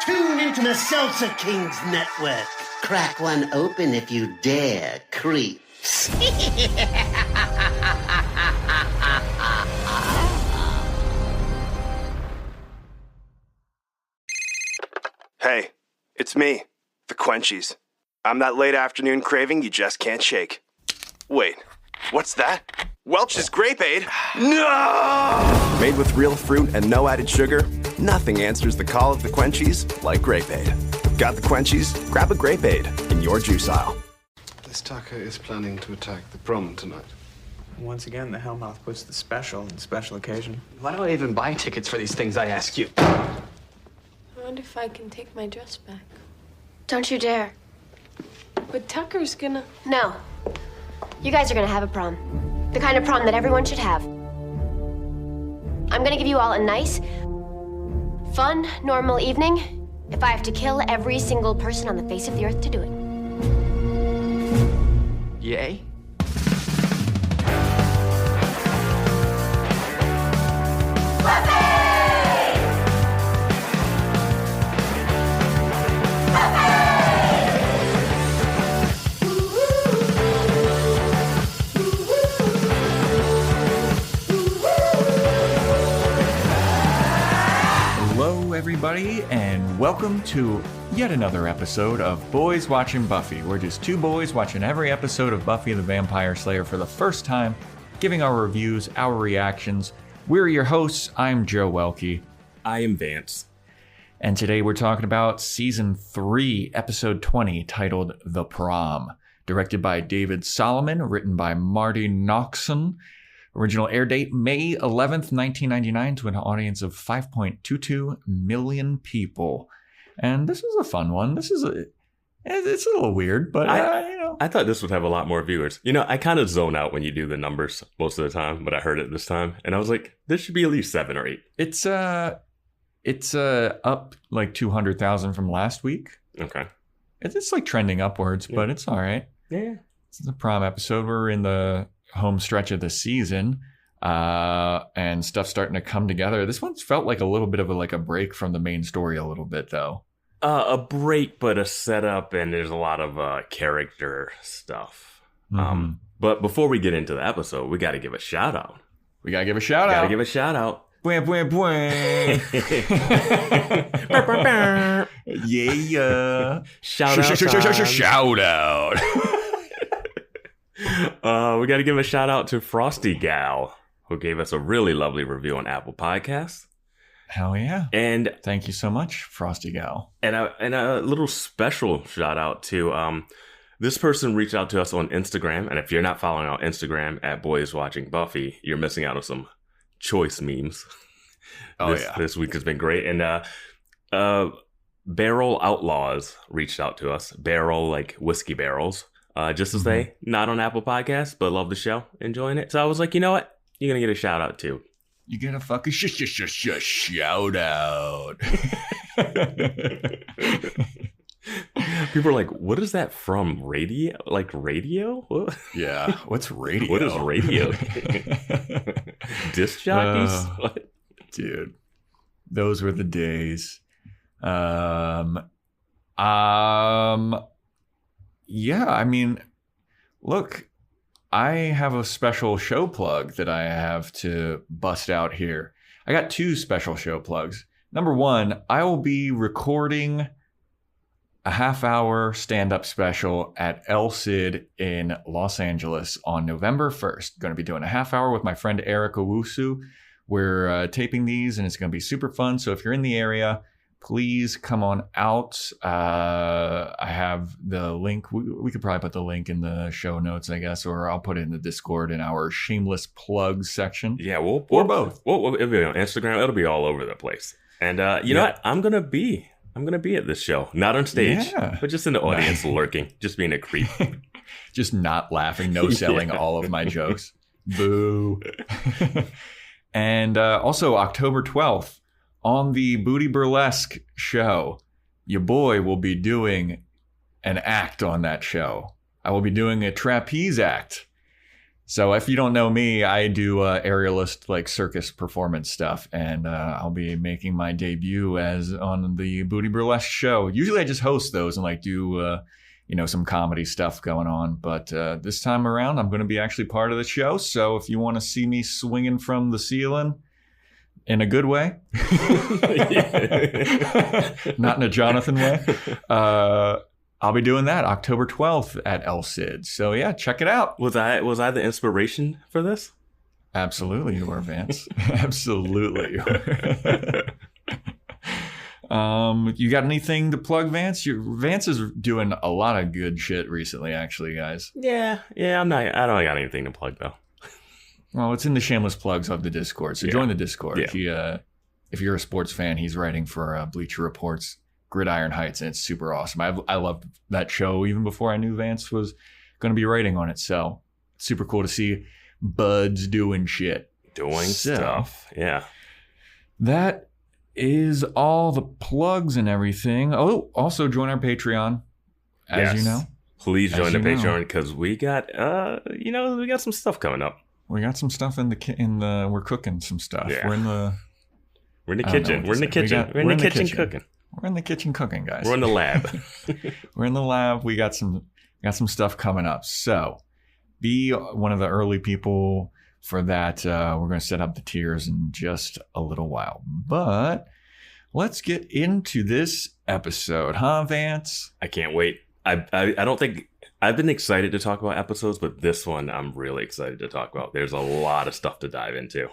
Tune into the Salsa Kings Network. Crack one open if you dare, creeps. Hey, it's me, the Quenchies. I'm that late afternoon craving you just can't shake. Wait, what's that? Welch's Grape Aid? No! Made with real fruit and no added sugar, nothing answers the call of the Quenchies like Grape Aid. Got the Quenchies? Grab a Grape Aid in your juice aisle. This Tucker is planning to attack the Prom tonight. Once again, the Hellmouth puts the special in special occasion. Why do I even buy tickets for these things, I ask you? I wonder if I can take my dress back. Don't you dare. But Tucker's gonna... No. You guys are gonna have a prom. The kind of prom that everyone should have. I'm gonna give you all a nice, fun, normal evening if I have to kill every single person on the face of the earth to do it. Yay? Hello, everybody, and welcome to yet another episode of Boys Watching Buffy. We're just two boys watching every episode of Buffy the Vampire Slayer for the first time, giving our reviews, our reactions. We're your hosts. I'm Joe Welke. I am Vance. And today we're talking about Season 3, Episode 20, titled The Prom. Directed by David Solomon, written by Marty Noxon. Original air date, May 11th, 1999, to an audience of 5.22 million people. And this is a fun one. It's a little weird, but I thought this would have a lot more viewers. You know, I kind of zone out when you do the numbers most of the time, but I heard it this time, and I was like, this should be at least 7 or 8. It's up like 200,000 from last week. Okay. It's like trending upwards, Yeah. but it's all right. Yeah. It's the prom episode. We're in the home stretch of the season, and stuff's starting to come together. This one's felt like a little bit of a break from the main story a little bit, though. A break, but a setup, and there's a lot of character stuff. Mm-hmm. But before we get into the episode, we got to give a shout out. We gotta give a shout out. Gotta give a shout out. Bwah, bwah, bwah. Yeah. Shout out. Shout out. We got to give a shout out to Frosty Gal, who gave us a really lovely review on Apple Podcasts. Hell yeah. And thank you so much, Frosty Gal. And a little special shout out to this person reached out to us on Instagram. And if you're not following our Instagram at Boys Watching Buffy, you're missing out on some choice memes. This week has been great. And Barrel Outlaws reached out to us. Barrel, like whiskey barrels. Just to say, not on Apple Podcasts, but love the show, enjoying it. So I was like, you know what? You're going to get a shout out too. You get a fucking shout out. People are like, what is that from? Radio? Like radio? What? Yeah. What's radio? What is radio? Disc jockeys? What? Dude, those were the days. Yeah, I mean, look, I have a special show plug that I have to bust out here. I got 2 special show plugs. Number 1, I will be recording a half-hour stand-up special at El Cid in Los Angeles on November 1st. Going to be doing a half-hour with my friend Eric Owusu. We're taping these, and it's going to be super fun. So if you're in the area, please come on out. I have the link. We could probably put the link in the show notes, I guess, or I'll put it in the Discord in our shameless plugs section. Yeah, or both. It'll be on Instagram. It'll be all over the place. And you know what? I'm gonna be at this show, not on stage, but just in the audience, lurking, just being a creep, just not laughing, no selling all of my jokes. Boo. And also October 12th. On the Booty Burlesque show, your boy will be doing an act on that show. I will be doing a trapeze act. So if you don't know me, I do aerialist like circus performance stuff, and I'll be making my debut as on the Booty Burlesque show. Usually I just host those and like do some comedy stuff going on, but this time around I'm going to be actually part of the show. So if you want to see me swinging from the ceiling in a good way, not in a Jonathan way, I'll be doing that October 12th at El Cid. So yeah, check it out. Was I the inspiration for this? Absolutely you are, Vance. Absolutely you are. You got anything to plug, Vance? Vance is doing a lot of good shit recently, actually, guys. Yeah. I don't got anything to plug though. Well, it's in the shameless plugs of the Discord. So join the Discord. Yeah. If you're a sports fan, he's writing for Bleacher Report's Gridiron Heights, and it's super awesome. I loved that show even before I knew Vance was going to be writing on it. So it's super cool to see buds doing shit. Doing stuff. Yeah. That is all the plugs and everything. Oh, also join our Patreon, as you know. Please join the Patreon because we got we got some stuff coming up. We got some stuff in the we're cooking some stuff. Yeah. We're in the kitchen. We're in the kitchen cooking. We're in the kitchen cooking, guys. We're in the lab. We're in the lab. We got some stuff coming up. So be one of the early people for that. We're going to set up the tiers in just a little while. But let's get into this episode, huh, Vance? I can't wait. I don't think I've been excited to talk about episodes, but this one I'm really excited to talk about. There's a lot of stuff to dive into.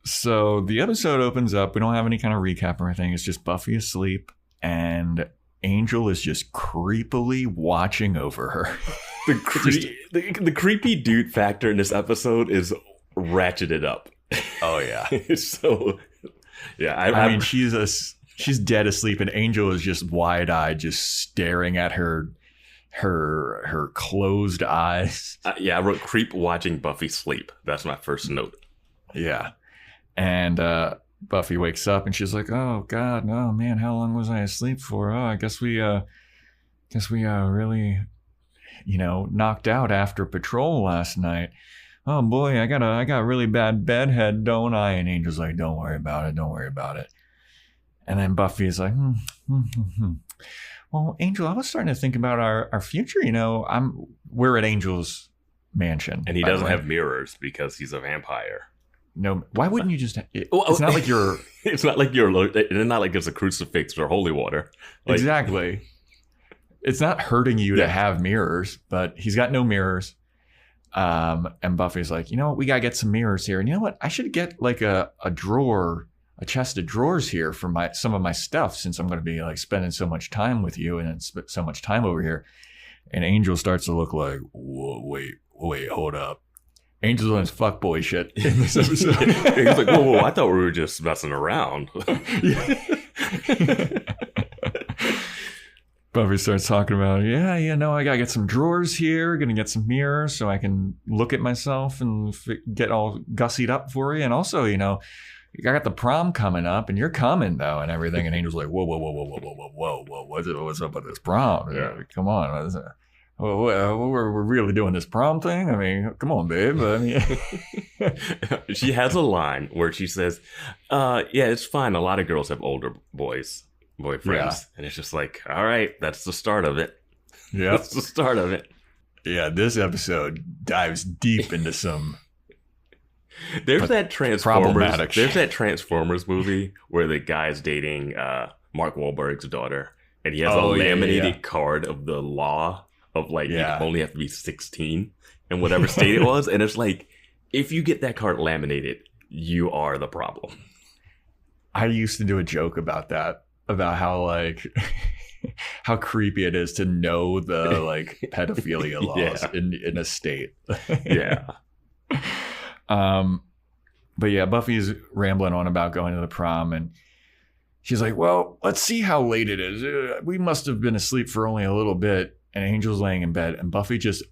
So the episode opens up. We don't have any kind of recap or anything. It's just Buffy asleep, and Angel is just creepily watching over her. The creepy dude factor in this episode is ratcheted up. Oh yeah. So yeah, I mean she's dead asleep, and Angel is just wide-eyed, just staring at her closed eyes. I wrote creep watching Buffy sleep. That's my first note. Yeah. And Buffy wakes up and she's like, "Oh God, no, man, how long was I asleep for? Oh, I guess we really, knocked out after patrol last night. Oh boy, I got really bad bedhead, don't I?" And Angel's like, "Don't worry about it. And then Buffy is like, "Well, Angel, I was starting to think about our future. We're at Angel's mansion, and he doesn't have mirrors because he's a vampire." No, why wouldn't you just? It's not like you're. It's not like it's not like it's a crucifix or holy water. Exactly. It's not hurting you to have mirrors, but he's got no mirrors. And Buffy's like, "You know what? We gotta get some mirrors here. And you know what? I should get like a drawer, a chest of drawers here for some of my stuff, since I'm going to be like spending so much time with you and so much time over here." And Angel starts to look like, "Whoa, wait, hold up." Angel's on his fuckboy shit in this episode. He's like, whoa, I thought we were just messing around. Buffy starts talking about, I gotta get some drawers here, gonna get some mirrors so I can look at myself and get all gussied up for you. And also, I got the prom coming up, and you're coming though, and everything. And Angel's like, whoa, what's up with this prom? Yeah, come on, what is it? We're really doing this prom thing? I mean, come on, babe. She has a line where she says, it's fine. A lot of girls have older boyfriends. Yeah. And it's just like, all right, that's the start of it. Yeah. That's the start of it. Yeah, this episode dives deep into some... There's that Transformers movie where the guy's dating Mark Wahlberg's daughter, and he has a laminated card of the law of you only have to be 16 in whatever state it was. And it's like, if you get that card laminated, you are the problem. I used to do a joke about that, about how how creepy it is to know the pedophilia laws in a state. Yeah. But yeah, Buffy's rambling on about going to the prom, and she's like, "Well, let's see how late it is. We must have been asleep for only a little bit." And Angel's laying in bed, and Buffy just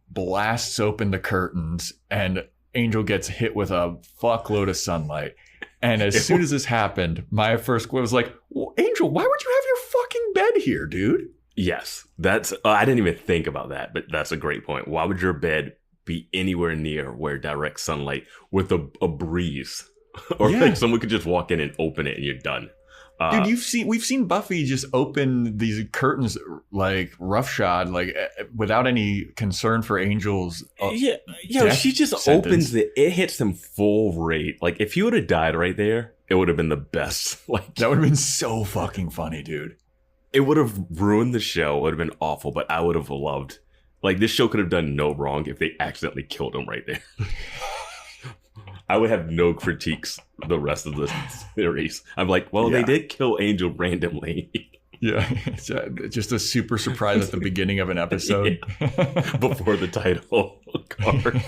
blasts open the curtains, and Angel gets hit with a fuckload of sunlight. And as soon as this happened, my first quote was like, "Well, Angel, why would you have your fucking bed here, dude?" Yes, that's. I didn't even think about that, but that's a great point. Why would your bed be anywhere near where direct sunlight with a breeze. Or like someone could just walk in and open it and you're done. Dude, we've seen Buffy just open these curtains like roughshod, like without any concern for Angel's. She just opens it. It hits him full rate. Like if he would have died right there, it would have been the best. Like that would have been so fucking funny, dude. It would have ruined the show. It would have been awful, but I would have loved. Like this show could have done no wrong if they accidentally killed him right there. I would have no critiques the rest of the series. I'm like, well, they did kill Angel randomly. Yeah, it's just a super surprise at the beginning of an episode. Before the title card.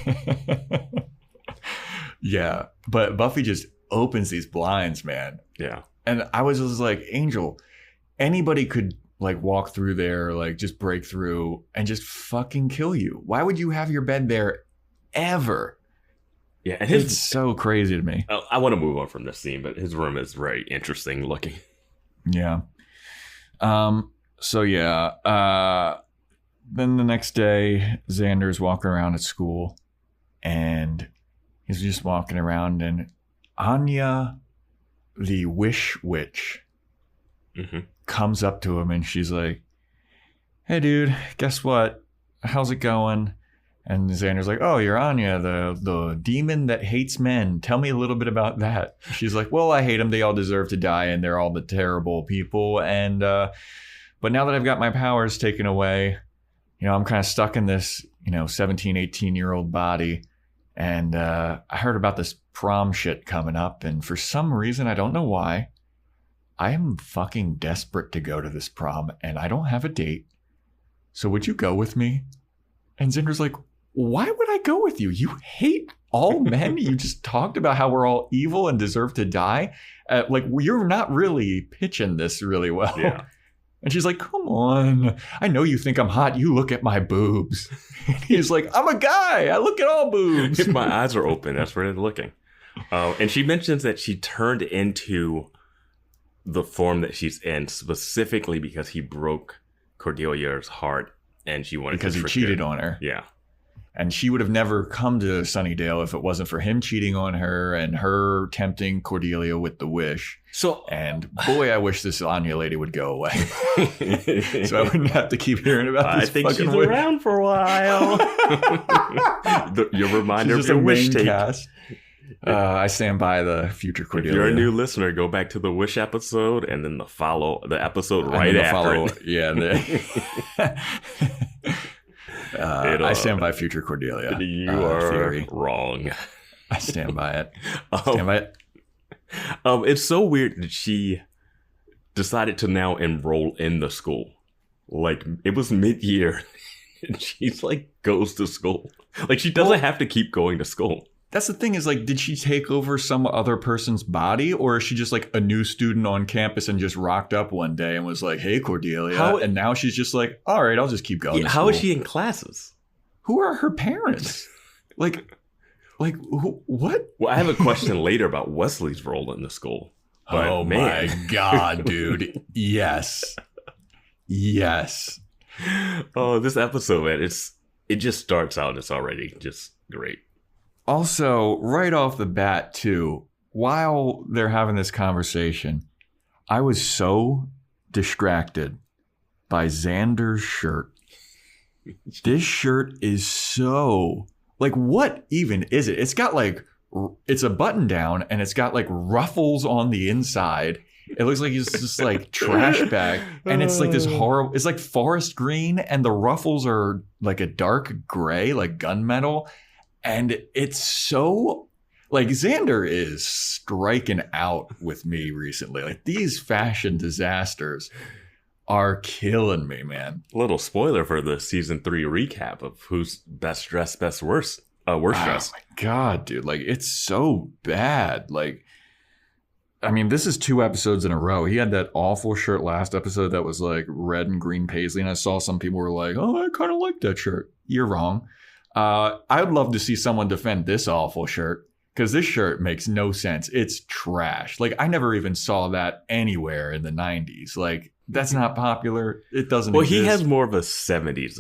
Yeah, but Buffy just opens these blinds, man. Yeah. And I was just like, Angel, anybody could like walk through there, like just break through and just fucking kill you. Why would you have your bed there ever? Yeah, and it's so crazy to me. I want to move on from this scene, but his room is very interesting looking. Yeah. So yeah. Then the next day, Xander's walking around at school, and he's just walking around, and Anya, the Wish Witch, comes up to him, and she's like, "Hey, dude, guess what? How's it going?" And Xander's like, "Oh, you're Anya, the demon that hates men. Tell me a little bit about that." She's like, "Well, I hate them. They all deserve to die, and they're all the terrible people. And but now that I've got my powers taken away, I'm kind of stuck in this, 17, 18-year-old body. And I heard about this prom shit coming up, and for some reason, I don't know why, I am fucking desperate to go to this prom, and I don't have a date. So would you go with me?" And Xander's like, "Why would I go with you? You hate all men. You just talked about how we're all evil and deserve to die. You're not really pitching this really well." Yeah. And she's like, "Come on. I know you think I'm hot. You look at my boobs." He's like, "I'm a guy. I look at all boobs." If my eyes are open, that's where they're looking. And she mentions that she turned into the form that she's in specifically because he broke Cordelia's heart. And she wanted because he cheated on her. Yeah. And she would have never come to Sunnydale if it wasn't for him cheating on her and her tempting Cordelia with the wish. And boy, I wish this Anya lady would go away. So I wouldn't have to keep hearing about this. I think she's wish. around for a while. Your reminder of your wish take. Cast. I stand by the future Cordelia. If you're a new listener, go back to the Wish episode and then the episode right after it. Yeah. I stand by future Cordelia. You are theory. Wrong. I stand by it. It's so weird that she decided to now enroll in the school. Like, it was mid-year and she's like goes to school. Like, she doesn't have to keep going to school. That's the thing is, like, did she take over some other person's body, or is she just like a new student on campus and just rocked up one day and was like, "Hey, Cordelia," and now she's just like, "All right, I'll just keep going." Yeah, how is she in classes? Who are her parents? Like, what? Well, I have a question later about Wesley's role in the school. But, oh my God, dude! Yes. Oh, this episode, man, it just starts out and it's already just great. Also, right off the bat, too, while they're having this conversation, I was so distracted by Xander's shirt. This shirt is so... Like, what even is it? It's got, like... It's a button down, and it's got, like, ruffles on the inside. It looks like he's just, like, trash bag. And it's, like, this horrible... It's, like, forest green, and the ruffles are, like, a dark gray, like gunmetal. And it's so, like, Xander is striking out with me recently. Like, these fashion disasters are killing me, man. Little spoiler for the season 3 recap of who's best dressed, worst dressed. Oh my God, dude. Like, it's so bad. Like, I mean, this is 2 episodes in a row. He had that awful shirt last episode that was like red and green paisley. And I saw some people were like, "Oh, I kind of like that shirt." You're wrong. I would love to see someone defend this awful shirt, because this shirt makes no sense. It's trash. Like, I never even saw that anywhere in the 90s. Like, that's not popular. It doesn't exist. He has more of a 70s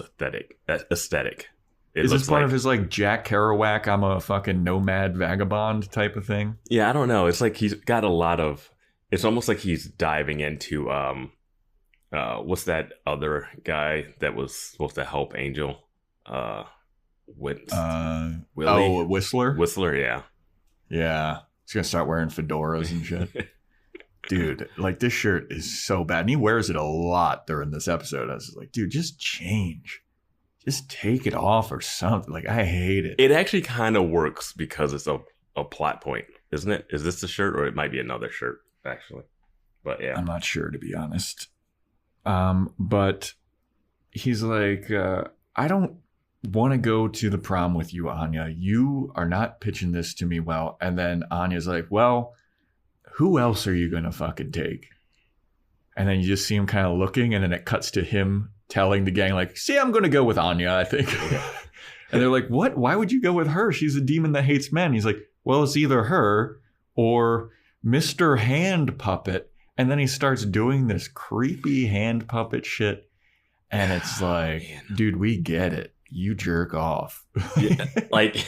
aesthetic. Is this part of his like Jack Kerouac, I'm a fucking nomad vagabond type of thing? Yeah, I don't know. It's like he's got a lot of. It's almost like he's diving into what's that other guy that was supposed to help Angel? Willie? Oh, Whistler. Whistler, yeah. Yeah, he's gonna start wearing fedoras and shit. Dude, like this shirt is so bad, and he wears it a lot during this episode. I was like, dude, just change. Just take it off or something. Like, I hate it. It actually kind of works because it's a plot point, isn't it? Is this the shirt or it might be another shirt, actually? But yeah. I'm not sure, to be honest. But he's like, I don't want to go to the prom with you, Anya. You are not pitching this to me well. And then Anya's like, well, who else are you going to fucking take? And then you just see him kind of looking, and then it cuts to him telling the gang, like, see, I'm going to go with Anya, I think. And they're like, what? Why would you go with her? She's a demon that hates men. He's like, well, it's either her or Mr. Hand Puppet. And then he starts doing this creepy hand puppet shit. And it's like, dude, we get it. You jerk off. Yeah, like,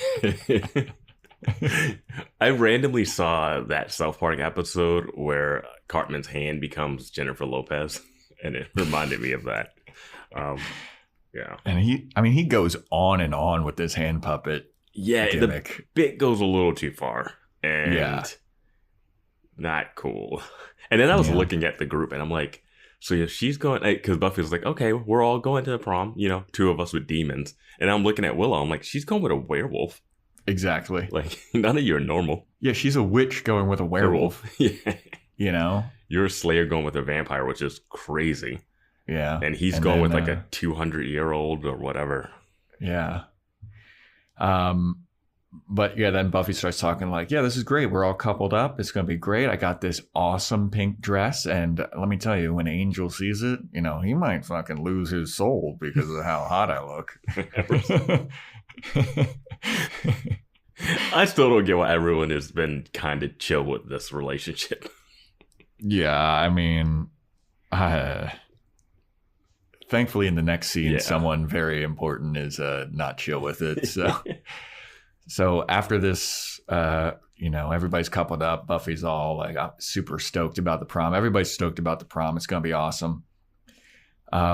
I randomly saw that South Park episode where Cartman's hand becomes Jennifer Lopez. And it reminded me of that. Yeah. And he goes on and on with this hand puppet. Yeah, gimmick. The bit goes a little too far. And yeah. Not cool. And then I was looking at the group and I'm like, so if she's going, because Buffy was like, okay, we're all going to the prom, two of us with demons. And I'm looking at Willow, I'm like, she's going with a werewolf. Exactly. Like, none of you are normal. Yeah, she's a witch going with a werewolf. Yeah. You're a slayer going with a vampire, which is crazy. Yeah. And he's going with like a 200-year-old or whatever. Yeah. But yeah, then Buffy starts talking like, yeah, this is great. We're all coupled up. It's going to be great. I got this awesome pink dress. And let me tell you, when Angel sees it, he might fucking lose his soul because of how hot I look. I still don't get why everyone has been kind of chill with this relationship. Yeah, I mean, thankfully in the next scene, someone very important is not chill with it. So after this, everybody's coupled up. Buffy's all like super stoked about the prom. Everybody's stoked about the prom. It's going to be awesome.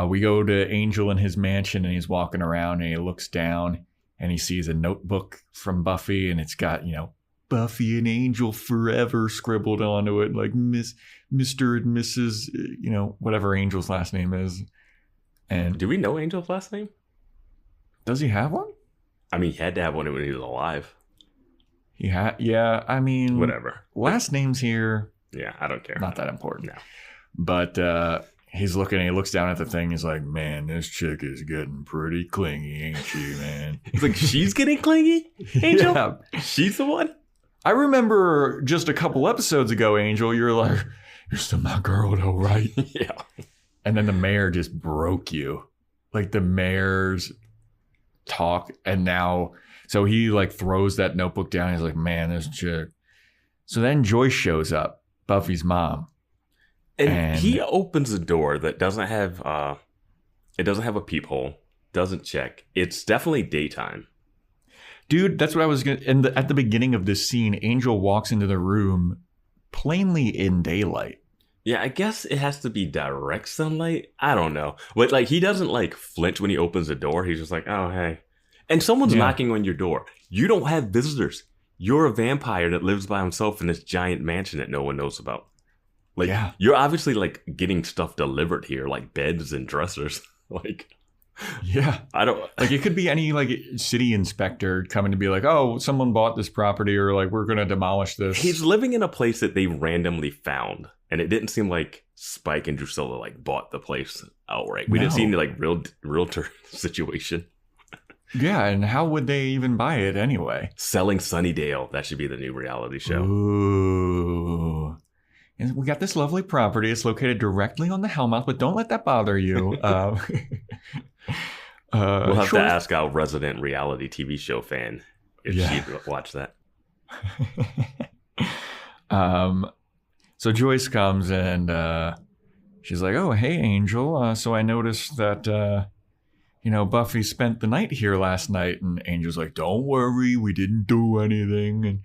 We go to Angel in his mansion, and he's walking around, and he looks down, and he sees a notebook from Buffy, and it's got, Buffy and Angel forever scribbled onto it, like Mr. and Mrs., whatever Angel's last name is. And do we know Angel's last name? Does he have one? I mean, he had to have one when he was alive. Yeah, I mean... Whatever. Last names here... Yeah, I don't care. Not that important. No. But he's looking, and he looks down at the thing. He's like, man, this chick is getting pretty clingy, ain't she, man? He's like, she's getting clingy? Angel? Yeah. She's the one? I remember just a couple episodes ago, Angel, you're like, you're still my girl, though, right? Yeah. And then the mayor just broke you. Like, the mayor's talk, and now... So he, like, throws that notebook down. He's like, man, this chick. So then Joyce shows up, Buffy's mom. And he opens a door that doesn't have a peephole, doesn't check. It's definitely daytime. Dude, that's what I was going to... At the beginning of this scene, Angel walks into the room plainly in daylight. Yeah, I guess it has to be direct sunlight. I don't know. But, like, he doesn't, like, flinch when he opens the door. He's just like, oh, hey. And someone's knocking on your door. You don't have visitors. You're a vampire that lives by himself in this giant mansion that no one knows about. Like, you're obviously, like, getting stuff delivered here, like beds and dressers. Like, yeah. I don't... Like, it could be any, like, city inspector coming to be like, oh, someone bought this property, or, like, we're going to demolish this. He's living in a place that they randomly found. And it didn't seem like Spike and Drusilla, like, bought the place outright. We didn't see any, like, realtor situation. Yeah, and how would they even buy it anyway? Selling Sunnydale. That should be the new reality show. Ooh. And we got this lovely property. It's located directly on the Hellmouth, but don't let that bother you. We'll have to ask our resident reality TV show fan if she'd watch that. So Joyce comes and she's like, oh, hey, Angel. So I noticed that, Buffy spent the night here last night. And Angel's like, don't worry, we didn't do anything. And,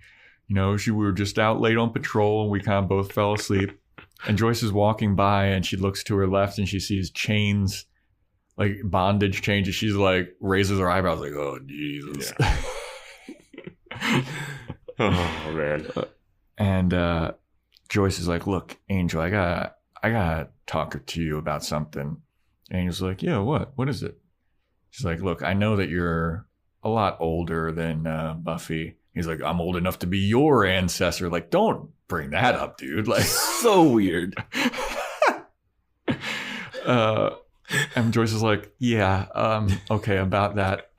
we were just out late on patrol and we kind of both fell asleep. And Joyce is walking by and she looks to her left and she sees chains, like bondage chains. And she's like, raises her eyebrows like, oh, Jesus. Yeah. Oh, man. And Joyce is like, look, Angel, I gotta talk to you about something. Angel's like, yeah, what? What is it? She's like, look, I know that you're a lot older than Buffy. He's like, I'm old enough to be your ancestor. Like, don't bring that up, dude. Like, So weird. And Joyce is like, yeah, okay, about that.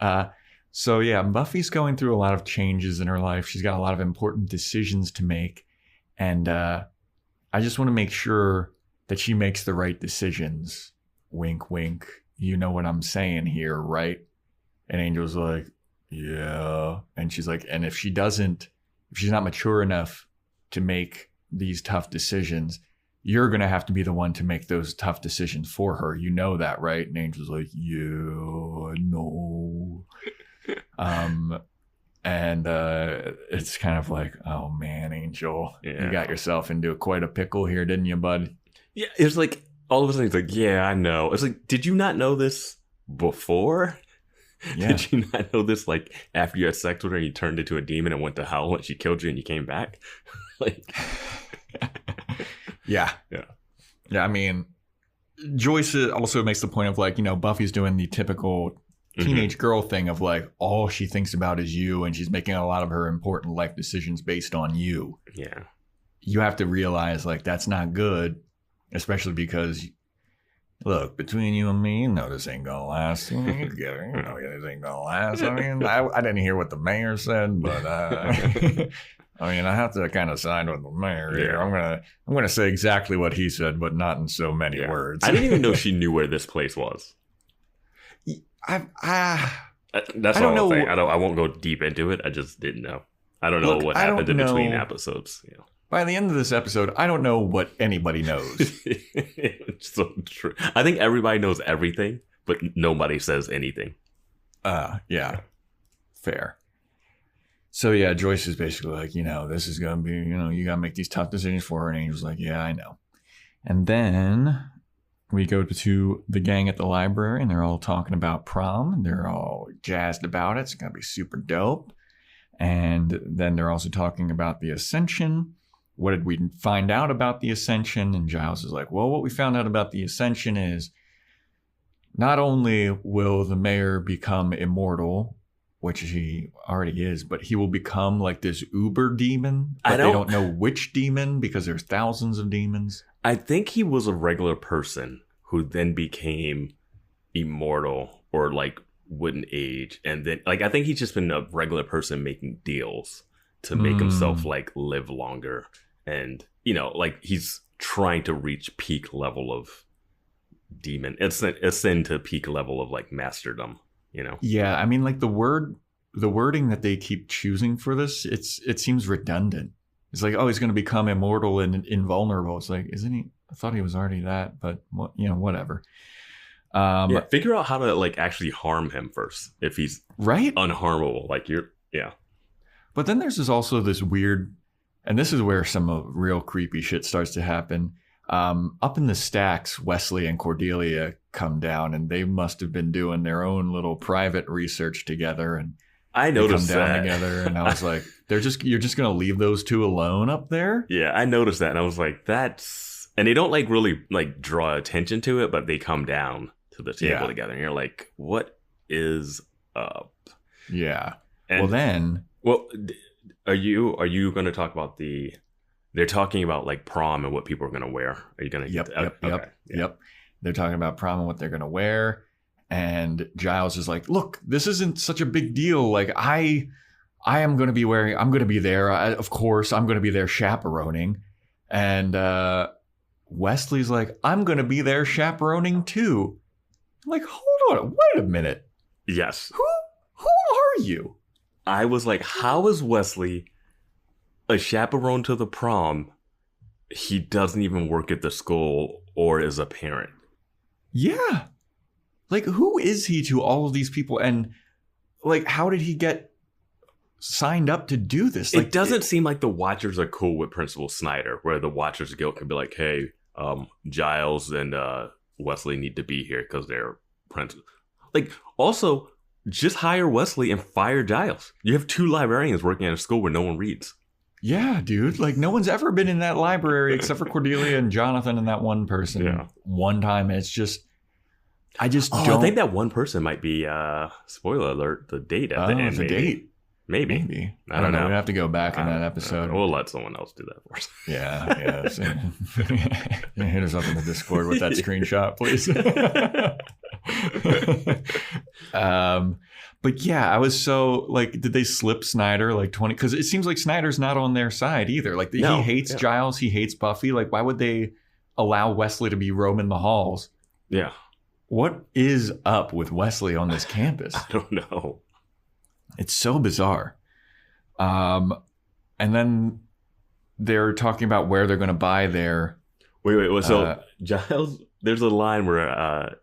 So yeah, Buffy's going through a lot of changes in her life. She's got a lot of important decisions to make. And I just want to make sure that she makes the right decisions. Wink, wink. You know what I'm saying here, right? And Angel's like, yeah. And she's like, and if she's not mature enough to make these tough decisions, you're going to have to be the one to make those tough decisions for her. You know that, right? And Angel's like, yeah, no. And it's kind of like, oh man, Angel, you got yourself into quite a pickle here, didn't you, bud? Yeah, it was like, all of a sudden he's like, yeah, I know. It's like, did you not know this before? Yeah. Did you not know this, like, after you had sex with her and you turned into a demon and went to hell and she killed you and you came back? Like, yeah. I mean, Joyce also makes the point of like, Buffy's doing the typical teenage girl thing of like, all she thinks about is you, and she's making a lot of her important life decisions based on you. Yeah. You have to realize like that's not good, especially because, look, between you and me, this ain't gonna last. This ain't gonna last. I mean, I didn't hear what the mayor said, but I have to kind of side with the mayor here. I'm gonna say exactly what he said, but not in so many words. I didn't even know she knew where this place was. That's all I'm saying. I won't go deep into it. I just didn't know. I don't know what happened in between episodes. By the end of this episode, I don't know what anybody knows. It's so true. I think everybody knows everything, but nobody says anything. Yeah. Fair. So yeah, Joyce is basically like, this is going to be, you got to make these tough decisions for her. And Angel's like, yeah, I know. And then we go to the gang at the library and they're all talking about prom. They're all jazzed about it. It's going to be super dope. And then they're also talking about the Ascension. What did we find out about the Ascension? And Giles is like, well, what we found out about the Ascension is not only will the mayor become immortal, which he already is, but he will become like this uber demon. But they don't know which demon because there's thousands of demons. I think he was a regular person who then became immortal or like wouldn't age. And then like, I think he's just been a regular person making deals to make himself like live longer. And, like he's trying to reach peak level of demon. Ascend to peak level of like masterdom, Yeah. I mean, like the wording that they keep choosing for this, it seems redundant. It's like, oh, he's going to become immortal and invulnerable. It's like, isn't he? I thought he was already that, but whatever. Figure out how to like actually harm him first. If he's unharmable, like But then there's also this weird, and this is where some real creepy shit starts to happen. Up in the stacks, Wesley and Cordelia come down, and they must have been doing their own little private research together. And I noticed they come down that together, and I was like, you're just gonna leave those two alone up there? Yeah, I noticed that, and I was like, and they don't like really like draw attention to it, but they come down to the table together, and you're like, what is up? Yeah. And, are you going to talk about they're talking about like prom and what people are going to wear? Are you going to? Yep. They're talking about prom and what they're going to wear. And Giles is like, look, this isn't such a big deal. Like I am going to be I'm going to be there. Of course, I'm going to be there chaperoning. And Wesley's like, I'm going to be there chaperoning too. I'm like, hold on, wait a minute. Yes. Who are you? I was like, how is Wesley a chaperone to the prom? He doesn't even work at the school or is a parent. Yeah. Like, who is he to all of these people? And like, how did he get signed up to do this? Like, it doesn't seem like the Watchers are cool with Principal Snyder, where the Watchers Guild can be like, hey, Giles and Wesley need to be here because they're principal. Like, also, just hire Wesley and fire Giles. You have 2 librarians working at a school where no one reads. Yeah, dude. Like, no one's ever been in that library except for Cordelia and Jonathan and that one person one time. And it's just, I just don't. I think that one person might be, spoiler alert, the date at the end. The date. Maybe. I don't know. We'd have to go back in that episode. We'll let someone else do that for us. Yeah. Hit us up in the Discord with that screenshot, please. But yeah, I was so like, did they slip Snyder like 20? Because it seems like Snyder's not on their side either. Like, he hates Giles, he hates Buffy. Like, why would they allow Wesley to be roaming the halls? Yeah. What is up with Wesley on this campus? I don't know. It's so bizarre. And then they're talking about where they're going to buy their. Wait. So Giles, there's a line where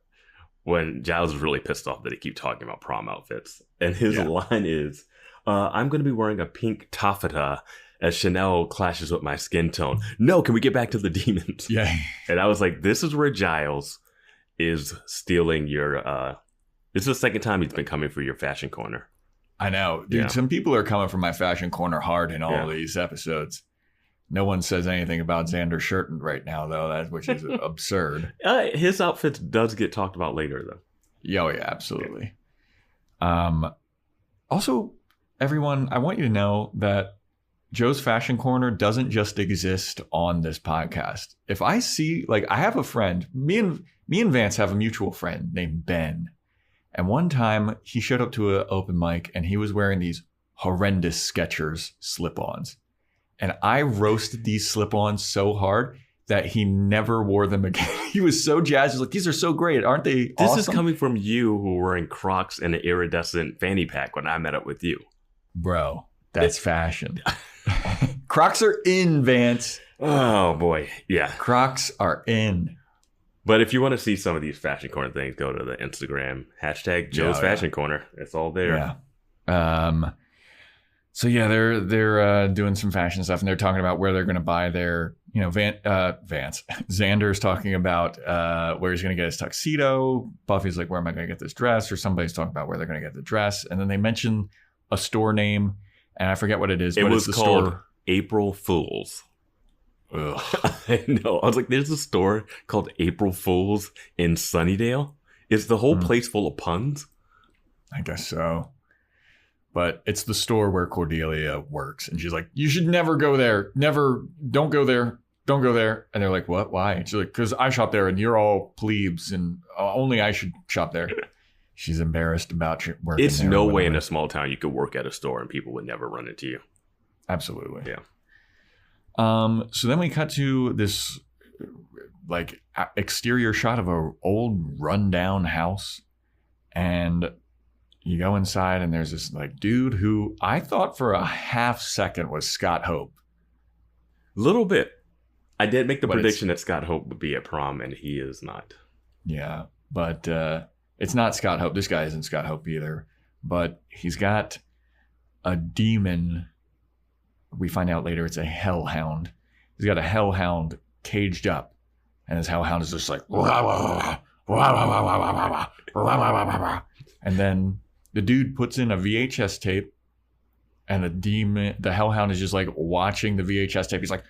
when Giles is really pissed off that they keep talking about prom outfits, and his line is, "I'm going to be wearing a pink taffeta as Chanel clashes with my skin tone. No, can we get back to the demons?" Yeah. And I was like, this is where Giles is stealing your. This is the second time he's been coming for your fashion corner. I know. Dude, some people are coming from my fashion corner hard in all of these episodes. No one says anything about Xander shirt right now, though, which is absurd. His outfit does get talked about later, though. Yeah, absolutely. Also, everyone, I want you to know that Joe's Fashion Corner doesn't just exist on this podcast. If I see, like, I have a friend, me and Vance have a mutual friend named Ben. And one time he showed up to an open mic and he was wearing these horrendous Skechers slip-ons. And I roasted these slip-ons so hard that he never wore them again. He was so jazzed. He was like, these are so great. Aren't they awesome? This is coming from you who were wearing Crocs and an iridescent fanny pack when I met up with you. Bro, that's fashion. Crocs are in, Vance. Oh, boy. Yeah. Crocs are in. But if you want to see some of these fashion corner things, go to the Instagram hashtag Joe's Fashion Corner. It's all there. Yeah. So yeah, they're doing some fashion stuff, and they're talking about where they're going to buy their, Vance. Xander's talking about where he's going to get his tuxedo. Buffy's like, where am I going to get this dress? Or somebody's talking about where they're going to get the dress, and then they mention a store name, and I forget what it is. It but was it's the called store. April Fools. Ugh. I know. I was like, there's a store called April Fools in Sunnydale. Is the whole place full of puns? I guess so. But it's the store where Cordelia works. And she's like, you should never go there. Never. Don't go there. Don't go there. And they're like, what? Why? And she's like, because I shop there and you're all plebes and only I should shop there. She's embarrassed about working It's there. no way in a small town you could work at a store and people would never run into you. Absolutely. Yeah. So then we cut to this like exterior shot of a old rundown house, and you go inside and there's this like dude who I thought for a half second was Scott Hope. Little bit. I did make the prediction that Scott Hope would be at prom, and he is not. Yeah, but it's not Scott Hope. This guy isn't Scott Hope either, but he's got a demon. We find out later it's a hellhound. He's got a hellhound caged up, and his hellhound is just like, and then the dude puts in a VHS tape, and the hellhound is just like watching the VHS tape. He's like,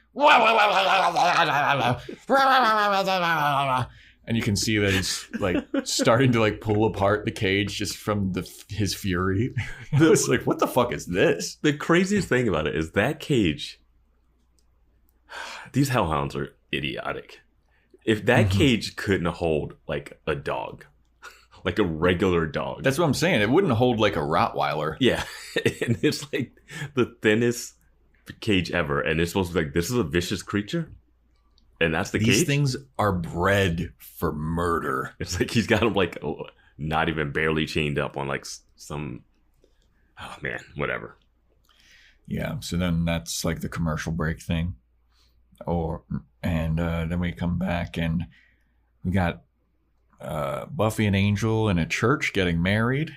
and you can see that he's like starting to like pull apart the cage just from his fury. It's like, what the fuck is this? The craziest thing about it is that cage. These hellhounds are idiotic. If that cage couldn't hold like a dog, like a regular dog. That's what I'm saying. It wouldn't hold like a Rottweiler. Yeah. And it's like the thinnest cage ever. And it's supposed to be like, this is a vicious creature. And that's the cage? These things are bred for murder. It's like he's got him like not even barely chained up on like some, oh man, whatever. Yeah. So then that's like the commercial break thing. And then we come back and we got Buffy and Angel in a church getting married.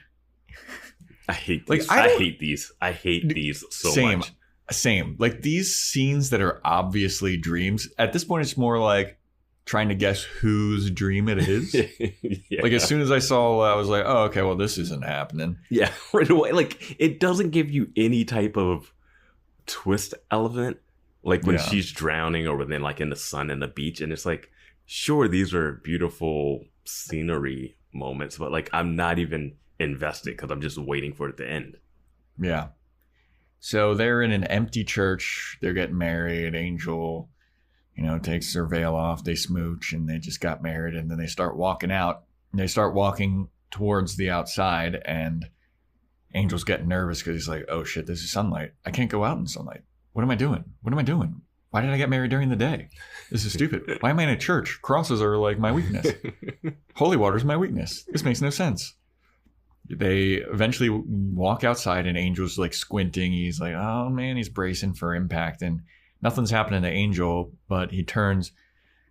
I hate these. I hate these. I hate these so much. Same. Like these scenes that are obviously dreams. At this point, it's more like trying to guess whose dream it is. Yeah. Like as soon as I saw, I was like, oh, okay, well, this isn't happening. Yeah, right away. Like it doesn't give you any type of twist element. Like when she's drowning or when they're like in the sun and the beach. And it's like, sure, these are beautiful scenery moments, but like I'm not even invested because I'm just waiting for it to end. Yeah. So they're in an empty church. They're getting married. Angel, takes her veil off. They smooch and they just got married. And then they start walking out. And they start walking towards the outside. And Angel's getting nervous because he's like, oh shit, this is sunlight. I can't go out in sunlight. What am I doing? Why did I get married during the day? This is stupid. Why am I in a church? Crosses are like my weakness. Holy water is my weakness. This makes no sense. They eventually walk outside and Angel's like squinting. He's like, oh man, he's bracing for impact and nothing's happening to Angel, but he turns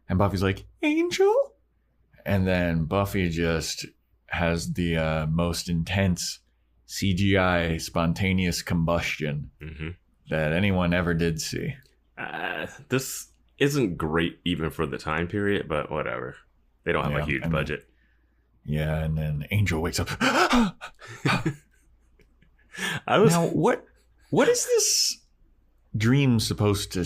and Buffy's like, Angel? And then Buffy just has the most intense CGI spontaneous combustion that anyone ever did see. This isn't great even for the time period, but whatever. They don't have a huge budget. Yeah, and then Angel wakes up. Now, what is this dream supposed to...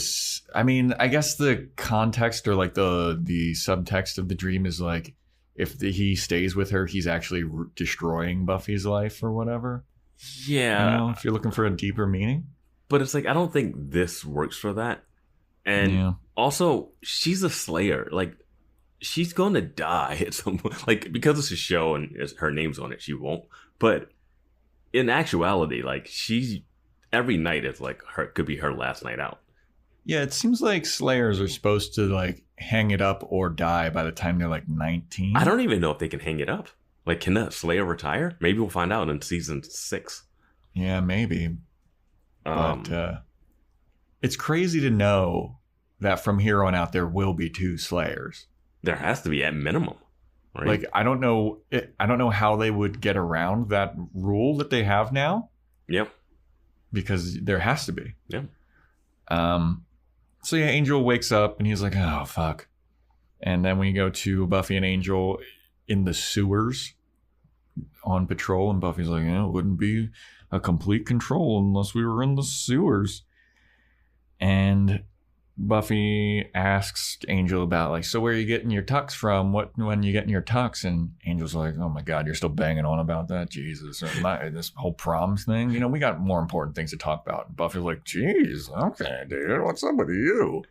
I mean, I guess the context or like the subtext of the dream is like, if he stays with her, he's actually destroying Buffy's life or whatever. Yeah. If you're looking for a deeper meaning. But it's like, I don't think this works for that. And also, she's a slayer. Like, she's going to die at some point. Like, because it's a show and her name's on it, she won't. But in actuality, like, every night is like could be her last night out. Yeah, it seems like slayers are supposed to like hang it up or die by the time they're like 19. I don't even know if they can hang it up. Like, can that slayer retire? Maybe we'll find out in season 6. Yeah, maybe. But it's crazy to know that from here on out there will be 2 slayers. There has to be at minimum, right? Like I don't know how they would get around that rule that they have now. Yep. Because there has to be. Yep. So yeah, Angel wakes up and he's like, oh fuck. And then we go to Buffy and Angel in the sewers on patrol, and Buffy's like, it wouldn't be a complete control unless we were in the sewers. And Buffy asks Angel about like, so where are you getting your tux from? When you getting your tux? And Angel's like, oh my God, you're still banging on about that? Jesus, this whole proms thing. We got more important things to talk about. And Buffy's like, geez, okay, dude, what's up with you?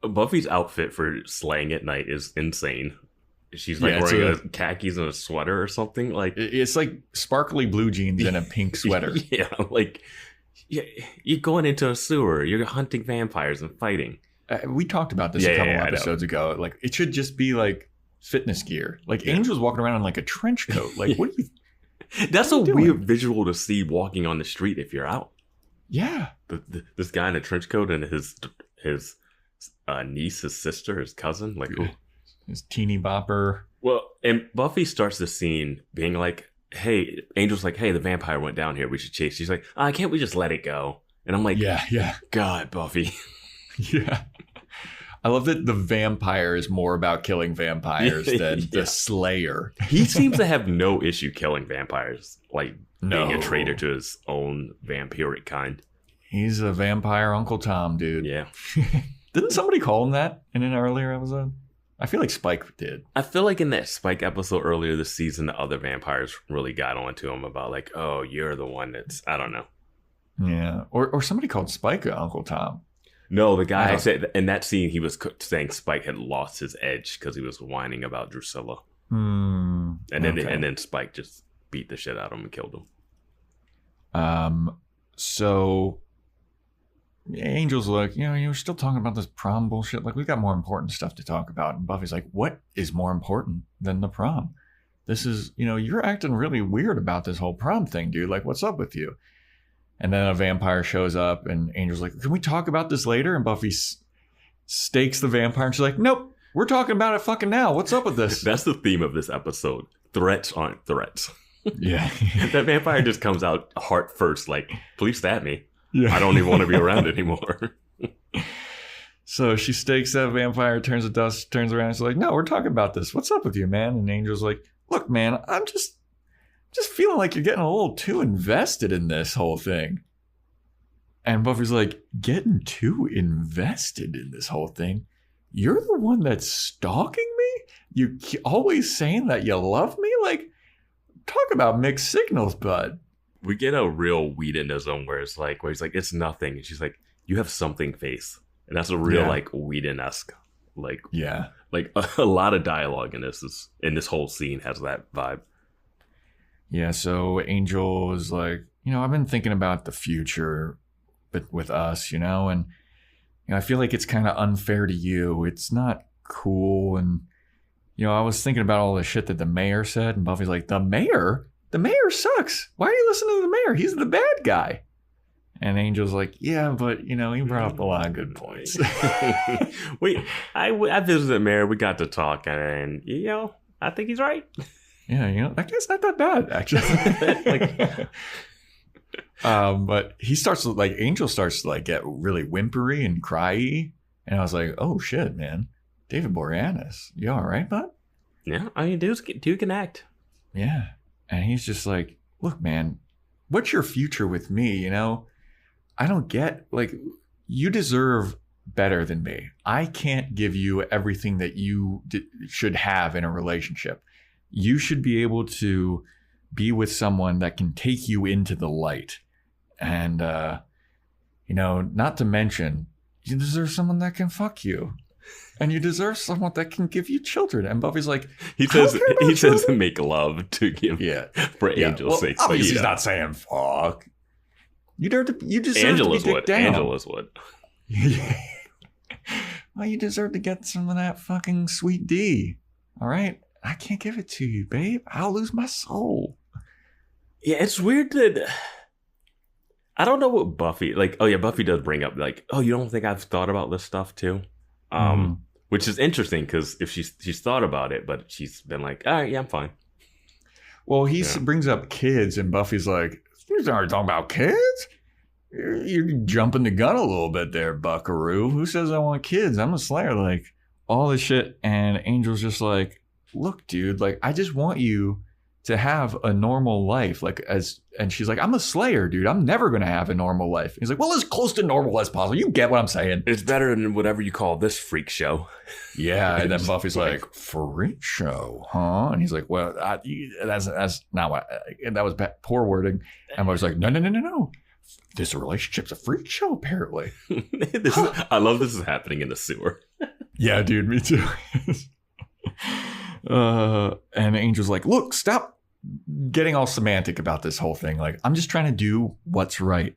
Buffy's outfit for slaying at night is insane. She's like wearing khakis and a sweater or something. Like it's like sparkly blue jeans and a pink sweater. Yeah, like you're going into a sewer. You're hunting vampires and fighting. We talked about this a couple episodes ago. Like it should just be like fitness gear. Like Angel's walking around in like a trench coat. Like what are you? That's a weird visual to see walking on the street if you're out. Yeah, this guy in a trench coat and his niece, his sister, his cousin, like his teeny bopper. Well, and Buffy starts the scene being like, "Hey," Angel's like, "Hey, the vampire went down here. We should chase." She's like, "Can't we just let it go?" And I'm like, "Yeah, God, Buffy." Yeah. I love that the vampire is more about killing vampires than the slayer. He seems to have no issue killing vampires, like being a traitor to his own vampiric kind. He's a vampire Uncle Tom, dude. Yeah. Didn't somebody call him that in an earlier episode? I feel like Spike did. I feel like in that Spike episode earlier this season, the other vampires really got onto him about like, oh, you're the one that's, I don't know. Yeah. Or somebody called Spike Uncle Tom. No, the guy I said in that scene, he was saying Spike had lost his edge because he was whining about Drusilla. And then Spike just beat the shit out of him and killed him. So Angel's like, you're still talking about this prom bullshit. Like, we've got more important stuff to talk about. And Buffy's like, what is more important than the prom? This is, you're acting really weird about this whole prom thing, dude. Like, what's up with you? And then a vampire shows up and Angel's like, can we talk about this later? And Buffy stakes the vampire and she's like, nope, We're talking about it fucking now. What's up with this? That's the theme of this episode. Threats aren't threats. Yeah. That vampire just comes out heart first, like, please stab me. Yeah. I don't even want to be around anymore. So she stakes that vampire, turns to dust, turns around, and she's like, no, we're talking about this. What's up with you, man? And Angel's like, look, man, I'm just feeling like you're getting a little too invested in this whole thing. And Buffy's like, getting too invested in this whole thing? You're the one that's stalking me? You always saying that you love me? Like, talk about mixed signals, bud. We get a real Whedonism where he's like, it's nothing. And she's like, you have something face. And that's a real, like, Whedon-esque. Like, yeah. Like, a lot of dialogue in this whole scene has that vibe. Yeah, so Angel is like, I've been thinking about the future with us, and I feel like it's kind of unfair to you. It's not cool. And, I was thinking about all the shit that the mayor said. And Buffy's like, the mayor? The mayor sucks. Why are you listening to the mayor? He's the bad guy. And Angel's like, yeah, but, he brought up a lot of good points. I visited the mayor. We got to talk. And, I think he's right. Yeah, that guy's not that bad, actually. But he starts to, Angel starts to, get really whimpery and cryy. And I was like, oh, shit, man. David Boreanaz, you all right, bud? Yeah, I mean, dude can act. Yeah. And he's just like, look, man, what's your future with me, I don't get, you deserve better than me. I can't give you everything that you should have in a relationship. You should be able to be with someone that can take you into the light. And, not to mention, you deserve someone that can fuck you. And you deserve someone that can give you children. And Buffy's like, he says make love to give for Angel's sake. Obviously he's not saying fuck. You deserve to be dicked down. Angela's would. Well, you deserve to get some of that fucking sweet D. All right? I can't give it to you, babe. I'll lose my soul. Yeah, it's weird that... I don't know what Buffy... Buffy does bring up, you don't think I've thought about this stuff, too? Which is interesting, because if she's thought about it, but she's been like, all right, yeah, I'm fine. Well, he brings up kids, and Buffy's like, you're already talking about kids? You're jumping the gun a little bit there, buckaroo. Who says I want kids? I'm a slayer. All this shit. And Angel's just like, look, dude, I just want you to have a normal life. And she's like, I'm a slayer, dude. I'm never going to have a normal life. He's like, well, as close to normal as possible. You get what I'm saying. It's better than whatever you call this freak show. Yeah. And then Buffy's like, freak show, huh? And he's like, well, that's not what, that was poor wording. And Buffy's like, no. This relationship's a freak show, apparently. I love this is happening in the sewer. Yeah, dude, me too. And Angel's like, look, stop getting all semantic about this whole thing. I'm just trying to do what's right.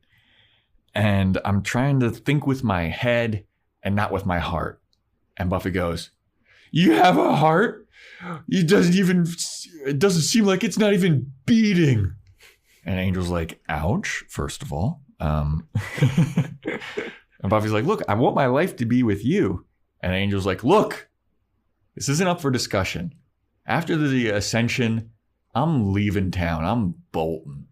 And I'm trying to think with my head and not with my heart. And Buffy goes, you have a heart? It doesn't seem like it's not even beating. And Angel's like, ouch, first of all. And Buffy's like, look, I want my life to be with you. And Angel's like, look, this isn't up for discussion. After the ascension, I'm leaving town. I'm bolting.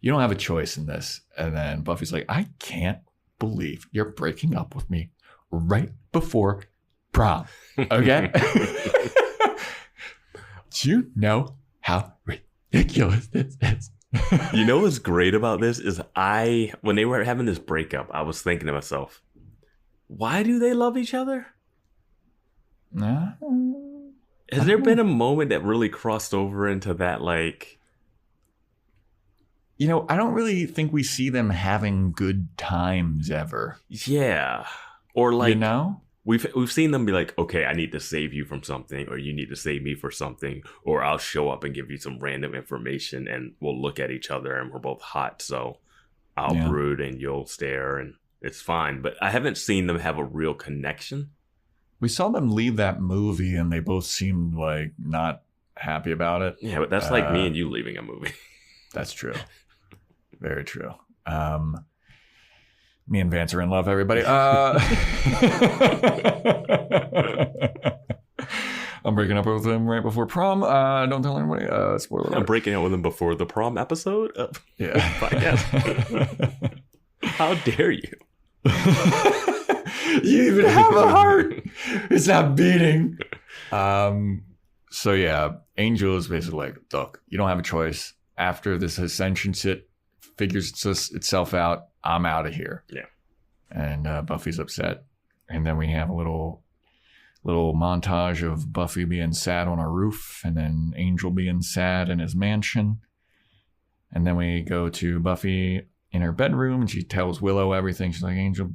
You don't have a choice in this. And then Buffy's like, I can't believe you're breaking up with me right before prom. Okay? Do you know how ridiculous this is? You know what's great about this is when they were having this breakup, I was thinking to myself, why do they love each other? Has there been a moment that really crossed over into that, I don't really think we see them having good times ever. Yeah. Or we've seen them be like, okay, I need to save you from something, or you need to save me for something, or I'll show up and give you some random information and we'll look at each other and we're both hot. So I'll brood and you'll stare and it's fine. But I haven't seen them have a real connection. We saw them leave that movie and they both seemed not happy about it. Yeah, but that's like me and you leaving a movie. That's true. Very true. Me and Vance are in love, everybody. I'm breaking up with him right before prom. Don't tell anybody. Spoiler alert. I'm breaking up with him before the prom episode. Yeah. Podcast. How dare you? You even have a heart. It's not beating. So yeah, Angel is basically like, look, you don't have a choice. After this ascension shit figures itself out, I'm out of here. Yeah. And Buffy's upset. And then we have a little montage of Buffy being sad on a roof, and then Angel being sad in his mansion. And then we go to Buffy in her bedroom, and she tells Willow everything. She's like, Angel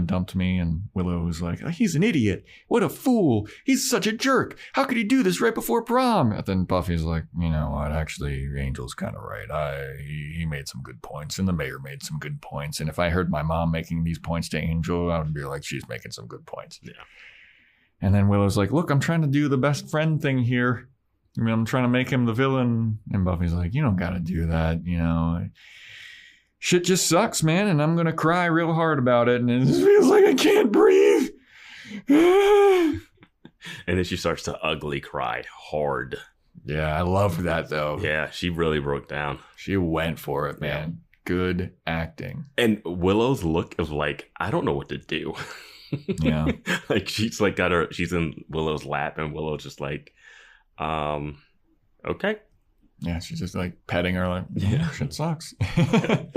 dumped me, and Willow was like, oh, he's an idiot. What a fool. He's such a jerk. How could he do this right before prom? And then Buffy's like, you know what? Actually, Angel's kind of right. He made some good points, and the mayor made some good points. And if I heard my mom making these points to Angel, I would be like, she's making some good points. Yeah. And then Willow's like, look, I'm trying to do the best friend thing here. I mean, I'm trying to make him the villain. And Buffy's like, you don't got to do that, you know. Shit just sucks, man, and I'm going to cry real hard about it, and it just feels like I can't breathe. And then she starts to ugly cry hard. Yeah, I loved that, though. Yeah, she really broke down. She went for it, man. Yeah. Good acting. And Willow's look of like, I don't know what to do. Yeah. Like, she's like she's in Willow's lap, and Willow's just like, okay. Yeah, she's just like petting her like, yeah, shit sucks. And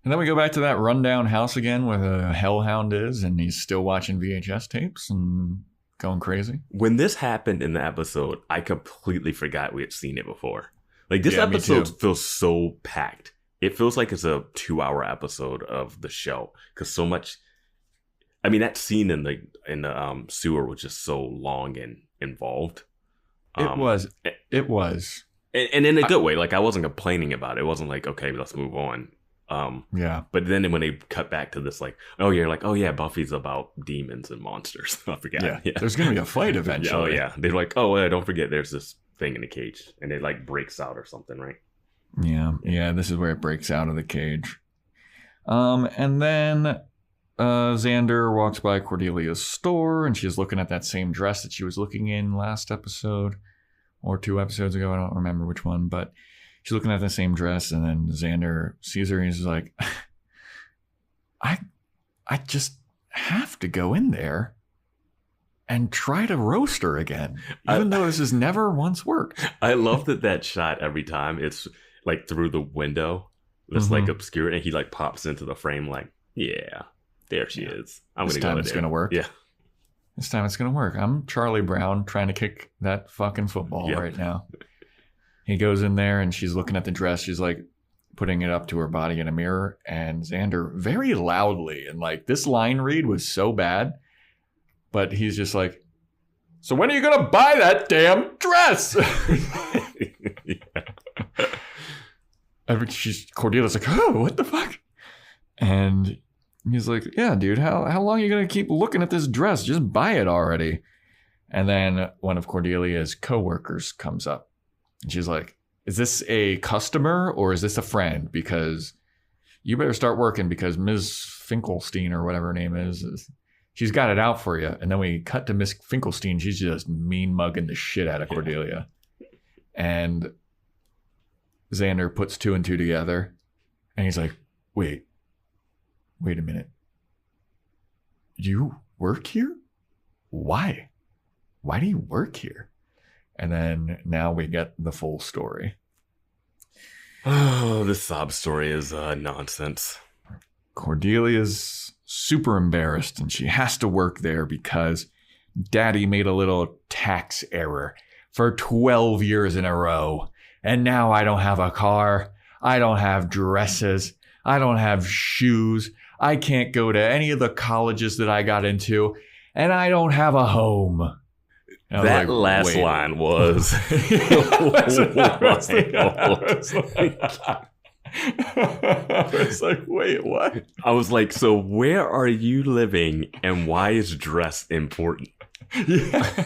then we go back to that rundown house again where the Hellhound is, and he's still watching VHS tapes and going crazy. When this happened in the episode, I completely forgot we had seen it before. Like, this Yeah, episode feels so packed. It feels like it's a 2-hour episode of the show, because so much. I mean, that scene in the sewer was just so long and involved. It was. And in a good way. Like, I wasn't complaining about it. It wasn't like, okay, let's move on. Yeah. But then when they cut back to this, like, oh, you're like, oh, yeah, Buffy's about demons and monsters. I forgot. Yeah. There's going to be a fight eventually. Oh, yeah. They're like, oh, don't forget there's this thing in the cage. And it, like, breaks out or something, right? Yeah. Yeah, this is where it breaks out of the cage. And then Xander walks by Cordelia's store, and she's looking at that same dress that she was looking in last episode. Or 2 episodes ago, I don't remember which one, but she's looking at the same dress, and then Xander sees her, and he's like, I just have to go in there and try to roast her again, even though this has never once worked. I love that shot every time. It's like through the window that's like obscured, and he like pops into the frame like, yeah, there she is. I'm going to go in there. It's going to work. Yeah. This time it's going to work. I'm Charlie Brown trying to kick that fucking football right now. He goes in there, and she's looking at the dress. She's like putting it up to her body in a mirror. And Xander very loudly, and like this line read was so bad, but he's just like, so when are you going to buy that damn dress? Cordelia's like, oh, what the fuck? And he's like, yeah, dude, how long are you going to keep looking at this dress? Just buy it already. And then one of Cordelia's coworkers comes up, and she's like, is this a customer or is this a friend? Because you better start working, because Ms. Finkelstein, or whatever her name is, she's got it out for you. And then we cut to Miss Finkelstein. She's just mean mugging the shit out of Cordelia. And Xander puts 2 and 2 together, and he's like, wait a minute. You work here? Why? Why do you work here? And then now we get the full story. Oh, this sob story is nonsense. Cordelia's super embarrassed, and she has to work there because Daddy made a little tax error for 12 years in a row. And now I don't have a car. I don't have dresses. I don't have shoes. I can't go to any of the colleges that I got into, and I don't have a home. That last line was I was like, wait, what? I was like, so where are you living, and why is dress important? Yeah.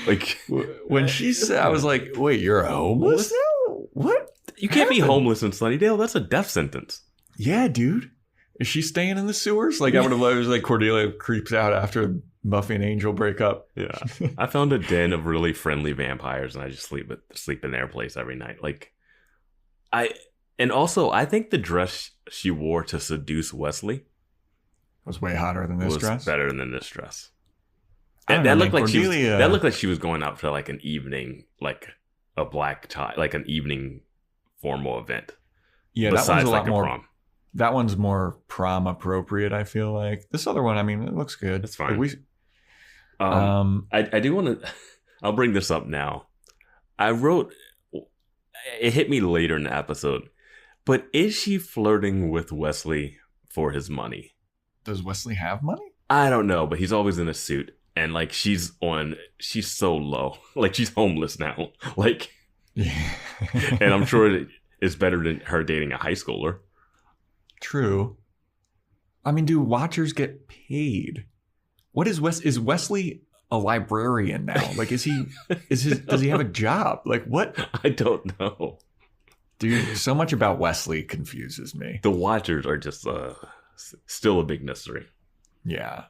Like, when she said, I was like, wait, you're homeless now? What? You can't be homeless in Sunnydale. That's a death sentence. Yeah, dude. Is she staying in the sewers? Like, I would have loved like Cordelia creeps out after Buffy and Angel break up. Yeah. I found a den of really friendly vampires, and I just sleep in their place every night. Like, I think the dress she wore to seduce Wesley was way hotter than this dress. Better than this dress. That looked like Cordelia. That looked like she was going out for like an evening, like a black tie, like an evening formal event. Yeah, besides that one's a lot like more. Prom. That one's more prom appropriate. I feel like this other one. I mean, it looks good. It's fine. Like I do want to. I'll bring this up now. I wrote. It hit me later in the episode, but is she flirting with Wesley for his money? Does Wesley have money? I don't know, but he's always in a suit, and like she's so low, like she's homeless now, like. Yeah. And I'm sure it's better than her dating a high schooler. True. I mean, do watchers get paid? What is Is Wesley a librarian now? Like, does he have a job? Like, what? I don't know. Dude, so much about Wesley confuses me. The watchers are just still a big mystery. Yeah.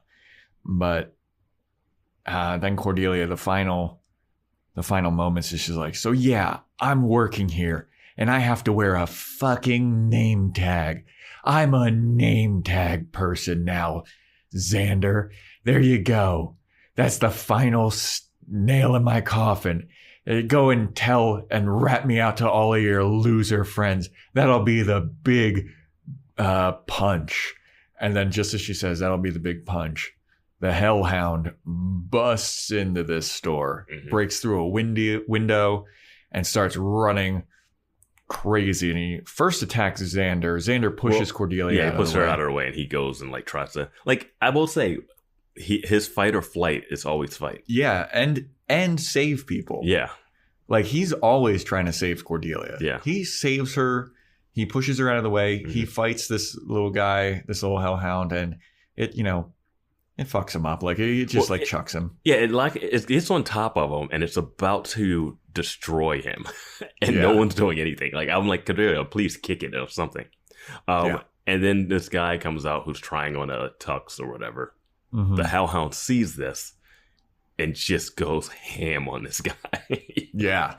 But then Cordelia, the final moments is she's like, so yeah, I'm working here and I have to wear a fucking name tag. I'm a name tag person now, Xander. There you go. That's the final nail in my coffin. Go and tell and rat me out to all of your loser friends. That'll be the big punch. And then just as she says, that'll be the big punch, the Hellhound busts into this store, breaks through a window, and starts running crazy. And he first attacks Xander. Xander pushes Cordelia. Yeah, he pushes her out of her way, and he goes and like tries to. Like, I will say, his fight or flight is always fight. Yeah, and save people. Yeah, like he's always trying to save Cordelia. Yeah, he saves her. He pushes her out of the way. He fights this little guy, this little Hellhound, and it fucks him up. Like it just chucks him. Yeah, it's on top of him, and it's about to destroy him, and no one's doing anything. Like I'm like, Cordelia, please kick it or something. And then this guy comes out who's trying on a tux or whatever. The Hellhound sees this and just goes ham on this guy. Yeah,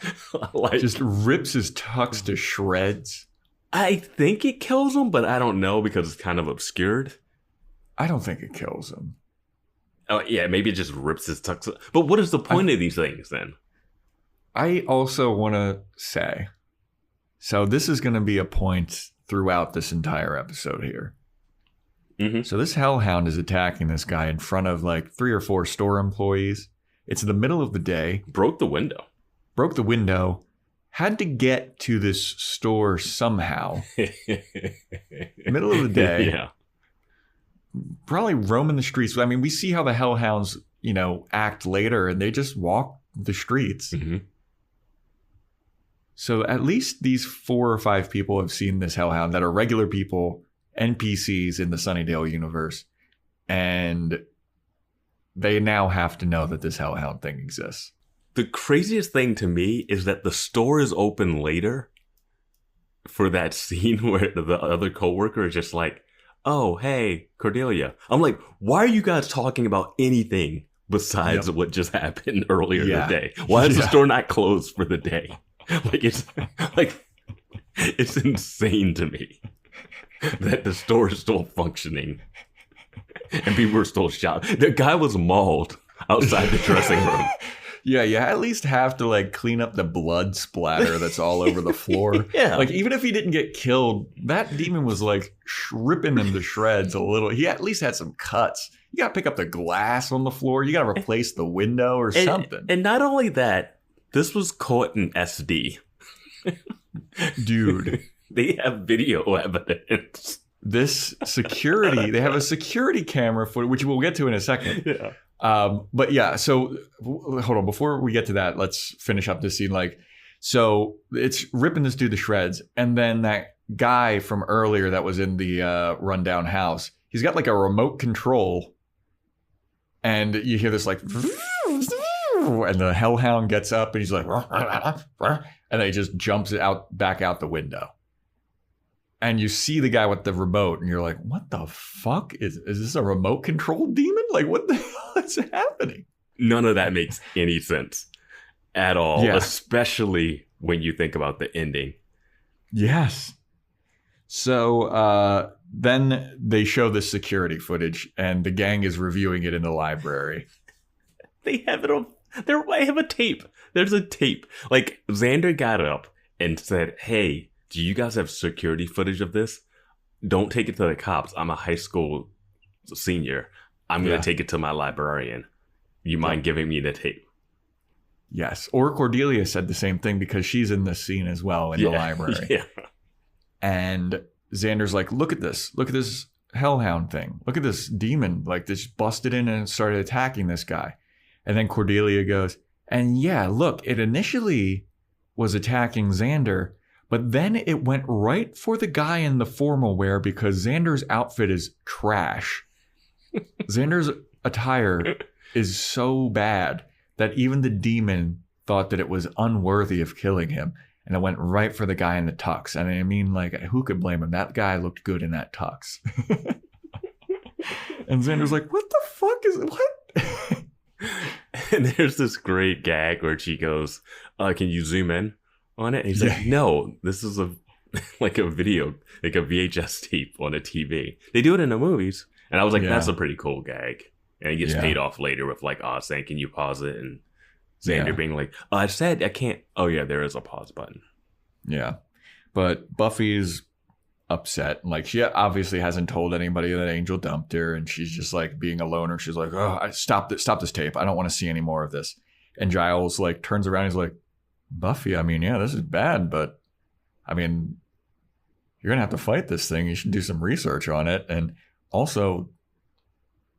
like just rips his tux to shreds. I think it kills him, but I don't know because it's kind of obscured. I don't think it kills him. Oh, yeah, maybe it just rips his tux. But what is the point of these things then? I also want to say, so this is going to be a point throughout this entire episode here. So this Hellhound is attacking this guy in front of like 3 or 4 store employees. It's the middle of the day. Broke the window. Had to get to this store somehow. Middle of the day. Yeah. Probably roaming the streets. I mean, we see how the Hellhounds, act later, and they just walk the streets. So at least these 4 or 5 people have seen this Hellhound that are regular people, NPCs in the Sunnydale universe, and they now have to know that this Hellhound thing exists. The craziest thing to me is that the store is open later for that scene where the other coworker is just like, oh, hey, Cordelia. I'm like, why are you guys talking about anything besides what just happened earlier in the day? Why is the store not closed for the day? It's insane to me that the store is still functioning and people are still shopping. The guy was mauled outside the dressing room. Yeah, you at least have to like clean up the blood splatter that's all over the floor. Yeah. Like even if he didn't get killed, that demon was like ripping him to shreds a little. He at least had some cuts. You got to pick up the glass on the floor. You got to replace the window or something. And not only that, this was caught in SD. Dude. They have video evidence. This security, they have a security camera footage, which we'll get to in a second. Yeah. But yeah, so hold on. Before we get to that, let's finish up this scene. Like, so it's ripping this dude to shreds. And then that guy from earlier that was in the rundown house, he's got like a remote control. And you hear this like, and the Hellhound gets up and he's like, and then he just jumps back out the window. And you see the guy with the remote, and you're like, what the fuck? Is this a remote control demon? Like, what the hell is happening? None of that makes any sense at all, Yeah. especially when you think about the ending. Yes. So then they show the security footage, and the gang is reviewing it in the library. They have it on. I have a tape. There's a tape. Like, Xander got up and said, hey, do you guys have security footage of this? Don't take it to the cops. I'm a high school senior. I'm going to take it to my librarian. You mind giving me the tape? Yes. Or Cordelia said the same thing because she's in this scene as well in the library. Yeah. And Xander's like, look at this. Look at this hellhound thing. Look at this demon. Like, this busted in and started attacking this guy. And then Cordelia goes, and yeah, look, it initially was attacking Xander, but then it went right for the guy in the formal wear because Xander's outfit is trash. Xander's attire is so bad that even the demon thought that it was unworthy of killing him. And it went right for the guy in the tux. And I mean, like, who could blame him? That guy looked good in that tux. And Xander's like, what the fuck is what? And there's this great gag where she goes, can you zoom in on it? And he's like, no, this is a video, like a VHS tape on a TV. They do it in the movies. And I was like, that's a pretty cool gag. And he gets paid off later with like, saying, can you pause it? And Xander being like, I said I can't. Oh, yeah, there is a pause button. Yeah. But Buffy's upset. Like, she obviously hasn't told anybody that Angel dumped her. And she's just like being a loner. She's like, oh, stop this tape. I don't want to see any more of this. And Giles like turns around. He's like, Buffy, I mean, yeah, this is bad. But I mean, you're going to have to fight this thing. You should do some research on it. And also,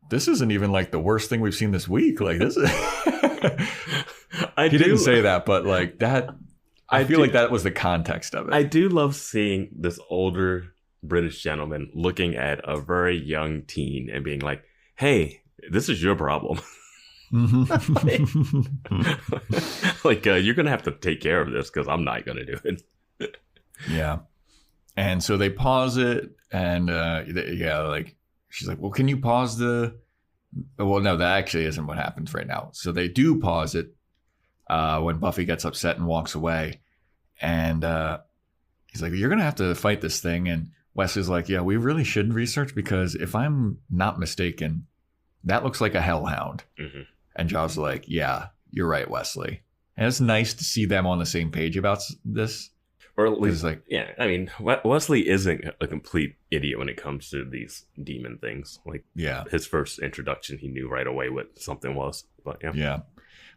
this isn't even like the worst thing we've seen this week. Like, this is... He didn't say that, but like that, I feel like that was the context of it. I do love seeing this older British gentleman looking at a very young teen and being like, hey, this is your problem. Like, you're going to have to take care of this because I'm not going to do it. Yeah. And so they pause it and like she's like, well, can you pause the... Well, no, that actually isn't what happens right now. So they do pause it when Buffy gets upset and walks away. And he's like, you're going to have to fight this thing. And Wesley's like, yeah, we really should research because if I'm not mistaken, that looks like a hellhound. Mm-hmm. And Giles is like, yeah, you're right, Wesley. And it's nice to see them on the same page about this. Or at least, like, yeah, I mean, Wesley isn't a complete idiot when it comes to these demon things. Like, his first introduction, he knew right away what something was. But yeah.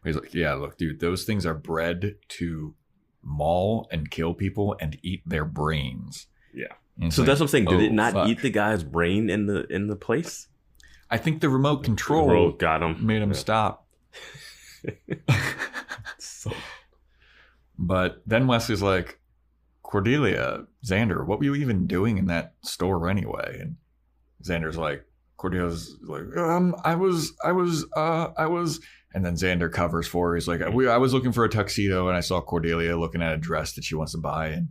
He's like, yeah, look, dude, those things are bred to maul and kill people and eat their brains. Yeah. So like, that's what I'm saying. Did it not eat the guy's brain in the place? I think the remote control got him, made him stop. But then Wesley's like, Cordelia, Xander, what were you even doing in that store anyway? And Xander's like, Cordelia's like, I was, and then Xander covers for her. He's like, I was looking for a tuxedo and I saw Cordelia looking at a dress that she wants to buy. And,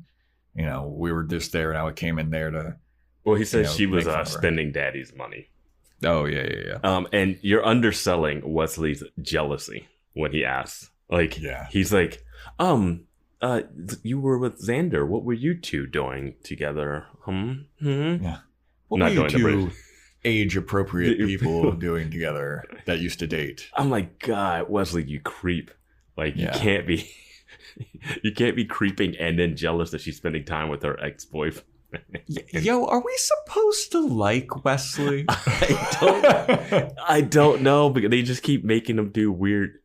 you know, we were just there and I came in there to. Well, he said she was spending daddy's money. Oh, yeah. And you're underselling Wesley's jealousy when he asks. Like, he's like, you were with Xander. What were you two doing together? Yeah. What were you two age-appropriate people doing together that used to date? I'm like, God, Wesley, you creep. Like, you can't be creeping and then jealous that she's spending time with her ex-boyfriend. Yo, are we supposed to like Wesley? I don't know, because they just keep making him do weird.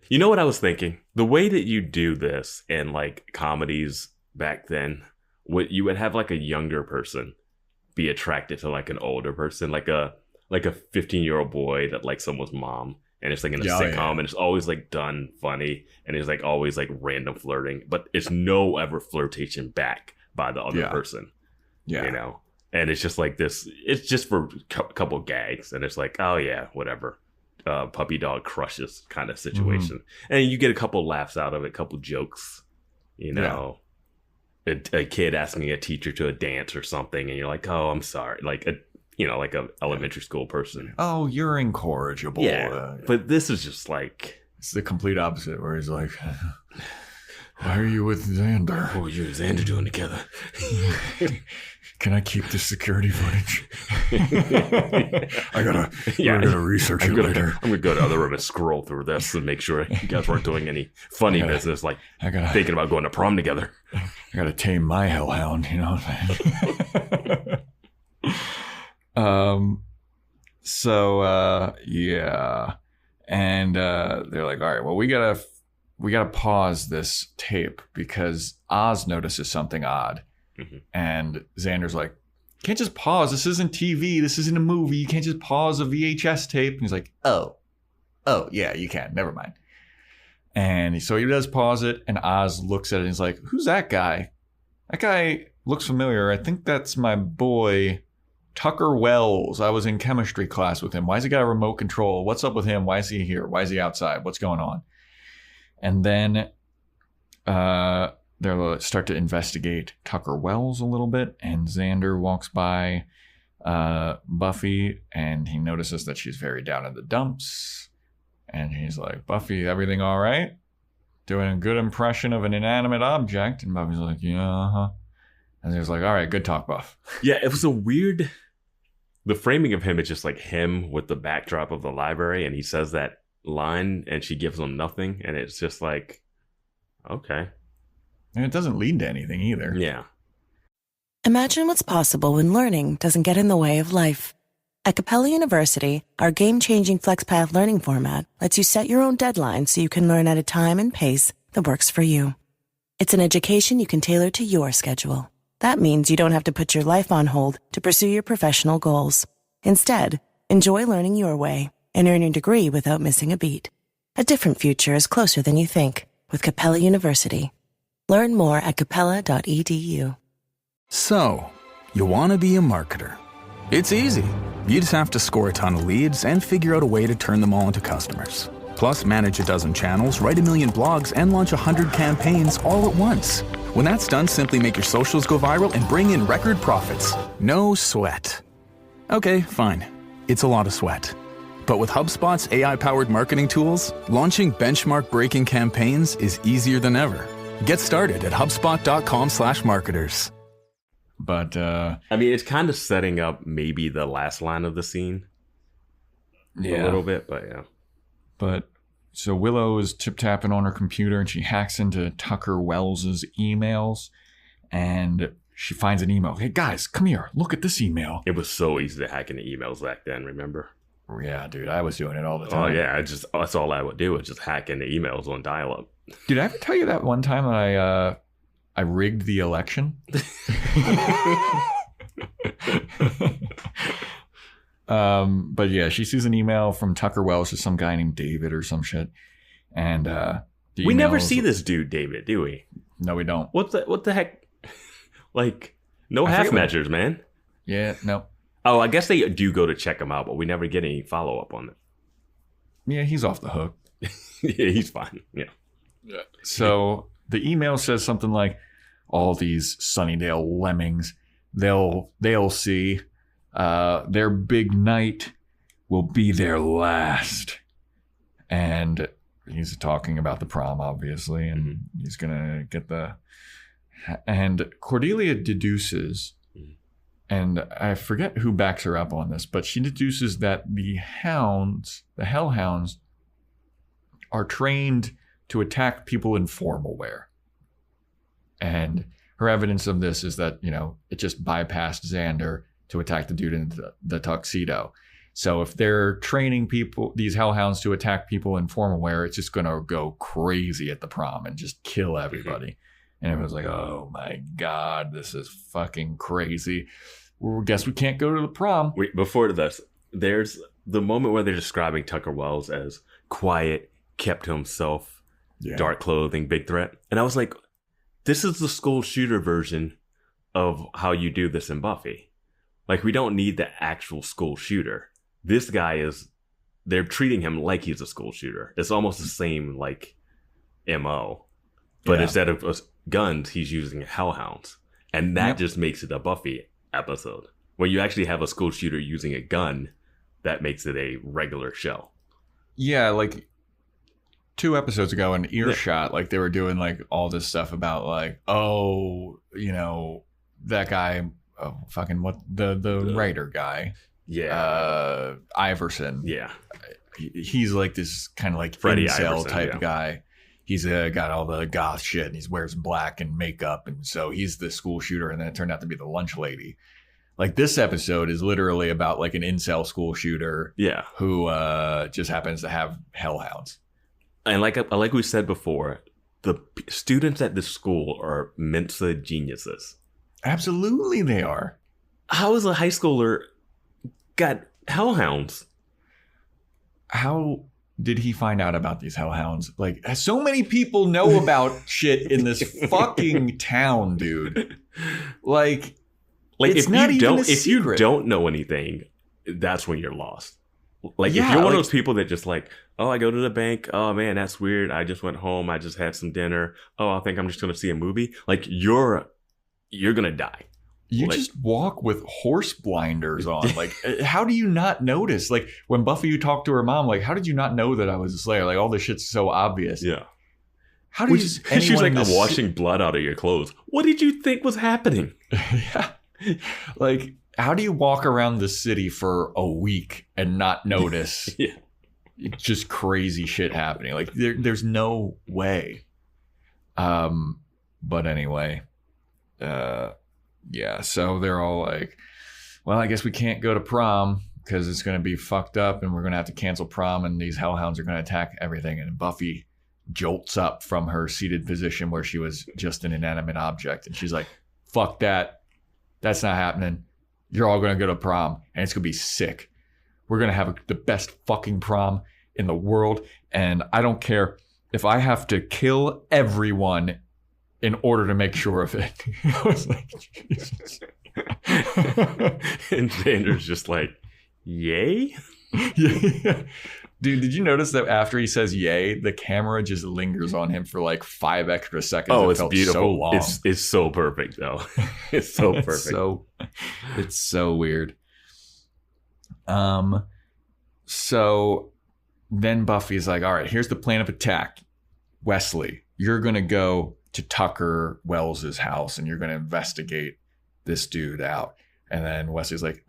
You know what I was thinking? The way that you do this in like comedies back then, you would have like a younger person be attracted to like an older person, like a 15-year-old boy that likes someone's mom, and it's like in a sitcom, and it's always like done funny, and it's like always like random flirting, but it's no ever flirtation back by the other person. Yeah, you know, and it's just like this. It's just for a couple gags, and it's like, oh yeah, whatever. Puppy dog crushes kind of situation, and you get a couple laughs out of it, a couple jokes, you know. a kid asking a teacher to a dance or something, and you're like, oh, I'm sorry, like a elementary school person. Oh, you're incorrigible. Yeah, but this is just like it's the complete opposite, where he's like, why are you with Xander? What are you and Xander doing together? Can I keep the security footage? I gotta research it later. I'm gonna go to the other room and scroll through this and make sure you guys weren't doing any funny business, like thinking about going to prom together. I gotta tame my hellhound, you know what I'm saying? Yeah. And they're like, all right, well, we gotta pause this tape because Oz notices something odd. Mm-hmm. And Xander's like, you can't just pause. This isn't TV. This isn't a movie. You can't just pause a VHS tape. And he's like, oh, yeah, you can. Never mind. And so he does pause it. And Oz looks at it and he's like, who's that guy? That guy looks familiar. I think that's my boy, Tucker Wells. I was in chemistry class with him. Why's he got a remote control? What's up with him? Why is he here? Why is he outside? What's going on? And then they'll start to investigate Tucker Wells a little bit, and Xander walks by Buffy, and he notices that she's very down in the dumps, and he's like, Buffy, everything all right? Doing a good impression of an inanimate object. And Buffy's like, yeah, uh-huh. And he was like, all right, good talk, Buff. Yeah, it was a weird... The framing of him is just like him with the backdrop of the library, and he says that line, and she gives him nothing, and it's just like, okay. And it doesn't lead to anything either. Yeah. Imagine what's possible when learning doesn't get in the way of life. At Capella University, our game-changing FlexPath learning format lets you set your own deadlines so you can learn at a time and pace that works for you. It's an education you can tailor to your schedule. That means you don't have to put your life on hold to pursue your professional goals. Instead, enjoy learning your way and earn your degree without missing a beat. A different future is closer than you think with Capella University. Learn more at capella.edu. So, you want to be a marketer. It's easy. You just have to score a ton of leads and figure out a way to turn them all into customers. Plus, manage a dozen channels, write 1 million blogs, and launch 100 campaigns all at once. When that's done, simply make your socials go viral and bring in record profits. No sweat. Okay, fine. It's a lot of sweat. But with HubSpot's AI-powered marketing tools, launching benchmark-breaking campaigns is easier than ever. Get started at HubSpot.com/marketers. But, I mean, it's kind of setting up maybe the last line of the scene. Yeah. A little bit, but yeah. But, so Willow is tip-tapping on her computer and she hacks into Tucker Wells's emails and she finds an email. Hey, guys, come here. Look at this email. It was so easy to hack into emails back then, remember? Yeah, dude, I was doing it all the time. Oh, yeah, that's all I would do is just hack into emails on dial-up. Did I ever tell you that one time that I rigged the election? But yeah, she sees an email from Tucker Wells to some guy named David or some shit. And we never see this dude, David, do we? No, we don't. What the heck? Like, no half measures, man. Yeah, no. Oh, I guess they do go to check him out, but we never get any follow-up on it. Yeah, he's off the hook. Yeah, he's fine. Yeah. So the email says something like, all these Sunnydale lemmings, they'll see their big night will be their last. And he's talking about the prom, obviously, and he's going to get and Cordelia deduces, and I forget who backs her up on this, but she deduces that the Hellhounds, are trained to attack people in formal wear. And her evidence of this is that, it just bypassed Xander to attack the dude in the tuxedo. So if they're training these Hellhounds to attack people in formal wear, it's just going to go crazy at the prom and just kill everybody. And it was like, oh my God, this is fucking crazy. Well, guess we can't go to the prom. Wait, before this, there's the moment where they're describing Tucker Wells as quiet, kept to himself, dark clothing, big threat. And I was like, this is the school shooter version of how you do this in Buffy. Like, we don't need the actual school shooter. This guy they're treating him like he's a school shooter. It's almost the same, MO. But instead of guns, he's using hellhounds. And that just makes it a Buffy episode. When you actually have a school shooter using a gun, that makes it a regular show. Yeah, like 2 episodes ago in Earshot, like they were doing like all this stuff about like, oh, you know, that guy, the writer guy. Yeah. Iverson. Yeah. He's like this kind of like Freddie incel Iverson, type guy. He's got all the goth shit and he wears black and makeup. And so he's the school shooter. And then it turned out to be the lunch lady. Like this episode is literally about like an incel school shooter. Yeah. Who just happens to have hellhounds. And like we said before, the students at this school are Mensa geniuses. Absolutely they are. How is a high schooler got hellhounds? How did he find out about these hellhounds? Like, so many people know about shit in this fucking town, dude. Like it's if not you even don't, a if you secret. don't know anything, that's when you're lost. Like Yeah, if you're one like- of those people that just like, oh, I go to the bank. Oh man, that's weird. I just went home. I just had some dinner. Oh, I think I'm just gonna see a movie. Like you're gonna die. You Like- just walk with horse blinders on. Like, how do you not notice? Like, when Buffy talked to her mom, like, how did you not know that I was a Slayer? Like, all this shit's so obvious. Yeah. How did She was like, I'm washing blood out of your clothes. What did you think was happening? Yeah. Like, how do you walk around the city for a week and not notice? Yeah. It's just crazy shit happening. Like, there's no way. But anyway, yeah, so they're all like, well, I guess we can't go to prom because it's going to be fucked up and we're going to have to cancel prom and these hellhounds are going to attack everything. And Buffy jolts up from her seated position where she was just an inanimate object. And she's like, fuck that. That's not happening. You're all going to go to prom and it's going to be sick. We're going to have the best fucking prom in the world. And I don't care if I have to kill everyone in order to make sure of it. I was like, Jesus. And Xander's just like, yay? Yeah. Dude, did you notice that after he says yay, the camera just lingers on him for like 5 extra seconds? Oh, It it's felt beautiful. So long. It's so perfect, though. It's so perfect. It's so weird. So then Buffy's like, all right, here's the plan of attack. Wesley, you're going to go to Tucker Wells's house and you're going to investigate this dude out. And then Wesley's like,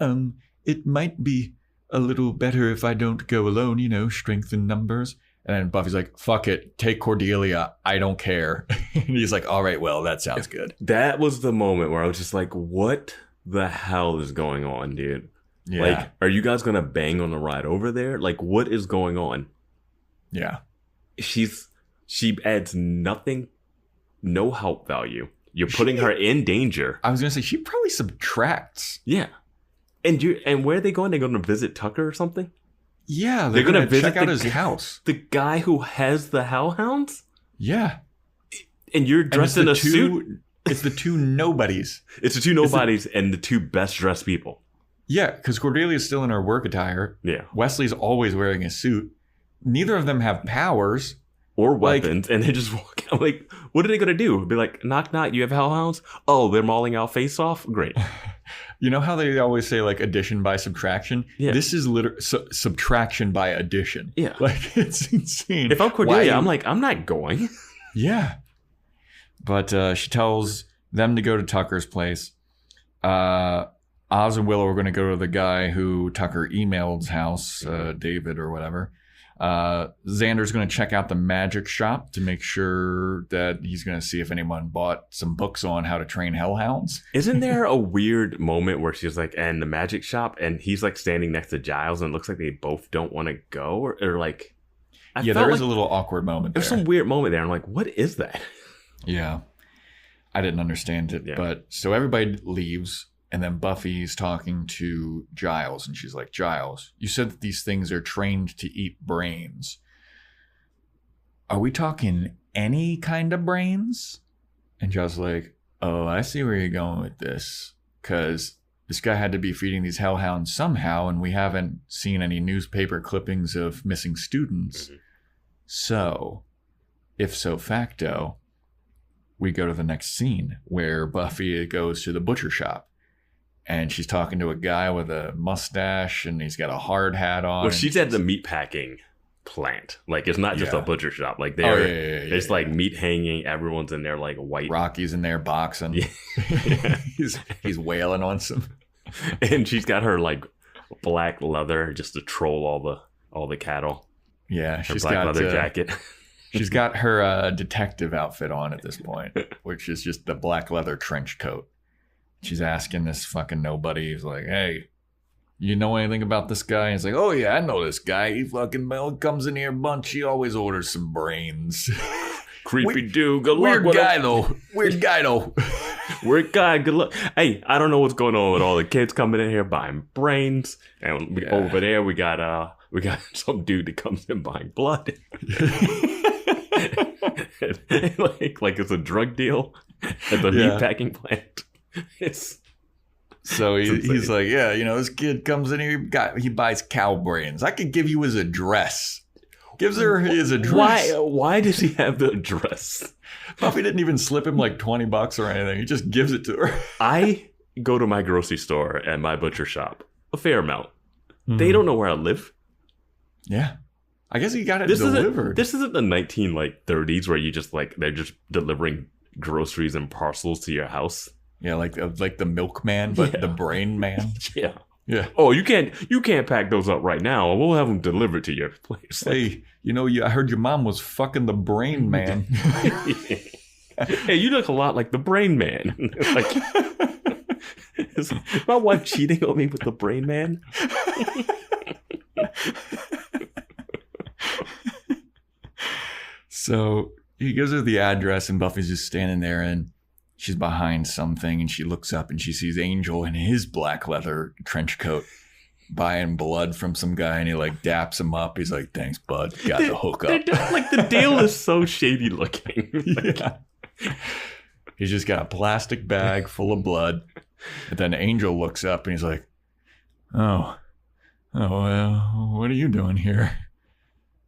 it might be a little better if I don't go alone, you know, strength in numbers. And then Buffy's like, fuck it, take Cordelia, I don't care. And he's like, all right, well, that sounds good. That was the moment where I was just like, what the hell is going on, dude? Yeah. Like, are you guys going to bang on the ride over there? Like, what is going on? Yeah. She adds nothing, no help value. You're putting her in danger. I was going to say, she probably subtracts. Yeah. And where are they going? They're going to visit Tucker or something? Yeah, they're going to check out his house. The guy who has the Hellhounds? Yeah. And you're dressed in a suit? It's the 2 nobodies. It's the 2 nobodies and the 2 best dressed people. Yeah, because Cordelia's still in her work attire. Yeah. Wesley's always wearing a suit. Neither of them have powers. Or weapons, and they just walk out. Like, what are they going to do? Be like, knock, knock, you have hellhounds? Oh, they're mauling out face off? Great. You know how they always say, like, addition by subtraction? Yeah. This is literally subtraction by addition. Yeah. Like, it's insane. If I'm Cordelia, I'm like, I'm not going. Yeah. But she tells them to go to Tucker's place. Oz and Willow are going to go to the guy who Tucker emailed house, David or whatever. Xander's going to check out the magic shop to make sure that he's going to see if anyone bought some books on how to train hellhounds. Isn't there a weird moment where she's like, and the magic shop, and he's like standing next to Giles, and it looks like they both don't want to go, or like, yeah, there is a little awkward moment there. There's some weird moment there. I'm like, what is that? Yeah, I didn't understand it, but so everybody leaves. And then Buffy's talking to Giles, and she's like, Giles, you said that these things are trained to eat brains. Are we talking any kind of brains? And Giles is like, oh, I see where you're going with this. Because this guy had to be feeding these hellhounds somehow, and we haven't seen any newspaper clippings of missing students. So, if so facto, we go to the next scene where Buffy goes to the butcher shop. And she's talking to a guy with a mustache, and he's got a hard hat on. Well, she's at the meat packing plant. Like, it's not just a butcher shop. Like, it's like meat hanging. Everyone's in there like white. Rocky's in there boxing. Yeah. he's wailing on some. And she's got her like black leather just to troll all the cattle. Yeah, she's got leather jacket. She's got her detective outfit on at this point, which is just the black leather trench coat. She's asking this fucking nobody. He's like, hey, you know anything about this guy? And he's like, oh, yeah, I know this guy. He fucking comes in here a bunch. He always orders some brains. Creepy dude. Good luck. Weird guy, though. Weird guy, though. Weird guy. Good luck. Hey, I don't know what's going on with all the kids coming in here buying brains. And over there, we got some dude that comes in buying blood. like it's a drug deal at the meat packing plant. So he's like, yeah, you know, this kid comes in here, he buys cow brains. I could give you his address. Gives her his address. Why does he have the address? Buffy didn't even slip him like $20 or anything. He just gives it to her. I go to my grocery store and my butcher shop a fair amount. Mm-hmm. They don't know where I live. Yeah. I guess he got it delivered. This isn't the 1930s where you just like they're just delivering groceries and parcels to your house. Yeah, like the milkman, but the brain man. Yeah. Yeah. Oh, you can't pack those up right now. We'll have them delivered to your place. Hey, you know, I heard your mom was fucking the brain man. Hey, you look a lot like the brain man. Like, is my wife cheating on me with the brain man? So he gives her the address, and Buffy's just standing there, and she's behind something, and she looks up and she sees Angel in his black leather trench coat buying blood from some guy, and he like daps him up. He's like, thanks, bud. Got the hook up. Like the deal is so shady looking. Yeah. He's just got a plastic bag full of blood. And then Angel looks up and he's like, oh, what are you doing here?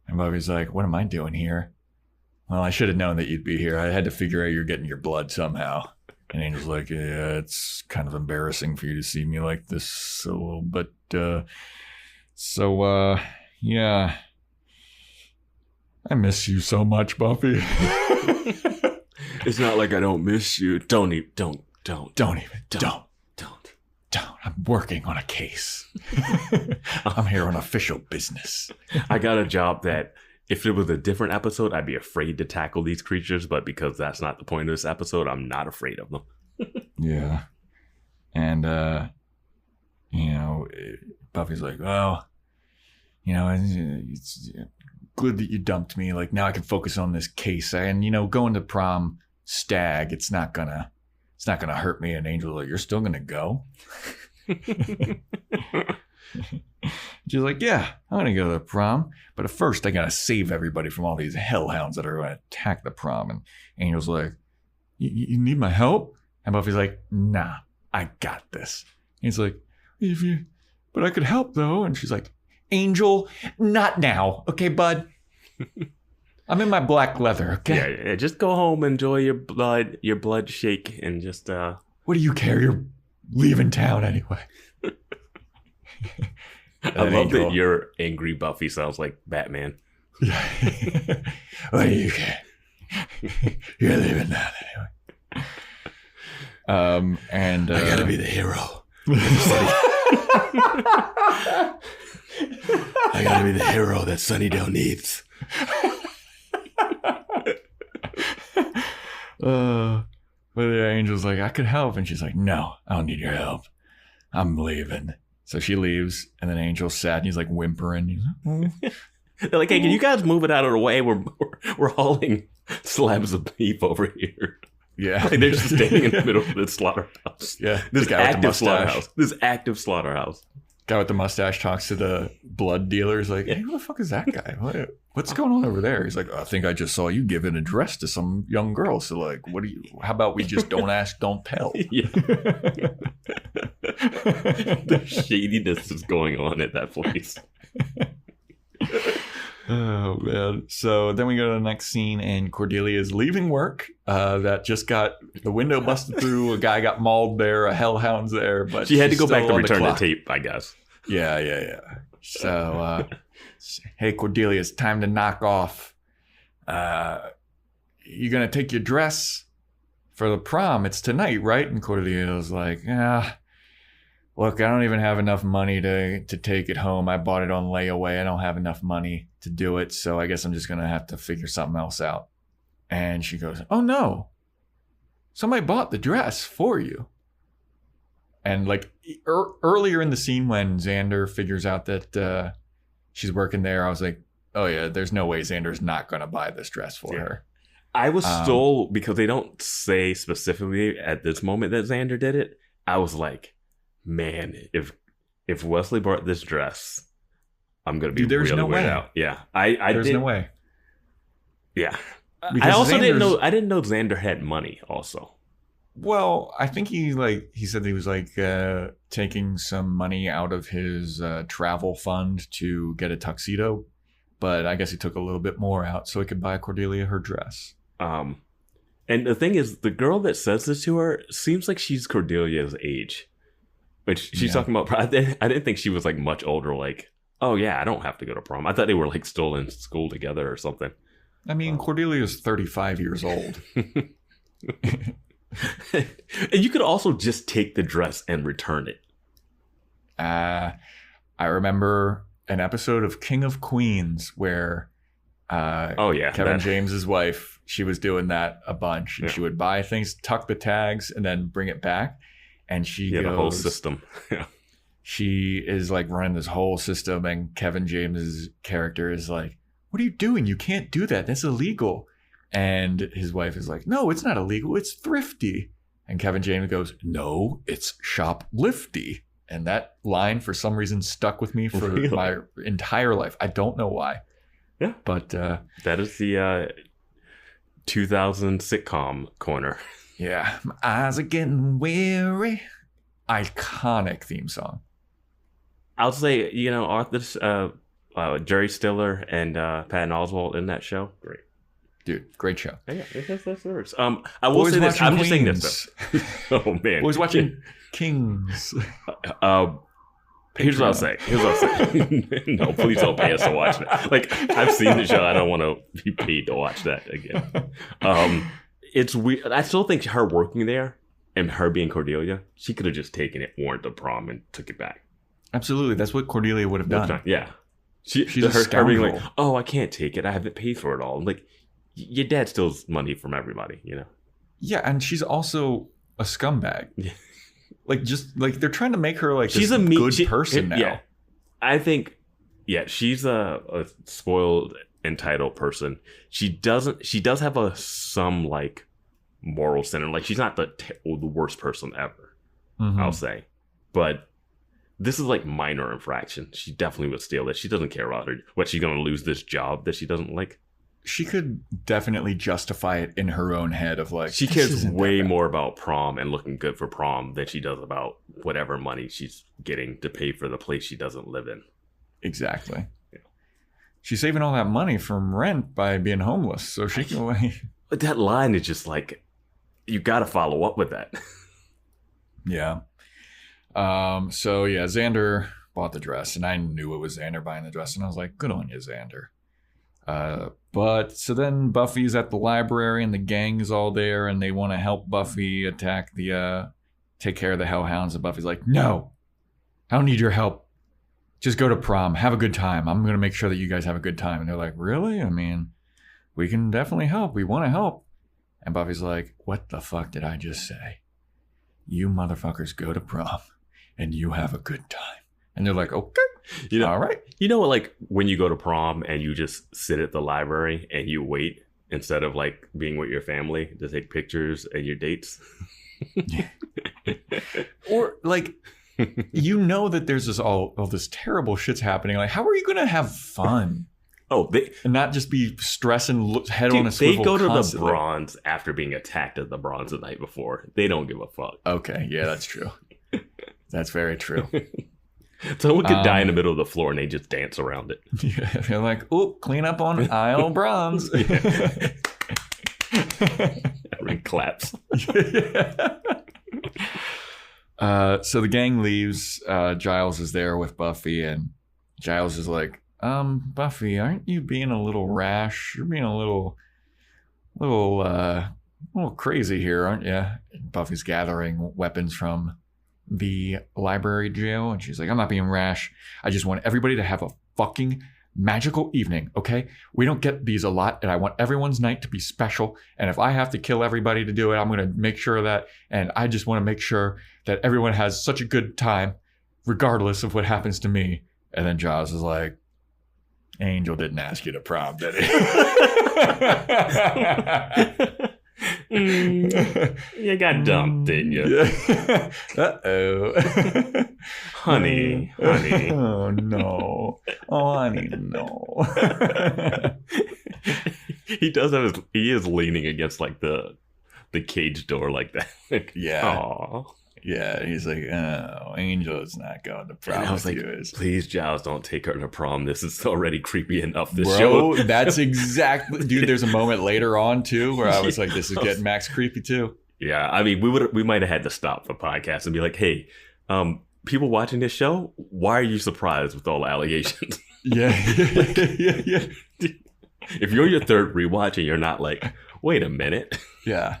And Buffy's like, what am I doing here? Well, I should have known that you'd be here. I had to figure out you're getting your blood somehow. And Angel's like, yeah, it's kind of embarrassing for you to see me like this. Yeah. I miss you so much, Buffy. It's not like I don't miss you. Don't. I'm working on a case. I'm here on official business. I got a job that if it was a different episode, I'd be afraid to tackle these creatures. But because that's not the point of this episode, I'm not afraid of them. Yeah. And, Buffy's like, well, it's good that you dumped me. Like, now I can focus on this case. And, going to prom stag, it's not gonna hurt me. And Angel's like, you're still gonna go? She's like, yeah, I'm gonna go to the prom, but first I gotta save everybody from all these hellhounds that are gonna attack the prom. And Angel's like, you need my help? And Buffy's like, nah, I got this. And he's like, but I could help though. And she's like, Angel, not now, okay, bud? I'm in my black leather, okay? Yeah, just go home, enjoy your blood shake, and just What do you care? You're leaving town anyway. I love that your angry Buffy sounds like Batman. What do you care? You're leaving now anyway. And I gotta be the hero. I gotta be the hero that Sunnydale needs. But the Angel's like, I could help. And she's like, no, I don't need your help. I'm leaving. So she leaves, and then Angel's sad, and he's like whimpering. He's like, They're like, hey, can you guys move it out of the way? We're hauling slabs of beef over here. Yeah. Like they're just standing in the middle of this slaughterhouse. Yeah. This active slaughterhouse. Guy with the mustache talks to the blood dealer. He's like, hey, who the fuck is that guy? What's going on over there? He's like, I think I just saw you give an address to some young girl. So like, how about we just don't ask, don't tell? Yeah. The shadiness is going on at that place. Oh, man. So then we go to the next scene, and Cordelia is leaving work. That just got the window busted through. A guy got mauled there. A hellhound's there. But she had to go back to return the tape, I guess. Yeah. So, hey, Cordelia, it's time to knock off. You going to take your dress for the prom? It's tonight, right? And Cordelia's like, look, I don't even have enough money to take it home. I bought it on layaway. I don't have enough money to do it. So I guess I'm just going to have to figure something else out. And she goes, oh, no. Somebody bought the dress for you. And like earlier in the scene when Xander figures out that she's working there, I was like, oh, yeah, there's no way Xander's not going to buy this dress for her. I was still, because they don't say specifically at this moment that Xander did it, I was like, man, if Wesley bought this dress, I'm gonna be there's really no way out. Yeah, there's no way. Yeah, because I also didn't know. Xander's- I didn't know Xander had money. Also, Well, I think he said he was taking some money out of his travel fund to get a tuxedo, but I guess he took a little bit more out so he could buy Cordelia her dress. And the thing is, the girl that says this to her seems like she's Cordelia's age. Which she's talking about. I didn't think she was like much older. Like, oh yeah, I don't have to go to prom. I thought they were like still in school together or something. I mean, Cordelia's 35 years old. And you could also just take the dress and return it. I remember an episode of King of Queens where Kevin James's wife, she was doing that a bunch. And she would buy things, tuck the tags, and then bring it back. And she goes, the whole system. Yeah. She is like running this whole system, and Kevin James's character is like, what are you doing? You can't do that. That's illegal. And his wife is like, no, it's not illegal. It's thrifty. And Kevin James goes, no, it's shoplifty. And that line, for some reason, stuck with me for my entire life. I don't know why. Yeah. But that is the 2000 sitcom corner. Yeah. My eyes are getting weary. Iconic theme song. I'll say, Arthur's, Jerry Stiller and Patton Oswalt in that show. Great. Dude, great show. Yeah, that's lyrics. I will say this. I'm just saying this, though. Oh, man. Boys Watching Kings. Here's what I'll say. No, please don't pay us to watch that. Like, I've seen the show. I don't want to be paid to watch that again. It's weird. I still think her working there and her being Cordelia, she could have just taken it, worn to prom, and took it back. Absolutely. That's what Cordelia would have done. Yeah. She's her being like, oh, I can't take it. I haven't paid for it all. I'm like, your dad steals money from everybody, Yeah, and she's also a scumbag. Yeah. Like they're trying to make her like she's this a good person now. Yeah. I think, she's a spoiled, entitled person. She does have some like moral center. Like, she's not the worst person ever, I'll say. But this is like minor infraction. She definitely would steal this. She doesn't care about what she's going to lose this job that she doesn't like. She could definitely justify it in her own head of like, she cares way more about prom and looking good for prom than she does about whatever money she's getting to pay for the place she doesn't live in. Exactly. Yeah. She's saving all that money from rent by being homeless, so she can. But that line is just like, you got to follow up with that. Yeah. So yeah, Xander bought the dress, and I knew it was Xander buying the dress, and I was like, good on you, Xander. But so then Buffy's at the library, and the gang is all there, and they want to help Buffy take care of the Hellhounds. And Buffy's like, no, I don't need your help. Just go to prom. Have a good time. I'm going to make sure that you guys have a good time. And they're like, really? I mean, we can definitely help. We want to help. And Buffy's like, what the fuck did I just say? You motherfuckers go to prom and you have a good time. And they're like, okay, all right. Like when you go to prom and you just sit at the library and you wait instead of like being with your family to take pictures and your dates. Or like, that there's all this terrible shit's happening. Like, how are you going to have fun? And not just be stressing head on a swivel. They go to constantly. the Bronze after being attacked at the Bronze the night before. They don't give a fuck. Okay, yeah, that's true. That's very true. Someone could die in the middle of the floor and they just dance around it. Yeah, they're like, "Oh, clean up on aisle bronze." Everyone claps. So the gang leaves. Giles is there with Buffy, and Giles is like, Buffy, aren't you being a little rash? You're being a little crazy here, aren't you?" Buffy's gathering weapons from the library jail, and she's like, "I'm not being rash. I just want everybody to have a fucking magical evening, okay? We don't get these a lot, and I want everyone's night to be special, and if I have to kill everybody to do it, I'm going to make sure of that, and I just want to make sure that everyone has such a good time, regardless of what happens to me." And then Giles is like, "Angel didn't ask you to prom, did he?" You got dumped, didn't you? Yeah. Uh-oh. honey. Oh, no. Oh, honey, no. He is leaning against like the cage door like that. Yeah. Aww. Yeah, he's like, "Oh, Angel's not going to prom." And I was like, "Please, Giles, don't take her to prom. This is already creepy enough." This show. That's exactly, dude. There's a moment later on too where I was like, "This is getting max creepy too." Yeah, I mean, we might have had to stop the podcast and be like, "Hey, people watching this show, why are you surprised with all the allegations?" Yeah. If you're your third rewatch and you're not like, "Wait a minute," yeah.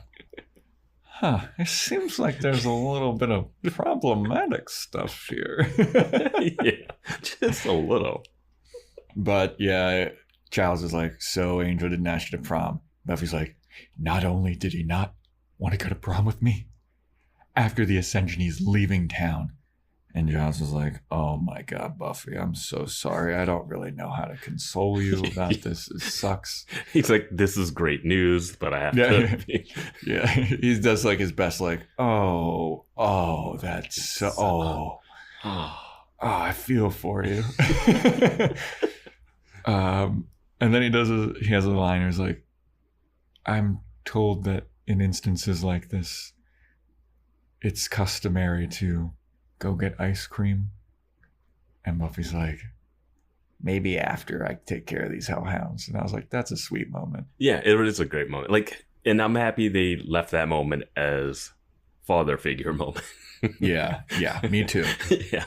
Huh, it seems like there's a little bit of problematic stuff here. Yeah, just a little. But yeah, Giles is like, "So Angel didn't ask you to prom." Buffy's like, "Not only did he not want to go to prom with me, after the Ascension, he's leaving town." And Giles is like, "Oh my God, Buffy, I'm so sorry. I don't really know how to console you about this. It sucks." He's like, "This is great news, but I have to." Yeah, he does like his best, like, oh, that's so, I feel for you. And then he has a line who's like, "I'm told that in instances like this, it's customary to go get ice cream." And Buffy's like, "Maybe after I take care of these hellhounds." And I was like, that's a sweet moment. Yeah, it is a great moment. Like, and I'm happy they left that moment as father figure moment. Yeah, me too. Yeah,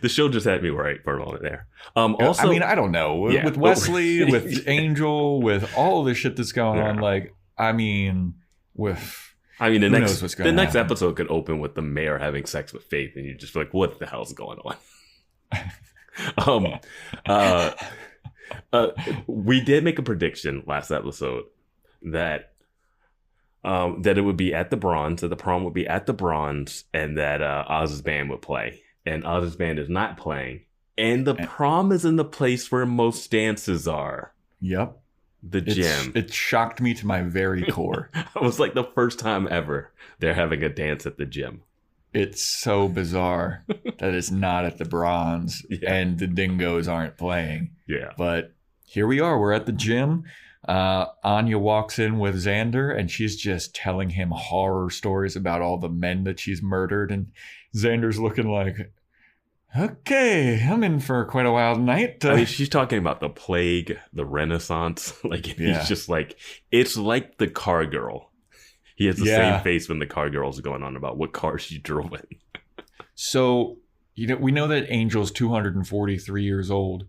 the show just had me right for a moment there. Also, I mean, I don't know, with Wesley, with Angel, with all the shit that's going on. Like, I mean, the next episode could open with the mayor having sex with Faith, and you just feel like, what the hell's going on? We did make a prediction last episode that it would be at the Bronze, that the prom would be at the Bronze, and that Oz's band would play. And Oz's band is not playing, and the prom is in the place where most dances are. Yep. The gym. It shocked me to my very core. It was like the first time ever they're having a dance at the gym. It's so bizarre that it's not at the Bronze and the dingoes aren't playing. Yeah. But here we are. We're at the gym. Anya walks in with Xander, and she's just telling him horror stories about all the men that she's murdered. And Xander's looking like, "Okay, I'm in for quite a wild night." I mean, she's talking about the plague, the Renaissance. Like, he's just like, it's like the car girl. He has the same face when the car girl's going on about what car she drove in. So, we know that Angel's 243 years old.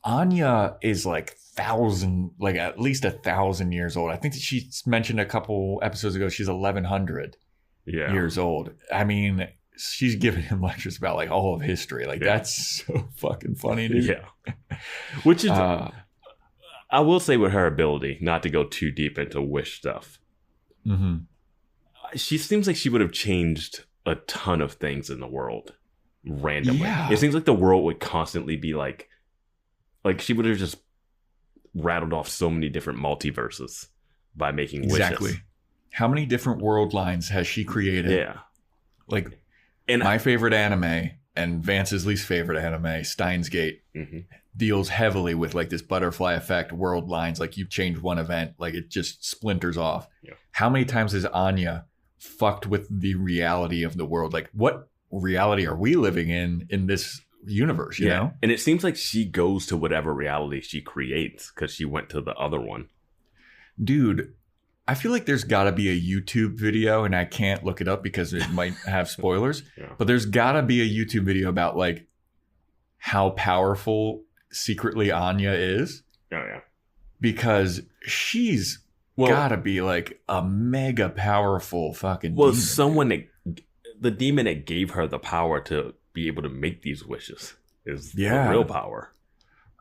Anya is like at least 1,000 years old. I think that she mentioned a couple episodes ago she's 1,100 years old. I mean, she's giving him lectures about like all of history. Like, that's so fucking funny, dude. Yeah. Which is, I will say, with her ability, not to go too deep into wish stuff, she seems like she would have changed a ton of things in the world randomly. Yeah. It seems like the world would constantly be like she would have just rattled off so many different multiverses by making wishes. Exactly. How many different world lines has she created? Yeah. Like, my favorite anime and Vance's least favorite anime, Steins Gate, deals heavily with like this butterfly effect, world lines. Like, you change one event, like it just splinters off. Yeah. How many times has Anya fucked with the reality of the world? Like, what reality are we living in this universe, you know? And it seems like she goes to whatever reality she creates because she went to the other one. Dude, I feel like there's got to be a YouTube video, and I can't look it up because it might have spoilers, but there's got to be a YouTube video about like how powerful secretly Anya is. Oh, yeah. Because she's got to be like a mega powerful fucking demon. The demon that gave her the power to be able to make these wishes is the real power.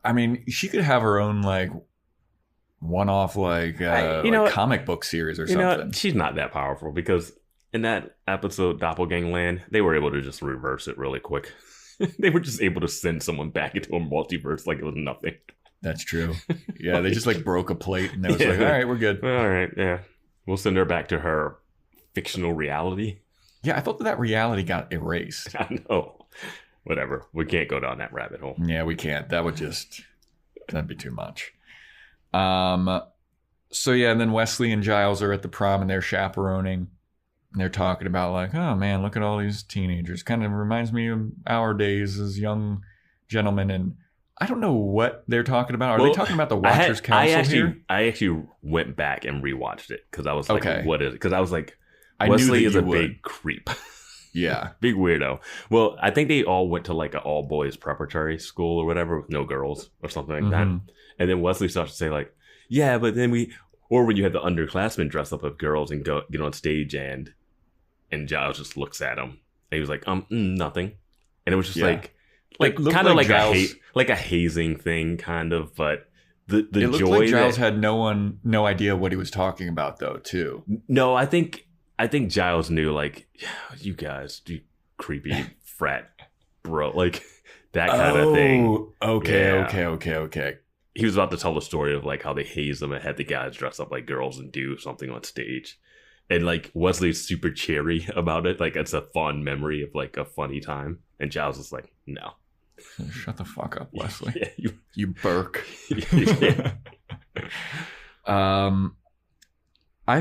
I mean, she could have her own like one-off like comic book series or something. She's not that powerful because in that episode Doppelgangland, they were able to just reverse it really quick. They were just able to send someone back into a multiverse like it was nothing. That's true. Yeah, they just like broke a plate and they was like, all right, we're good. All right, yeah. We'll send her back to her fictional reality. Yeah, I thought that reality got erased. I know. Whatever. We can't go down that rabbit hole. Yeah, we can't. That'd be too much. So yeah, and then Wesley and Giles are at the prom and they're chaperoning. And they're talking about like, oh man, look at all these teenagers. Kind of reminds me of our days as young gentlemen. And I don't know what they're talking about. Are they talking about the Watchers Council here? I actually went back and rewatched it because I was like, what is it? Because I was like, I Wesley is a big creep. Yeah. Big weirdo. Well, I think they all went to like an all boys preparatory school or whatever with no girls or something like that. And then Wesley starts to say like, yeah, but then or when you have the underclassmen dress up as girls and get on stage and Giles just looks at him and he was like, nothing. And it was just like kind of like Giles, like a hazing thing kind of, but the it joy like Giles had no idea what he was talking about though too. No, I think Giles knew like, you guys, you creepy frat bro, like that kind of thing. Okay. He was about to tell the story of like how they hazed them and had the guys dress up like girls and do something on stage. And like Wesley's super cheery about it. Like it's a fond memory of like a funny time. And Giles is like, no. Shut the fuck up, Wesley. Yeah, you Burke. I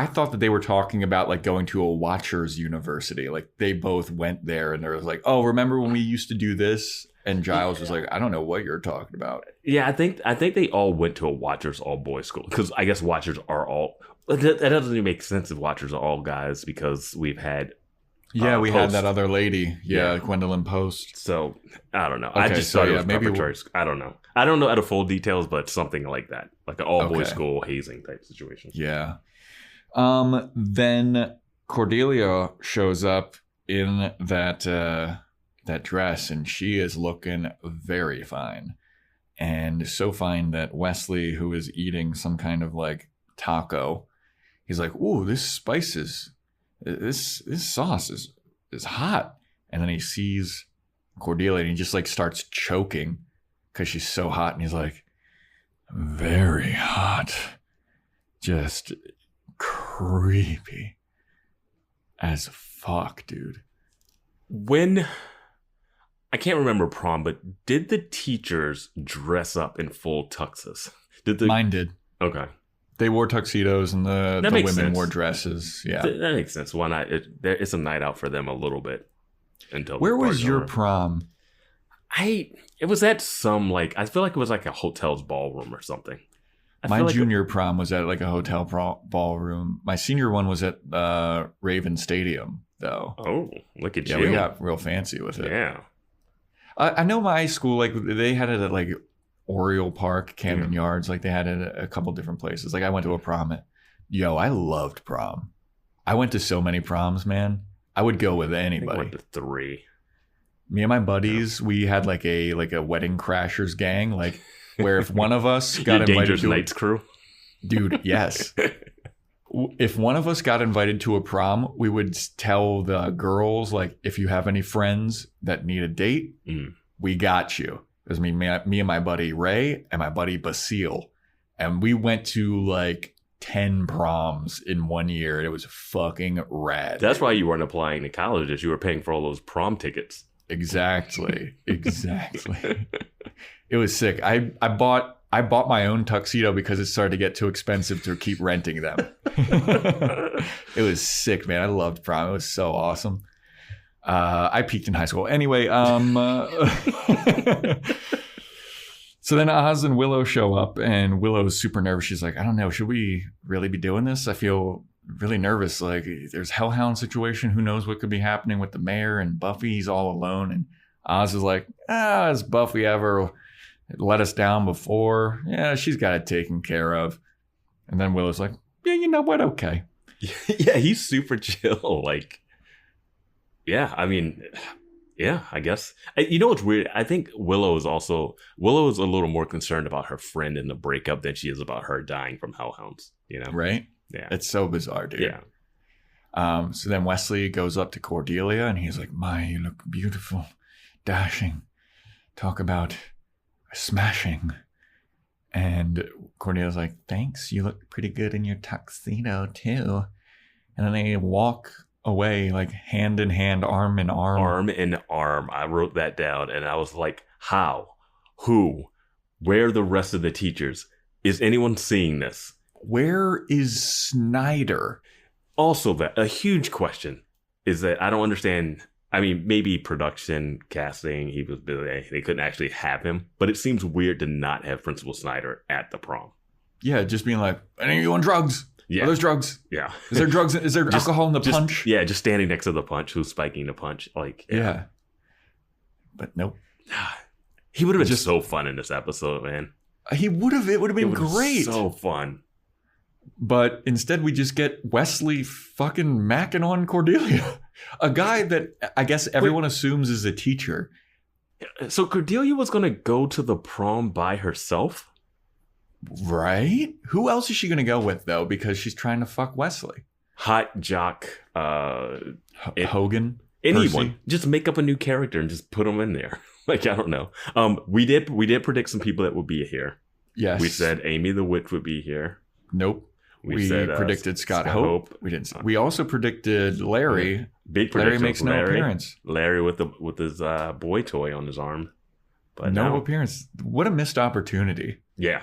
thought that they were talking about like going to a Watchers University. Like they both went there and there was like, oh, remember when we used to do this? And Giles was like, I don't know what you're talking about. Yeah, I think they all went to a Watchers all boys school because I guess Watchers are all. That doesn't even make sense if Watchers are all guys because we've had. Yeah, we had that other lady. Yeah, Gwendolyn Post. So I don't know. Okay, I just thought it was preparatory. I don't know. I don't know the full details, but something like that, like an all boys school hazing type situation. Yeah. Then Cordelia shows up in that dress, and she is looking very fine, and so fine that Wesley, who is eating some kind of like taco, he's like, "Ooh, this sauce is hot," and then he sees Cordelia and he just like starts choking because she's so hot, and he's like, "Very hot, just creepy as fuck, dude." When I can't remember prom, but did the teachers dress up in full tuxes? Mine did. Okay. They wore tuxedos and the women wore dresses. Yeah. That makes sense. Why not? It's a night out for them a little bit. Where was your prom? It was at some like, I feel like it was like a hotel's ballroom or something. My junior prom was at like a hotel ballroom. My senior one was at Raven Stadium though. Oh, look at you. Yeah, we got real fancy with it. Yeah. I know my school, like they had it at like Oriole Park, Camden Yards. Like they had it at a couple different places. Like I went to a prom I loved prom. I went to so many proms, man. I would go with anybody. I went to 3. Me and my buddies, we had like a wedding crashers gang, like where if one of us got invited Dangerous Nights crew. Dude, yes. If one of us got invited to a prom, we would tell the girls, like, if you have any friends that need a date, we got you. It was me and my buddy Ray and my buddy Basile. And we went to like 10 proms in 1 year. It was fucking rad. That's why you weren't applying to colleges. You were paying for all those prom tickets. Exactly. It was sick. I bought my own tuxedo because it started to get too expensive to keep renting them. It was sick, man. I loved prom. It was so awesome. I peaked in high school. Anyway, so then Oz and Willow show up, and Willow's super nervous. She's like, I don't know, should we really be doing this? I feel really nervous. Like, there's Hellhound situation. Who knows what could be happening with the mayor, and Buffy's all alone. And Oz is like, has Buffy ever let us down before? Yeah, she's got it taken care of. And then Willow's like, yeah, you know what? Okay. Yeah, he's super chill. Like, yeah, I mean, yeah, I guess. You know what's weird? I think Willow is a little more concerned about her friend in the breakup than she is about her dying from Hellhounds, you know? Right? Yeah. It's so bizarre, dude. Yeah. So then Wesley goes up to Cordelia, and he's like, my, you look beautiful, dashing. Talk about smashing. And Cordelia's like, thanks, you look pretty good in your tuxedo, too. And then they walk away, like, hand in hand, arm in arm. Arm in arm. I wrote that down, and I was like, how? Who? Where are the rest of the teachers? Is anyone seeing this? Where is Snyder? Also, a huge question is that I don't understand. I mean, maybe production, casting, he was busy. They couldn't actually have him. But it seems weird to not have Principal Snyder at the prom. Yeah, just being like, any of you on drugs? Yeah. Are those drugs? Yeah. Is there drugs? Is there alcohol in the punch? Yeah, just standing next to the punch. Who's spiking the punch? Like, yeah. But nope. He would have been just so fun in this episode, man. He would have. It would have been great. So fun. But instead, we just get Wesley fucking macking on Cordelia, a guy that I guess everyone assumes is a teacher. So Cordelia was going to go to the prom by herself? Right? Who else is she going to go with, though? Because she's trying to fuck Wesley. Hot jock. Hogan? Anyone. Percy? Just make up a new character and just put them in there. Like, I don't know. We did predict some people that would be here. Yes. We said Amy the Witch would be here. Nope. We said, predicted Scott Hope. We didn't. We also predicted Larry. Big Larry makes no appearance. Larry with his boy toy on his arm. But no appearance. What a missed opportunity. Yeah.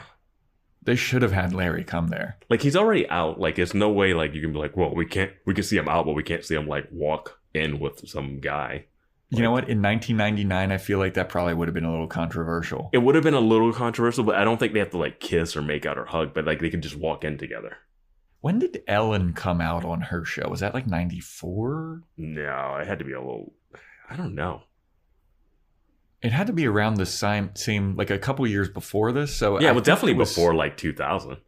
They should have had Larry come there. Like, he's already out. Like, there's no way, like, you can be like, well, we can see him out, but we can't see him, like, walk in with some guy. You know what? In 1999, I feel like that probably would have been a little controversial. It would have been a little controversial, but I don't think they have to, like, kiss or make out or hug, but, like, they can just walk in together. When did Ellen come out on her show? Was that, like, 94? No, it had to be a little... I don't know. It had to be around the same like, a couple years before this. So yeah, well, definitely before, like, 2000.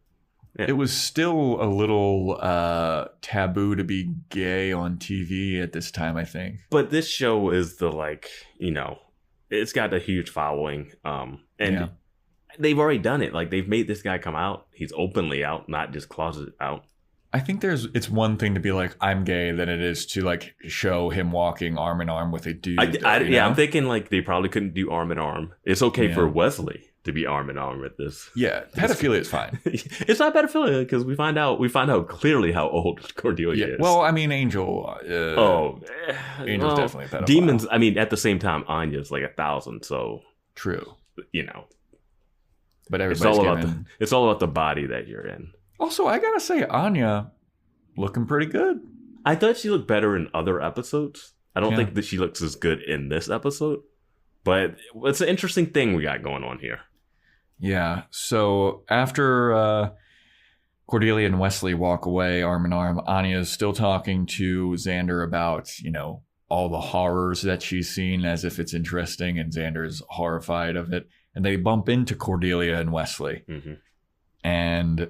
Yeah. It was still a little taboo to be gay on TV at this time, I think. But this show is the, like, you know, it's got a huge following. And they've already done it. Like, they've made this guy come out. He's openly out, not just closeted out. I think it's one thing to be like, I'm gay, than it is to, like, show him walking arm in arm with a dude. I'm thinking, like, they probably couldn't do arm in arm. It's okay for Wesley to be arm in arm with this. Yeah, pedophilia is fine. It's not pedophilia because we find out clearly how old Cordelia is. Well, I mean, Angel's definitely a pedophile. Demons. I mean, at the same time, Anya's like 1,000. So true. You know, but everybody's it's all about the body that you're in. Also, I gotta say, Anya looking pretty good. I thought she looked better in other episodes. I don't think that she looks as good in this episode. But it's an interesting thing we got going on here. Yeah. So after Cordelia and Wesley walk away arm in arm, Anya's still talking to Xander about, you know, all the horrors that she's seen, as if it's interesting, and Xander's horrified of it. And they bump into Cordelia and Wesley. Mm-hmm. And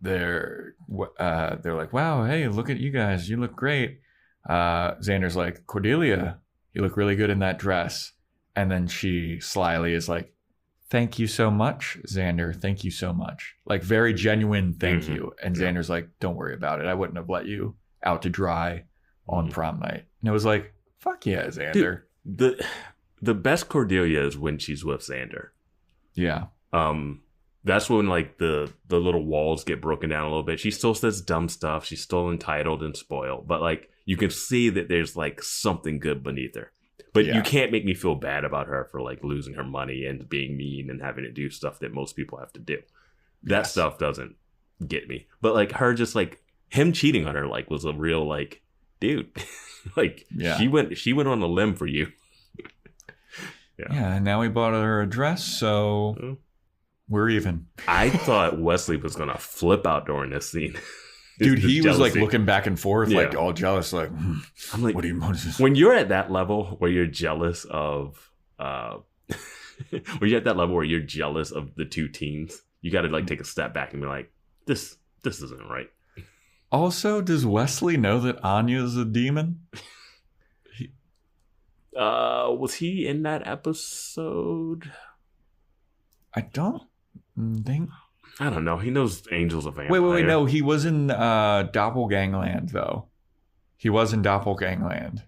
they're like, wow, hey, look at you guys. You look great. Xander's like, Cordelia, you look really good in that dress. And then she slyly is like, thank you so much, Xander. Thank you so much. Like, very genuine thank you. And Xander's like, don't worry about it. I wouldn't have let you out to dry on prom night. And it was like, fuck yeah, Xander. Dude, the best Cordelia is when she's with Xander. Yeah. That's when, like, the little walls get broken down a little bit. She still says dumb stuff. She's still entitled and spoiled. But, like, you can see that there's, like, something good beneath her. But you can't make me feel bad about her for, like, losing her money and being mean and having to do stuff that most people have to do. That stuff doesn't get me. But, like, her just, like, him cheating on her, like, was a real, like, dude, like she went on a limb for you. Yeah, and now we bought her a dress, so we're even. I thought Wesley was gonna flip out during this scene. Dude, he was like looking back and forth, like all jealous. Like, I'm like, what do you want? When you're at that level where you're jealous of, when you're at that level where you're jealous of the two teams, you got to like take a step back and be like, this isn't right. Also, does Wesley know that Anya is a demon? Was he in that episode? I don't think. I don't know. He knows Angel's a vampire. Wait. No, he was in Doppelgangland, though. He was in Doppelgangland.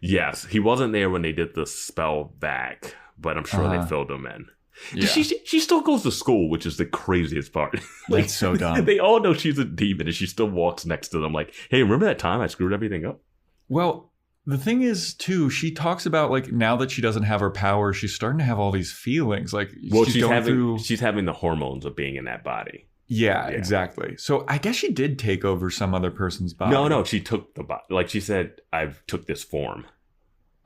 Yes, he wasn't there when they did the spell back, but I'm sure they filled him in. Yeah. She still goes to school, which is the craziest part. Like, that's so dumb. They all know she's a demon, and she still walks next to them like, hey, remember that time I screwed everything up? Well, the thing is, too, she talks about, like, now that she doesn't have her power, she's starting to have all these feelings. Like, she's having the hormones of being in that body. Yeah, exactly. So I guess she did take over some other person's body. No, she took the body. Like, she said, I've took this form.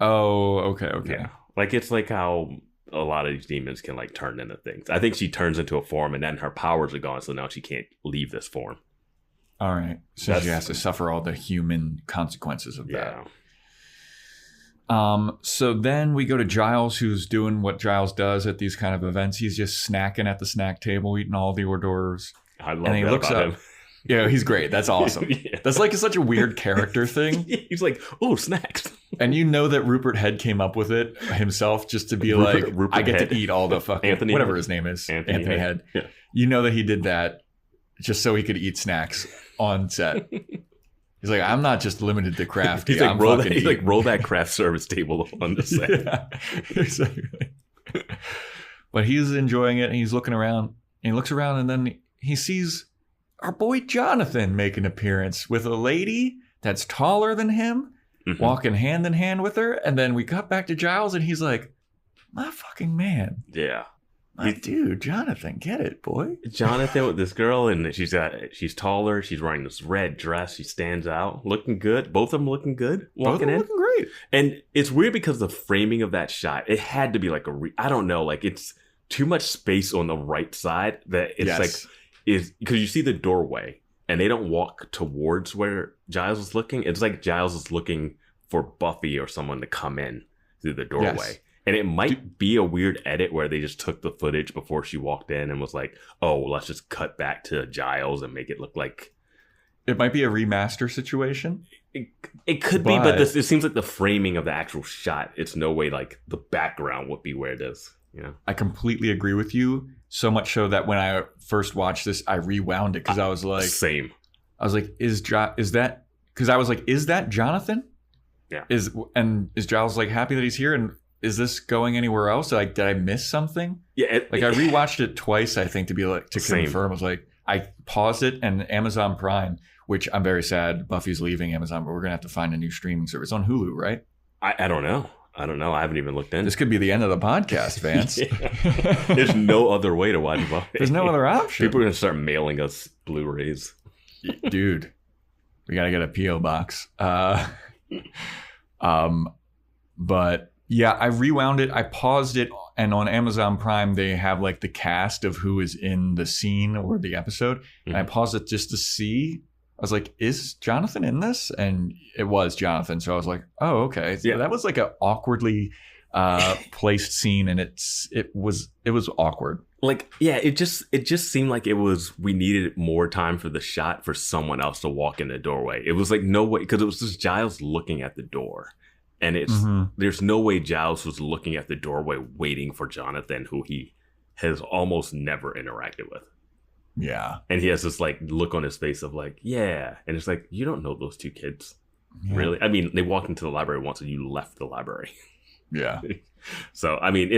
Oh, okay. Yeah. Like, it's like how a lot of these demons can, like, turn into things. I think she turns into a form, and then her powers are gone, so now she can't leave this form. All right. So she has to suffer all the human consequences of that. So then we go to Giles, who's doing what Giles does at these kind of events. He's just snacking at the snack table, eating all the hors d'oeuvres. I love that about him. Yeah, he's great. That's awesome. That's like such a weird character thing. He's like, oh, snacks. And you know that Rupert Head came up with it himself just to be Rupert I get to eat all the fucking, whatever his name is, Anthony Head. Yeah. You know that he did that just so he could eat snacks on set. He's like, I'm not just limited to craft. He's like, roll that craft service table on the set. Yeah, exactly. But he's enjoying it, and he's looking around. And he looks around, and then he sees our boy Jonathan make an appearance with a lady that's taller than him, walking hand in hand with her. And then we cut back to Giles, and he's like, my fucking man. Yeah. My dude, Jonathan, get it, boy. Jonathan with this girl, and she's taller. She's wearing this red dress. She stands out, looking good. Both of them looking good. Walking in, looking great. And it's weird because the framing of that shot, it had to be like I don't know, like it's too much space on the right side that it's is because you see the doorway, and they don't walk towards where Giles is looking. It's like Giles is looking for Buffy or someone to come in through the doorway. Yes. And it might be a weird edit where they just took the footage before she walked in and was like, oh, let's just cut back to Giles and make it look like... It might be a remaster situation. It could be, but it seems like the framing of the actual shot, it's no way like the background would be where it is. You know? I completely agree with you. So much so that when I first watched this, I rewound it because I was like... Same. I was like, is that... Because I was like, is that Jonathan? Yeah. Is Giles like happy that he's here? And is this going anywhere else? Like, did I miss something? Yeah. I rewatched it twice, I think, to be like, to confirm. I was like, I paused it, and Amazon Prime, which I'm very sad Buffy's leaving Amazon, but we're going to have to find a new streaming service on Hulu, right? I don't know. I haven't even looked in. This could be the end of the podcast, Vance. There's no other way to watch Buffy. There's no other option. People are going to start mailing us Blu-rays. Dude, we got to get a P.O. box. But yeah, I rewound it. I paused it. And on Amazon Prime, they have like the cast of who is in the scene or the episode. Mm-hmm. And I paused it just to see. I was like, is Jonathan in this? And it was Jonathan. So I was like, oh, okay. So that was like an awkwardly placed scene. And it was awkward. Like, yeah, it just seemed like we needed more time for the shot for someone else to walk in the doorway. It was like no way, because it was just Giles looking at the door. And there's no way Giles was looking at the doorway waiting for Jonathan, who he has almost never interacted with. Yeah. And he has this like look on his face of like, yeah. And it's like, you don't know those two kids. Yeah. Really? I mean, they walked into the library once and you left the library. Yeah. So, I mean,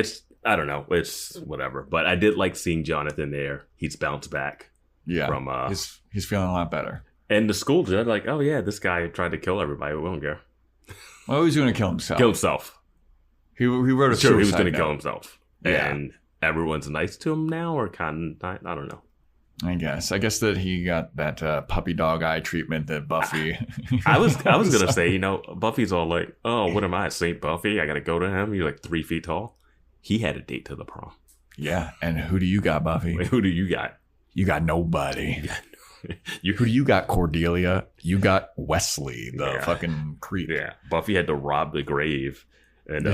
I don't know. It's whatever. But I did like seeing Jonathan there. He's bounced back. Yeah. From he's feeling a lot better. And the school judge, like, oh yeah, this guy tried to kill everybody. We don't care. Well, he's going to kill himself. Kill himself. He wrote a suicide he was going to note. Kill himself. Yeah. And everyone's nice to him now, or kind of, I don't know. I guess that he got that puppy dog eye treatment that Buffy. I was gonna say, you know, Buffy's all like, "Oh, what am I, Saint Buffy? I gotta go to him. You're like 3 feet tall." He had a date to the prom. Yeah, and who do you got, Buffy? Wait, who do you got? You got nobody. Who do you got, Cordelia? You got Wesley, the fucking creep. Yeah, Buffy had to rob the grave, and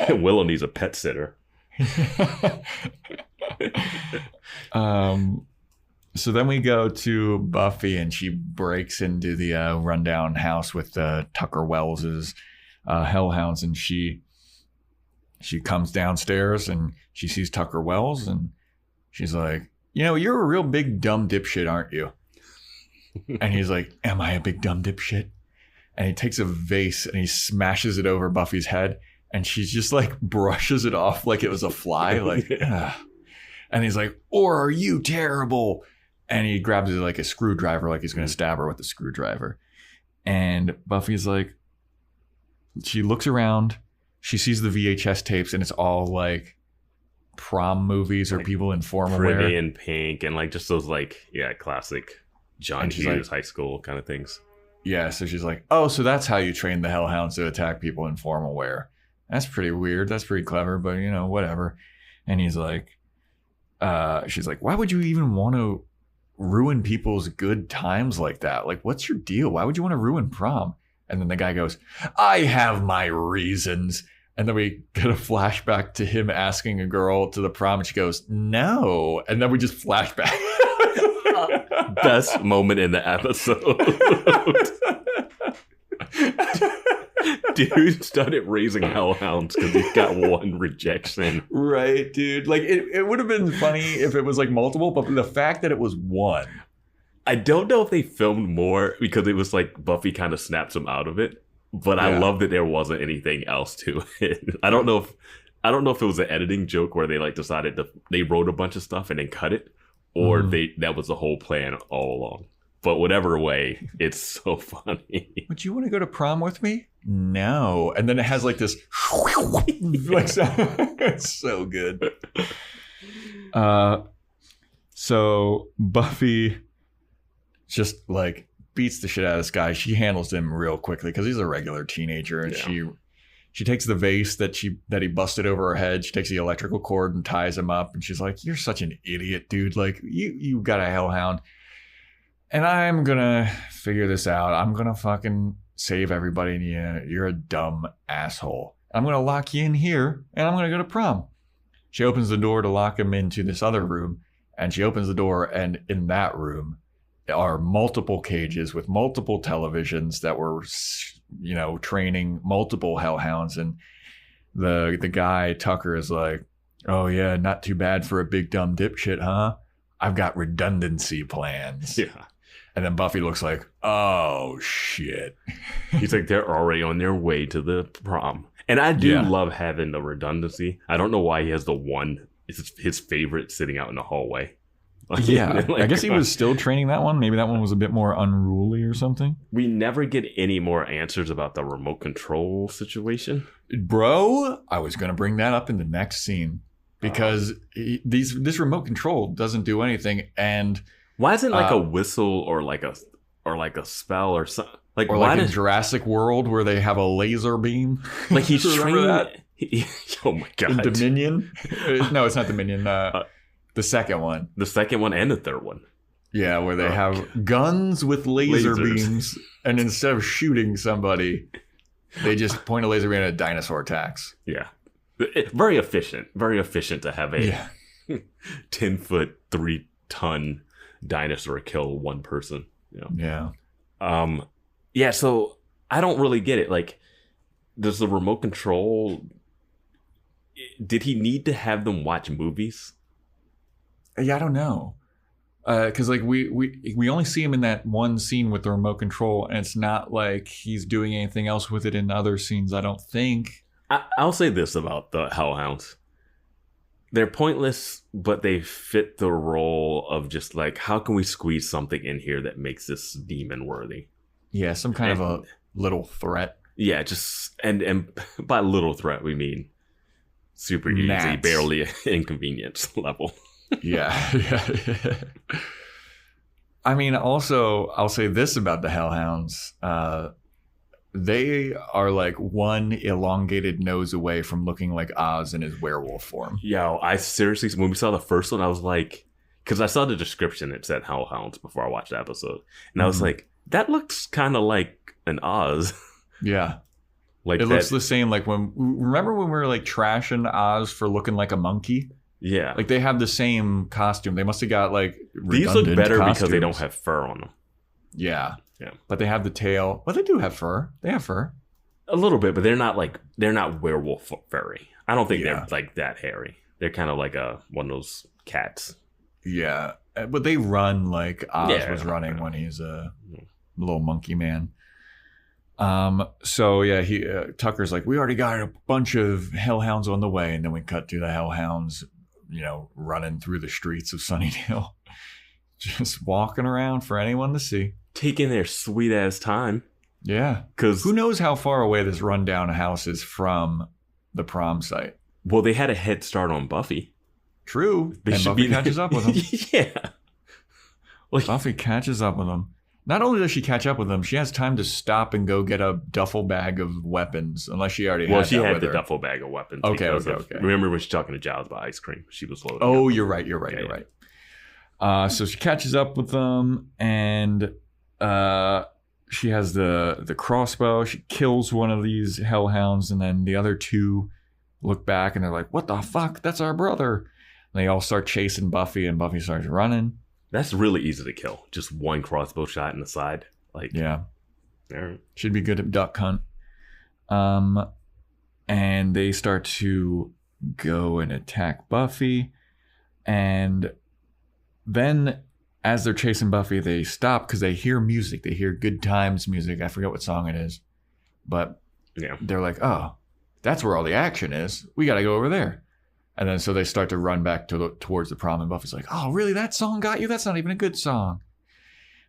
Willow needs a pet sitter. So then we go to Buffy, and she breaks into the rundown house with Tucker Wells's Hellhounds, and she comes downstairs and she sees Tucker Wells, and she's like, "You know, you're a real big dumb dipshit, aren't you?" And he's like, "Am I a big dumb dipshit?" And he takes a vase and he smashes it over Buffy's head, and she just like brushes it off like it was a fly, like. And he's like, "Or are you terrible?" And he grabs it like a screwdriver, like he's going to stab her with a screwdriver. And Buffy's like, she looks around, she sees the VHS tapes, and it's all like prom movies or like people in formal wear. Pretty in pink and like just those like, classic John Hughes high school kind of things. Yeah, so she's like, "Oh, so that's how you train the Hellhounds to attack people in formal wear. That's pretty weird. That's pretty clever, but you know, whatever." And he's like, she's like, "Why would you even want to ruin people's good times like that? Like, what's your deal? Why would you want to ruin prom?" And then the guy goes, "I have my reasons." And then we get a flashback to him asking a girl to the prom, and she goes, "No." And then we just flash back. Best moment in the episode. Dude started raising hellhounds because he got one rejection. Right, dude. Like, it would have been funny if it was like multiple, but the fact that it was one. I don't know if they filmed more because it was like Buffy kind of snaps him out of it, but I love that there wasn't anything else to it. I don't know if it was an editing joke where they like decided they wrote a bunch of stuff and then cut it, or that was the whole plan all along. But whatever way, it's so funny. "Would you want to go to prom with me?" "No." And then it has like this, like, it's so good. So Buffy just like beats the shit out of this guy. She handles him real quickly because he's a regular teenager, and she takes the vase that he busted over her head. She takes the electrical cord and ties him up, and she's like, "You're such an idiot, dude. Like, you got a hellhound. And I'm gonna figure this out. I'm gonna fucking save everybody, and you're a dumb asshole. I'm gonna lock you in here, and I'm gonna go to prom." She opens the door to lock him into this other room, and she opens the door, and in that room are multiple cages with multiple televisions that were, you know, training multiple hellhounds. And the guy, Tucker, is like, "Oh yeah, not too bad for a big dumb dipshit, huh? I've got redundancy plans." Yeah. And then Buffy looks like, "Oh, shit." He's like, they're already on their way to the prom. And I do love having the redundancy. I don't know why he has the one, his favorite, sitting out in the hallway. Yeah, like, I guess he was still training that one. Maybe that one was a bit more unruly or something. We never get any more answers about the remote control situation. Bro, I was going to bring that up in the next scene. Because this remote control doesn't do anything, and why isn't like a whistle or like a spell or something? Like, or like in Jurassic World where they have a laser beam. Like he's training that. Oh my god! In Dominion? No, it's not Dominion. The second one. The second one and the third one. Yeah, where they have guns with laser beams, and instead of shooting somebody, they just point a laser beam at a dinosaur attacks. Yeah. Very efficient to have a 10-foot, 3-ton dinosaur kill one person. You know? Yeah. So I don't really get it. Like, does the remote control? Did he need to have them watch movies? Yeah, I don't know. Because like we only see him in that one scene with the remote control, and it's not like he's doing anything else with it in other scenes, I don't think. I'll say this about the Hellhounds. They're pointless, but they fit the role of just like, how can we squeeze something in here that makes this demon worthy? Yeah, some kind of a little threat. Yeah, just and by little threat we mean super easy, barely inconvenience level. Yeah. I mean, also, I'll say this about the Hellhounds. They are like one elongated nose away from looking like Oz in his werewolf form. Yo, I seriously, when we saw the first one, I was like, because I saw the description, it said Hellhounds before I watched the episode. And I was like, that looks kind of like an Oz. Yeah. Like it looks the same. Like remember when we were like trashing Oz for looking like a monkey? Yeah. Like they have the same costume. They must have got like these look better costumes. because they don't have fur on them. Yeah. Yeah. But they have the tail. Well, they do have fur. They have fur. A little bit, but they're not werewolf furry. I don't think they're like that hairy. They're kind of like one of those cats. Yeah. But they run like Oz was running when he's a little monkey man. So yeah, Tucker's like, we already got a bunch of Hellhounds on the way, and then we cut to the Hellhounds, running through the streets of Sunnydale, just walking around for anyone to see, taking their sweet ass time. Yeah, because who knows how far away this rundown house is from the prom site? Well, they had a head start on Buffy. True, and Buffy catches up with them. Yeah, Buffy catches up with them. Not only does she catch up with them, she has time to stop and go get a duffel bag of weapons, unless she already had Well, she that had with the her. Duffel bag of weapons. Okay. Remember when she's talking to Giles about ice cream? She was loading. Oh, you're right. You're right. So she catches up with them, and she has the crossbow. She kills one of these Hellhounds, and then the other two look back, and they're like, what the fuck? That's our brother. And they all start chasing Buffy, and Buffy starts running. That's really easy to kill. Just one crossbow shot in the side. Yeah. Right. Should be good at duck hunt. And they start to go and attack Buffy. And then as they're chasing Buffy, they stop because they hear music. They hear Good Times music. I forget what song it is. But they're like, oh, that's where all the action is. We got to go over there. And then so they start to run back towards the prom, and Buffy's like, oh, really? That song got you? That's not even a good song.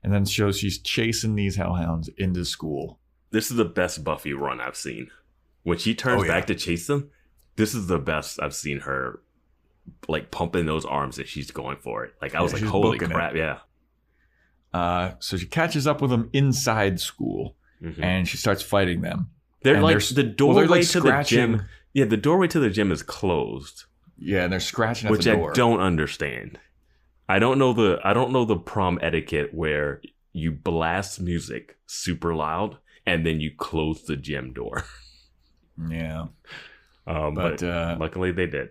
And then shows she's chasing these Hellhounds into school. This is the best Buffy run I've seen. When she turns back to chase them, this is the best I've seen her, like, pumping those arms that she's going for it. Like, I was like, holy crap, So she catches up with them inside school, and she starts fighting them. They're and like, the doorway to the scratching. gym. Yeah, the doorway to the gym is closed. Yeah, and they're scratching at the door. Which I don't understand. I don't know the prom etiquette where you blast music super loud and then you close the gym door. Yeah. But luckily they did.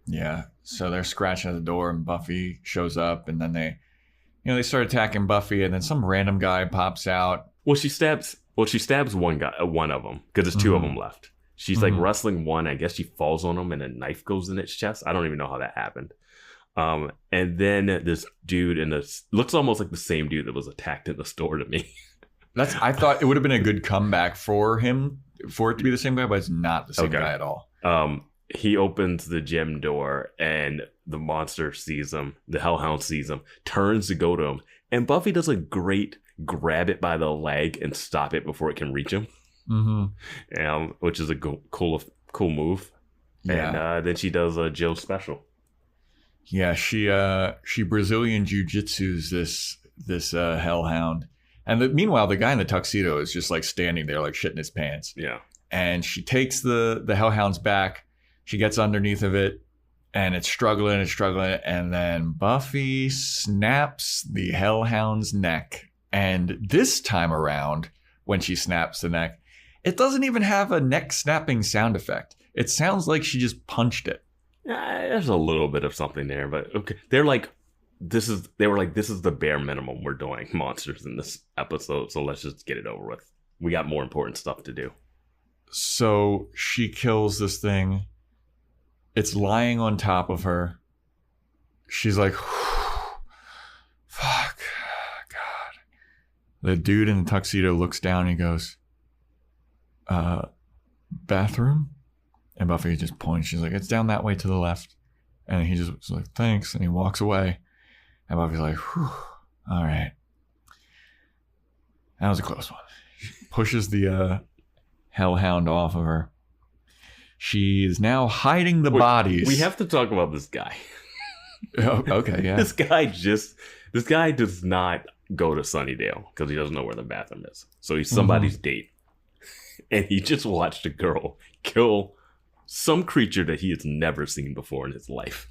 Yeah. So they're scratching at the door, and Buffy shows up, and then they start attacking Buffy, and then some random guy pops out. Well, she stabs one of them because there's two of them left. She's like wrestling one. I guess she falls on him and a knife goes in its chest. I don't even know how that happened. And then this dude looks almost like the same dude that was attacked in the store to me. I thought it would have been a good comeback for him for it to be the same guy, but it's not the same guy at all. He opens the gym door and the monster sees him. The Hellhound sees him, turns to go to him, and Buffy does a great grab it by the leg and stop it before it can reach him. Which is a cool move. Yeah. And then she does a Jill special. Yeah, she Brazilian jiu-jitsus this Hellhound. And meanwhile, the guy in the tuxedo is just like standing there like shitting his pants. Yeah. And she takes the Hellhounds back. She gets underneath of it, and it's struggling, and then Buffy snaps the Hellhound's neck. And this time around, when she snaps the neck, it doesn't even have a neck snapping sound effect. It sounds like she just punched it. There's a little bit of something there, but okay. They were like, this is the bare minimum we're doing monsters in this episode, so let's just get it over with. We got more important stuff to do. So she kills this thing. It's lying on top of her. She's like, fuck, God. The dude in the tuxedo looks down and he goes, bathroom? And Buffy just points. She's like, it's down that way to the left. And he just was like, thanks. And he walks away. And Buffy's like, whew, all right. That was a close one. She pushes the Hellhound off of her. She is now hiding the bodies. We have to talk about this guy. Oh, okay, yeah. This guy does not go to Sunnydale because he doesn't know where the bathroom is. So he's somebody's date. And he just watched a girl kill some creature that he has never seen before in his life.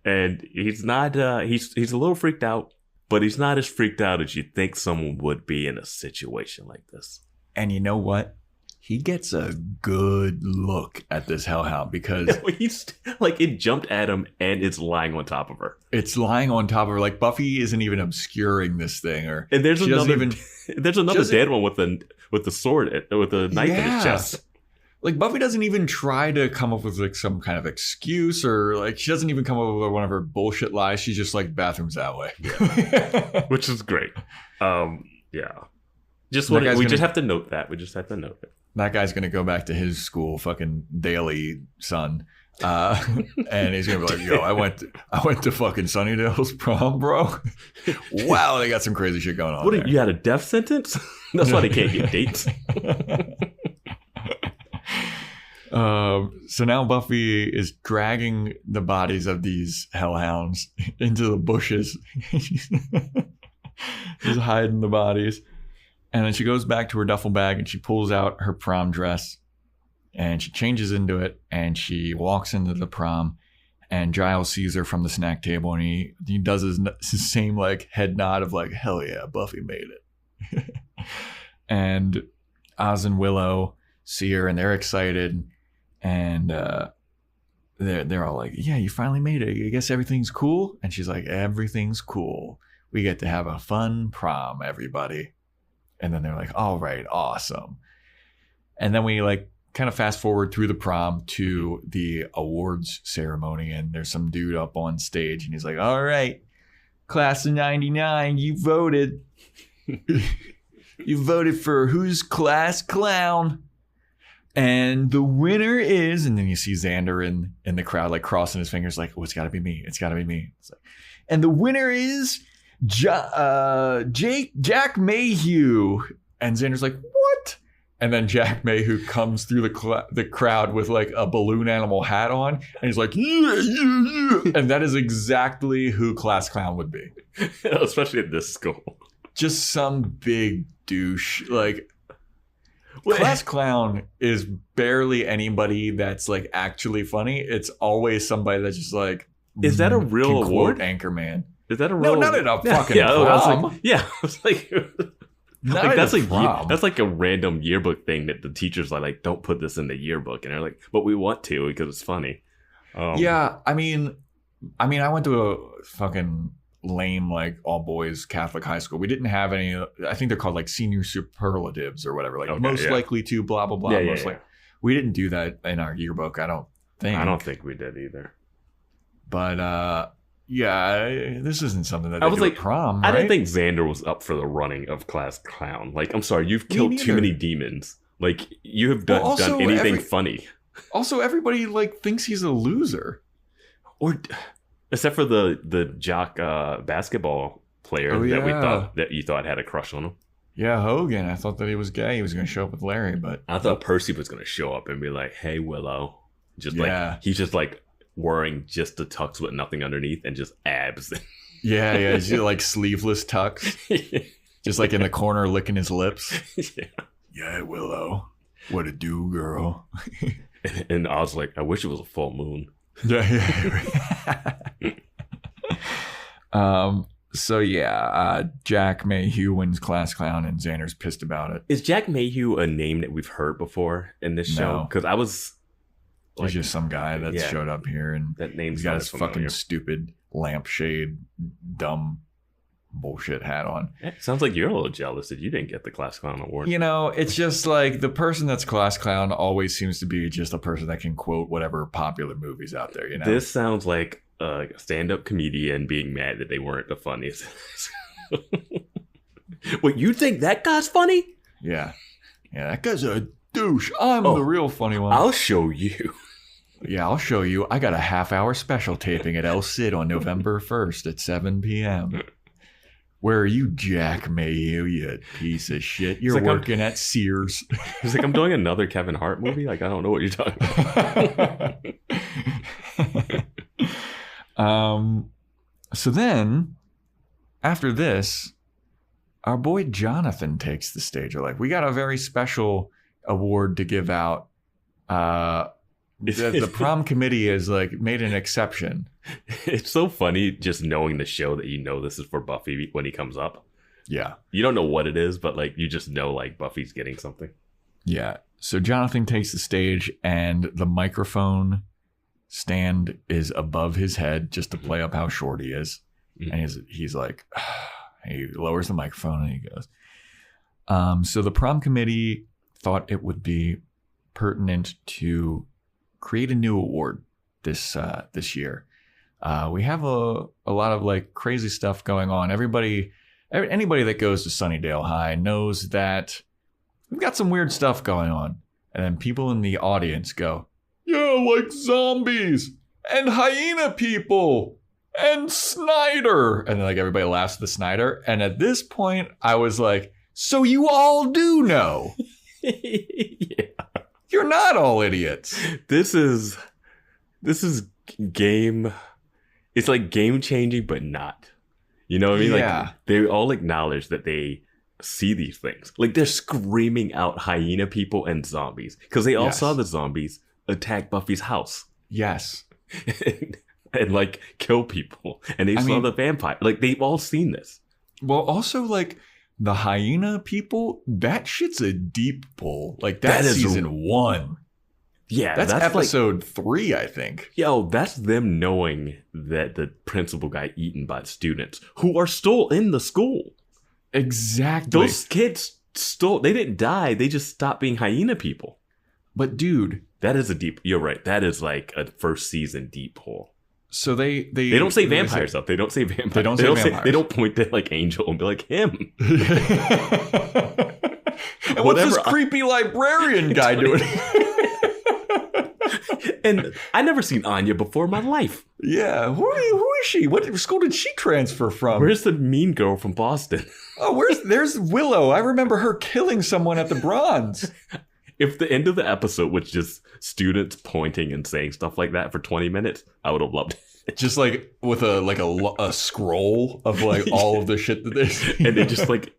And he's not, he's a little freaked out, but he's not as freaked out as you think someone would be in a situation like this. And you know what? He gets a good look at this hellhound because he's like, it jumped at him and it's lying on top of her. It's lying on top of her. Like Buffy isn't even obscuring this thing, and there's another dead one with the sword, with the knife in his chest. Like Buffy doesn't even try to come up with like some kind of excuse, or like she doesn't even come up with one of her bullshit lies. She's just like, bathroom's that way, which is great. Yeah. We just have to note that. We just have to note it. That guy's gonna go back to his school, fucking daily son, and he's gonna be like, "Yo, I went to fucking Sunnydale's prom, bro. Wow, they got some crazy shit going on. What? You had a death sentence? That's why they can't get dates." So now Buffy is dragging the bodies of these hellhounds into the bushes. She's hiding the bodies. And then she goes back to her duffel bag and she pulls out her prom dress and she changes into it and she walks into the prom, and Giles sees her from the snack table and he does his same like head nod of like, hell yeah, Buffy made it. And Oz and Willow see her and they're excited, and they're all like, yeah, you finally made it. I guess everything's cool. And she's like, everything's cool. We get to have a fun prom, everybody. And then they're like, all right, awesome. And then we like kind of fast forward through the prom to the awards ceremony. And there's some dude up on stage and he's like, all right, class of 99, you voted. You voted for who's class clown. And the winner is, and then you see Xander in the crowd, like crossing his fingers, like, oh, it's got to be me. It's got to be me. It's like, and the winner is Jack Mayhew. And Xander's like, what? And then Jack Mayhew comes through the crowd with like a balloon animal hat on. And he's like, yeah, yeah, yeah. And that is exactly who class clown would be. Especially at this school. Just some big douche. Like, class clown is barely anybody that's like actually funny. It's always somebody that's just like, is that a real award? Anchorman. Is that a real? No, not at a fucking prom. I was like, that's like a random yearbook thing that the teachers are like, don't put this in the yearbook, and they're like, but we want to because it's funny. Yeah, I mean, I went to a fucking lame like all boys Catholic high school. We didn't have any. I think they're called like senior superlatives or whatever. Like likely to blah blah blah. We didn't do that in our yearbook. I don't think we did either. But yeah, this isn't something that I was like prom. I right? didn't think Xander was up for the running of class clown. Like, I'm sorry, you've killed too many demons. Like, you have done anything funny. Also, everybody like thinks he's a loser, or except for the jock basketball player that you thought had a crush on him. Yeah, Hogan. I thought that he was gay. He was going to show up with Larry, but I thought Percy was going to show up and be like, "Hey, Willow," like he's just like wearing just the tux with nothing underneath and just abs. yeah, he's like sleeveless tux, just like in the corner licking his lips. Yeah, Willow, what a do, girl. And I was like, I wish it was a full moon. Yeah. So yeah, Jack Mayhew wins class clown, and Xander's pissed about it. Is Jack Mayhew a name that we've heard before in this show? Because I was. He's just some guy that showed up here, and that name's he's got his fucking stupid lampshade, dumb bullshit hat on. It sounds like you're a little jealous that you didn't get the class clown award. You know, it's just like the person that's class clown always seems to be just a person that can quote whatever popular movies out there. You know, this sounds like a stand-up comedian being mad that they weren't the funniest. Wait, you think that guy's funny? Yeah, that guy's a douche. I'm the real funny one. I'll show you. Yeah, I'll show you. I got a half-hour special taping at El Cid on November 1st at 7 p.m. Where are you, Jack Mayhew, you piece of shit? You're like working at Sears. He's like, I'm doing another Kevin Hart movie? Like, I don't know what you're talking about. So then, after this, our boy Jonathan takes the stage. Like, we got a very special award to give out. The prom committee has like made an exception. It's so funny just knowing the show that you know this is for Buffy when he comes up. Yeah. You don't know what it is, but like you just know like Buffy's getting something. Yeah. So Jonathan takes the stage and the microphone stand is above his head just to play up how short he is. And he's like, he lowers the microphone and he goes. So the prom committee thought it would be pertinent to create a new award this year. We have a lot of like crazy stuff going on. Anybody that goes to Sunnydale High knows that we've got some weird stuff going on. And then people in the audience go, yeah, like zombies and hyena people and Snyder. And then like everybody laughs at the Snyder. And at this point I was like, so you all do know. Yeah. You're not all idiots. This is game. It's like game changing, but not. You know what I mean? Yeah. Like they all acknowledge that they see these things. Like they're screaming out hyena people and zombies because they all saw the zombies attack Buffy's house. Yes. and like kill people. And they saw the vampire. Like they've all seen this. Well, also like the hyena people, that shit's a deep pull. Like that's season 1. Yeah, that's episode 3, I think. Yo, that's them knowing that the principal got eaten by students who are still in the school. Exactly. Those kids they didn't die. They just stopped being hyena people. But dude, that is you're right. That is like a first season deep pull. So they don't say vampires though. They don't say vampires. They don't say vampires. They don't point to like Angel and be like him. And what's this creepy librarian guy doing? And I never seen Anya before in my life. Yeah, who is she? What school did she transfer from? Where's the mean girl from Boston? Oh, there's Willow. I remember her killing someone at the Bronze. If the end of the episode was just students pointing and saying stuff like that for 20 minutes, I would have loved it. Just like with a scroll of like all of the shit that they see. And they just like,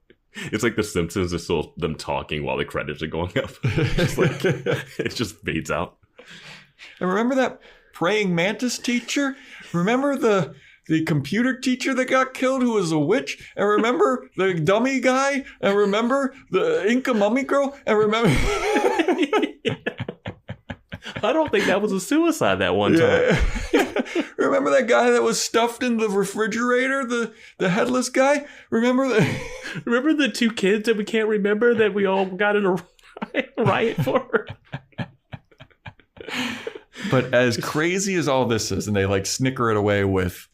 it's like The Simpsons is still them talking while the credits are going up. It's like, it just fades out. And remember that praying mantis teacher? Remember the computer teacher that got killed who was a witch? And remember the dummy guy? And remember the Inca mummy girl? And remember... I don't think that was a suicide that one time. Remember that guy that was stuffed in the refrigerator? The headless guy? Remember the 2 kids that we can't remember that we all got in a riot for? But as crazy as all this is, and they like snicker it away with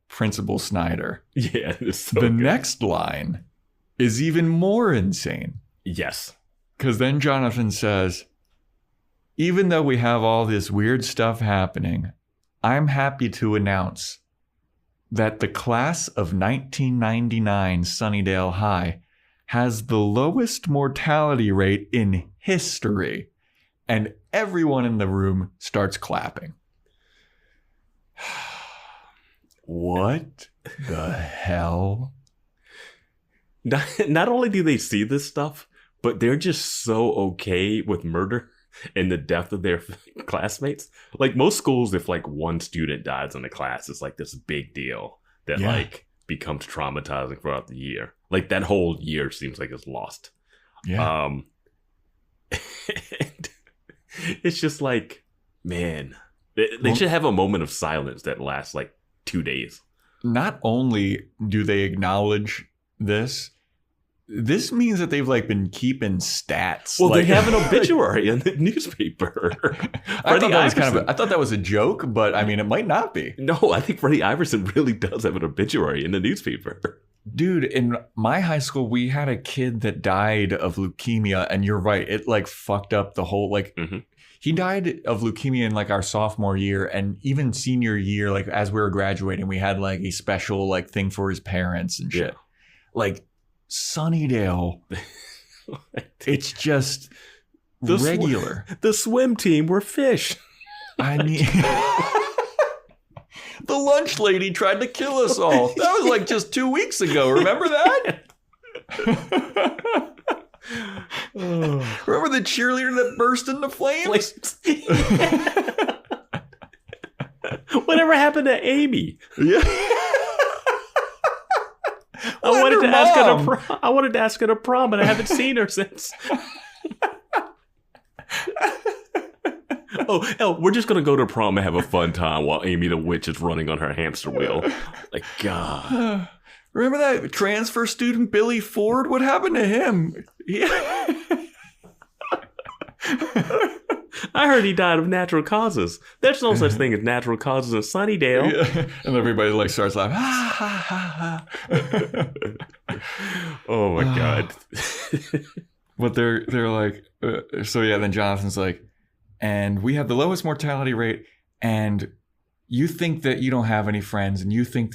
Principal Snyder. Yeah, it's so the good. next line is even more insane. Yes. Because then Jonathan says, even though we have all this weird stuff happening, I'm happy to announce that the class of 1999 Sunnydale High has the lowest mortality rate in history. And everyone in the room starts clapping. What the hell? Not only do they see this stuff, but they're just so okay with murder and the death of their classmates. Like most schools, if like one student dies in the class, it's like this big deal that like becomes traumatizing throughout the year. Like that whole year seems like it's lost. Yeah. And it's just like, man, they should have a moment of silence that lasts like 2 days. Not only do they acknowledge this means that they've like been keeping stats. Well, like, they have an obituary in the newspaper. I thought that was a joke, but I mean, it might not be. No, I think Freddie Iverson really does have an obituary in the newspaper. Dude, in my high school, we had a kid that died of leukemia, and you're right, it like fucked up the whole like. He died of leukemia in like our sophomore year, and even senior year, like as we were graduating, we had like a special like thing for his parents and shit. Like Sunnydale, it's just regular. The swim team were fish. I mean, The lunch lady tried to kill us all. That was like just 2 weeks ago. Remember that? Remember the cheerleader that burst into flames? Whatever happened to Amy? Yeah. I wanted to ask her to prom, but I haven't seen her since. Oh, we're just gonna go to prom and have a fun time while Amy the witch is running on her hamster wheel. Like, God. Remember that transfer student Billy Ford? What happened to him? I heard he died of natural causes. There's no such thing as natural causes in Sunnydale. Yeah. And everybody like starts laughing. Ha, ha, ha, ha. Oh my God. But they're like, so yeah, then Jonathan's like, and we have the lowest mortality rate, and you think that you don't have any friends, and you think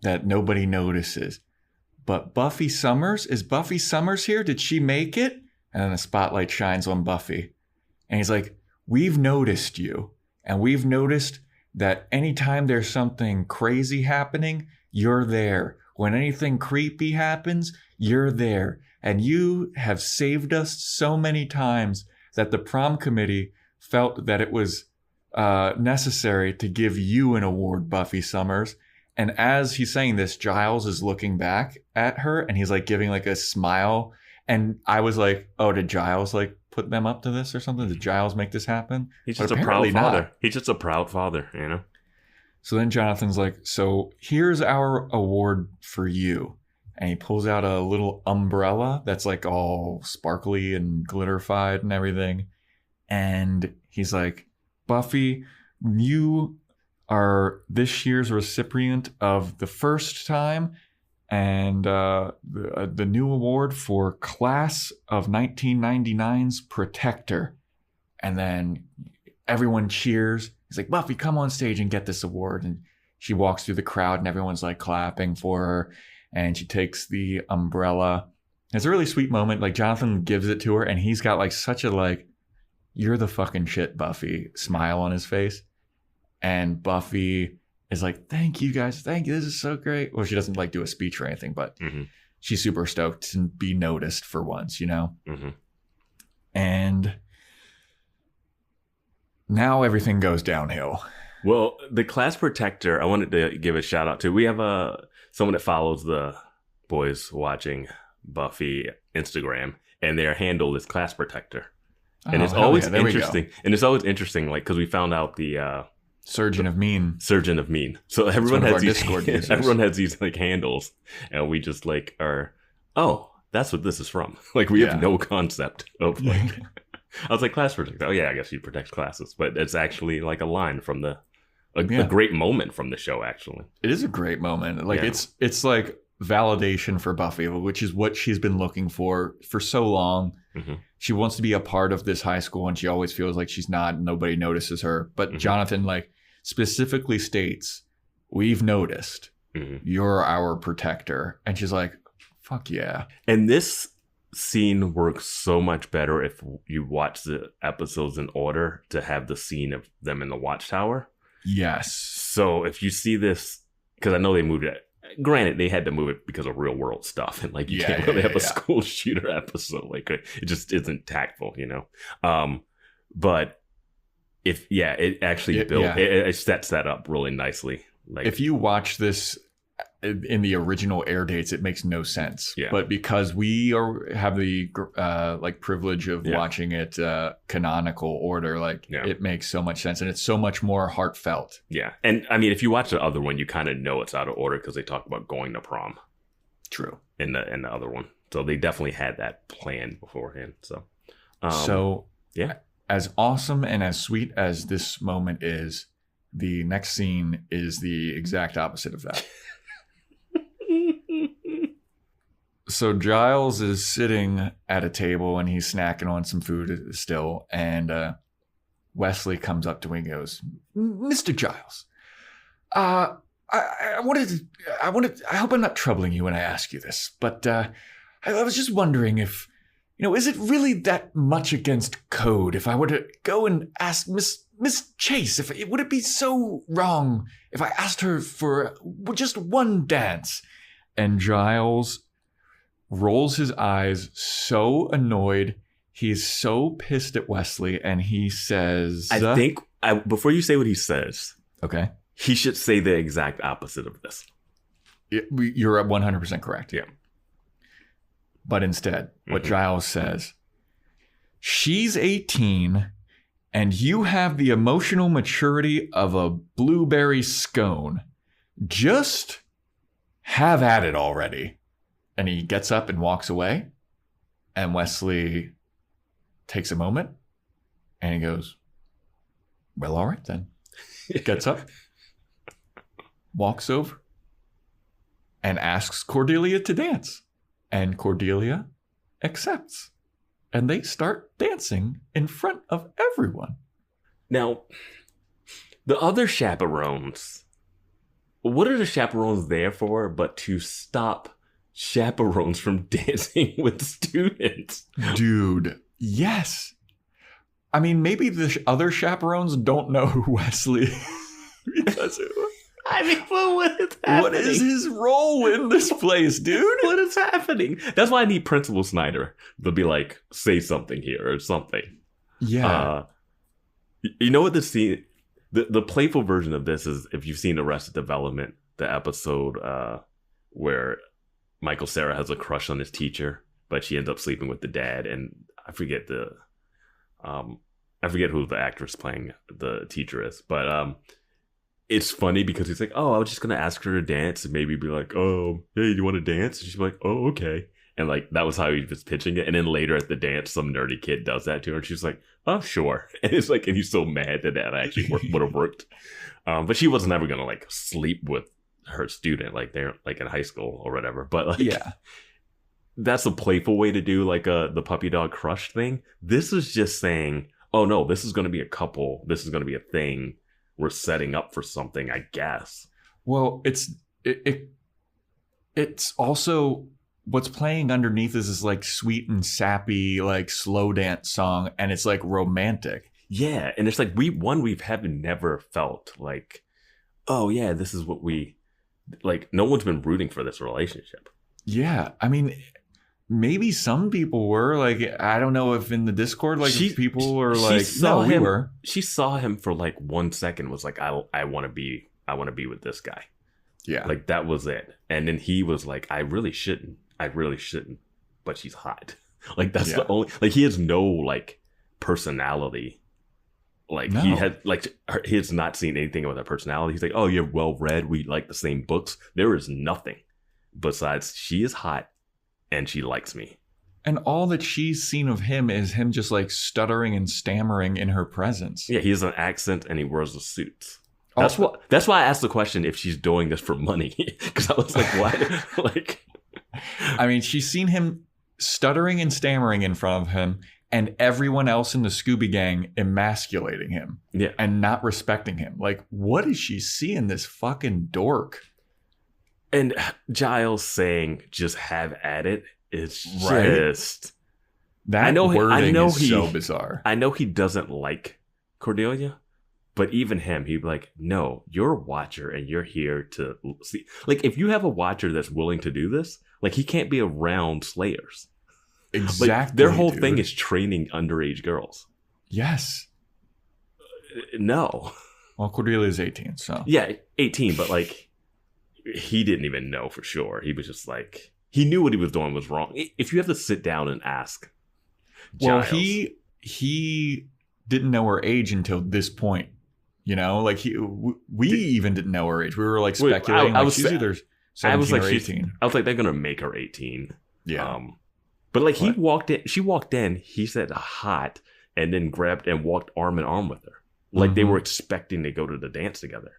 that nobody notices. But Buffy Summers, is Buffy Summers here? Did she make it? And then the spotlight shines on Buffy. And he's like, we've noticed you. And we've noticed that anytime there's something crazy happening, you're there. When anything creepy happens, you're there. And you have saved us so many times that the prom committee felt that it was necessary to give you an award, Buffy Summers. And as he's saying this, Giles is looking back at her and he's like giving like a smile. And I was like, oh, did Giles like put them up to this or something? Did Giles make this happen? He's just a proud father. He's just a proud father, you know? So then Jonathan's like, so here's our award for you. And he pulls out a little umbrella that's like all sparkly and glitterified and everything. And he's like, Buffy, you are this year's recipient of the first time and the new award for Class of 1999's Protector. And then everyone cheers. He's like, Buffy, come on stage and get this award. And she walks through the crowd and everyone's like clapping for her. And she takes the umbrella. It's a really sweet moment. Like Jonathan gives it to her and he's got like such a like, you're the fucking shit, Buffy, smile on his face. And Buffy is like, thank you guys. Thank you. This is so great. Well, she doesn't like do a speech or anything, but she's super stoked to be noticed for once, you know? Mm-hmm. And now everything goes downhill. Well, the class protector, I wanted to give a shout out to. We have someone that follows the Boys Watching Buffy Instagram, and their handle is Class Protector. And it's always interesting. And it's always interesting, like, because we found out the Surgeon of Mean. So everyone has these like handles, and we just like are, oh, that's what this is from. Like we have no concept of like. I was like, class protector. Oh yeah, I guess she protects classes, but it's actually like a line from a great moment from the show. Actually, it is a great moment. Like it's like validation for Buffy, which is what she's been looking for so long. Mm-hmm. She wants to be a part of this high school, and she always feels like she's not. And nobody notices her. But Jonathan like specifically states, "We've noticed. You're our protector," and she's like, "Fuck yeah!" And this scene works so much better if you watch the episodes in order to have the scene of them in the watchtower. Yes. So if you see this, because I know they moved it. Granted, they had to move it because of real world stuff, and like you can't really have a school shooter episode. Like it just isn't tactful, you know. But if it actually it sets that up really nicely. Like if you watch this in the original air dates, it makes no sense. Yeah. But because we have the like privilege of watching it canonical order, it makes so much sense, and it's so much more heartfelt. Yeah, and I mean, if you watch the other one, you kind of know it's out of order because they talk about going to prom. True. In the other one, so they definitely had that planned beforehand. So, as awesome and as sweet as this moment is, the next scene is the exact opposite of that. So Giles is sitting at a table and he's snacking on some food still. And Wesley comes up to him and goes, Mr. Giles, I hope I'm not troubling you when I ask you this, but I was just wondering if, is it really that much against code if I were to go and ask Miss Miss Chase, would it be so wrong if I asked her for just one dance? And Giles rolls his eyes, so annoyed. He's so pissed at Wesley, and he says... I think, before you say what he says, okay, he should say the exact opposite of this. You're 100% correct. Yeah. But instead, what Giles says, she's 18, and you have the emotional maturity of a blueberry scone. Just have at it already. And he gets up and walks away. And Wesley takes a moment and he goes, well, all right then. Gets up, walks over, and asks Cordelia to dance. And Cordelia accepts. And they start dancing in front of everyone. Now, the other chaperones, what are the chaperones there for but to stop chaperones from dancing with students? Dude, yes. I mean, maybe the other chaperones don't know who Wesley is. Because I mean, what is happening? What is his role in this place, dude? What is happening? That's why I need Principal Snyder to be like, say something here or something. Yeah. You know what the scene, the playful version of this is, if you've seen Arrested Development, the episode where Michael Cera has a crush on his teacher, but she ends up sleeping with the dad, and I forget who the actress playing the teacher is, but it's funny because he's like, oh, I was just gonna ask her to dance and maybe be like, oh, hey, do you want to dance? And she's like, oh, okay. And like that was how he was pitching it. And then later at the dance, some nerdy kid does that to her, and she's like, oh, sure. And it's like, and he's so mad that actually would have worked. But she wasn't ever gonna like sleep with her student, like they're like in high school or whatever. But like, yeah, that's a playful way to do like the puppy dog crush thing. This is just saying, oh no, this is gonna be a couple. This is gonna be a thing. We're setting up for something, I guess. Well, it's also what's playing underneath is this like sweet and sappy like slow dance song, and it's like romantic. Yeah, and it's like we've never felt like, oh yeah, this is what we like. No one's been rooting for this relationship. Yeah, I mean, maybe some people were like, I don't know if in the Discord, like people were like, no, we were. She saw him for like 1 second, was like, I want to be with this guy. Yeah. Like that was it. And then he was like, I really shouldn't, but she's hot. Like that's the only, like he has no like personality. Like he has not seen anything with her personality. He's like, oh, you're well read. We like the same books. There is nothing besides she is hot. And she likes me. And all that she's seen of him is him just like stuttering and stammering in her presence. Yeah, he has an accent and he wears a suit. That's why I asked the question if she's doing this for money. Because I was like, why? Like, I mean, she's seen him stuttering and stammering in front of him, and everyone else in the Scooby Gang emasculating him. Yeah. And not respecting him. Like, what does she see in this fucking dork? And Giles saying, just have at it, is just... That wording is so bizarre. I know he doesn't like Cordelia, but even him, he'd be like, no, you're a watcher and you're here to see. Like, if you have a watcher that's willing to do this, like, he can't be around slayers. Exactly. Like, their whole thing is training underage girls. Yes. No. Well, Cordelia's 18, so... Yeah, 18, but like... He didn't even know for sure. He was just like, he knew what he was doing was wrong. If you have to sit down and ask Giles. Well, he didn't know her age until this point. You know, like we even didn't know her age. We were like speculating. I was she's either 17 or 18. I was like, they're gonna make her 18. Yeah. But like he walked in, she walked in. He said hot, and then grabbed and walked arm in arm with her, like they were expecting to go to the dance together.